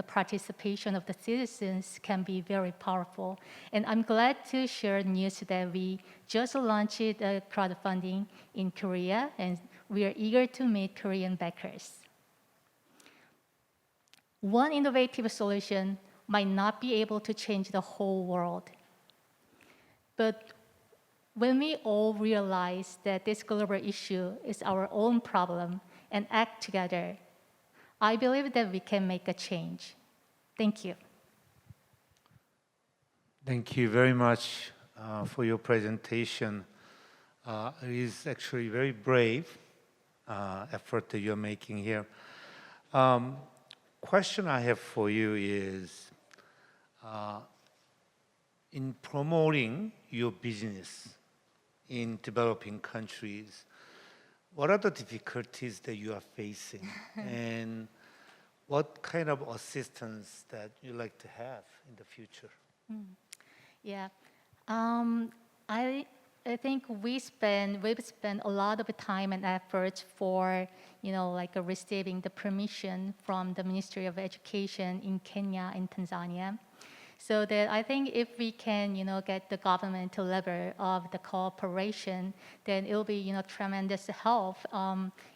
participation of the citizens can be very powerful. And I'm glad to share news that we just launched a crowdfunding in Korea. And we are eager to meet Korean backers. One innovative solution might not be able to change the whole world. But when we all realize that this global issue is our own problem and act together, I believe that we can make a change. Thank you. Thank you very much for your presentation. It is actually very brave effort that you're making here. Question I have for you is, in promoting your business in developing countries, what are the difficulties that you are facing? And what kind of assistance that you like to have in the future? Yeah, I think we've spent a lot of time and effort for, receiving the permission from the Ministry of Education in Kenya and Tanzania. So that I think if we can, get the government to level of the cooperation, then it will be, tremendous help,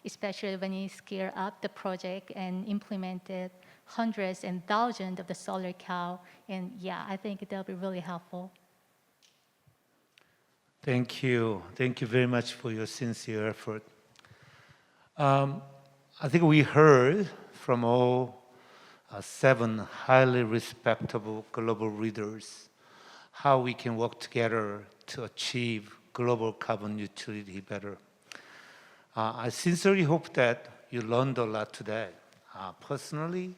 especially when you scale up the project and implement it hundreds and thousands of the solar cow. And yeah, I think that'll be really helpful. Thank you. Thank you very much for your sincere effort. I think we heard from all 7 highly respectable global leaders how we can work together to achieve global carbon neutrality better. I sincerely hope that you learned a lot today. Personally,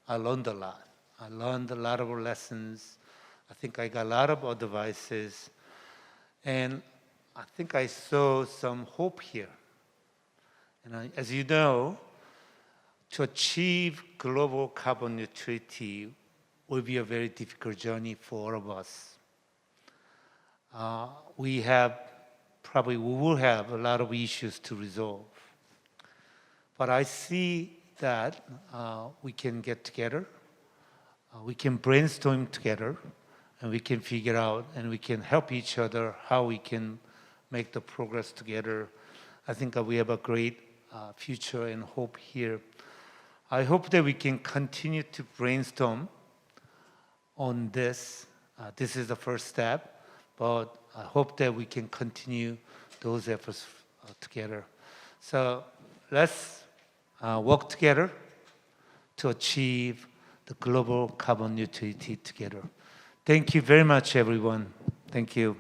I learned a lot. I learned a lot of lessons. I think I got a lot of advices. And I think I saw some hope here. And as you know, to achieve global carbon neutrality will be a very difficult journey for all of us. We will have a lot of issues to resolve. But I see that we can get together, we can brainstorm together, and we can figure out and we can help each other how we can make the progress together. I think we have a great future and hope here. I hope that we can continue to brainstorm on this. This is the first step, but I hope that we can continue those efforts together. So let's work together to achieve the global carbon neutrality together. Thank you very much, everyone. Thank you.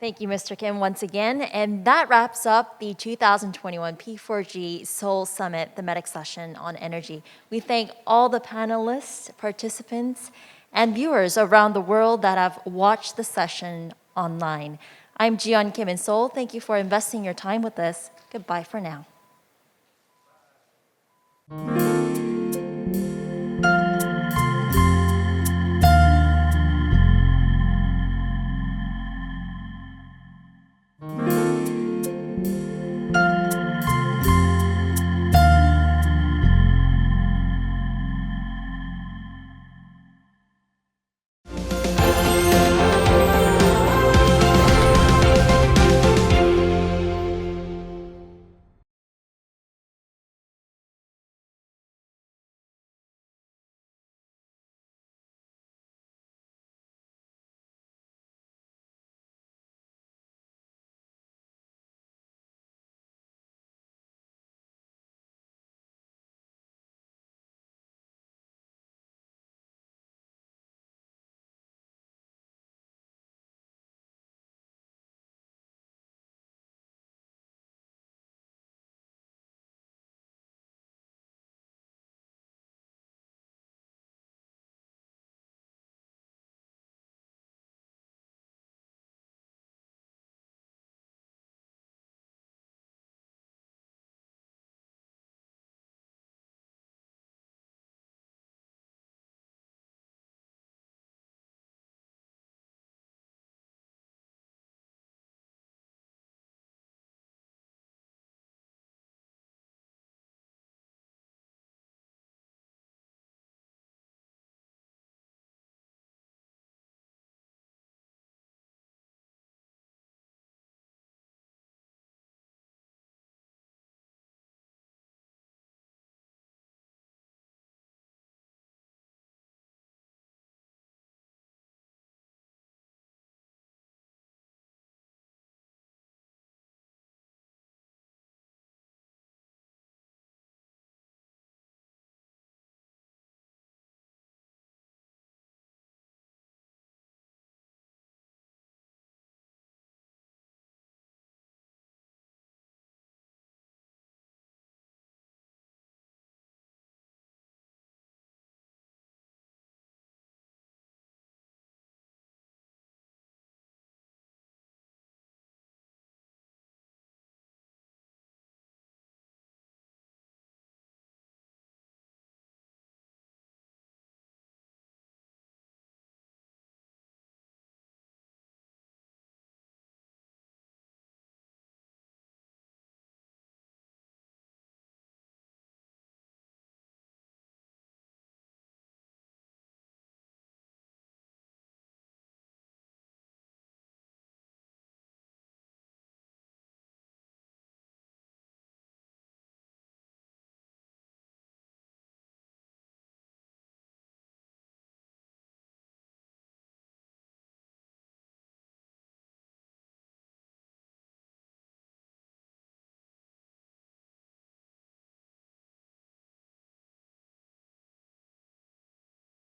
Thank you, Mr. Kim, once again. And that wraps up the 2021 P4G Seoul Summit Thematic Session on Energy. We thank all the panelists, participants, and viewers around the world that have watched the session online. I'm Jiyeon Kim in Seoul. Thank you for investing your time with us. Goodbye for now.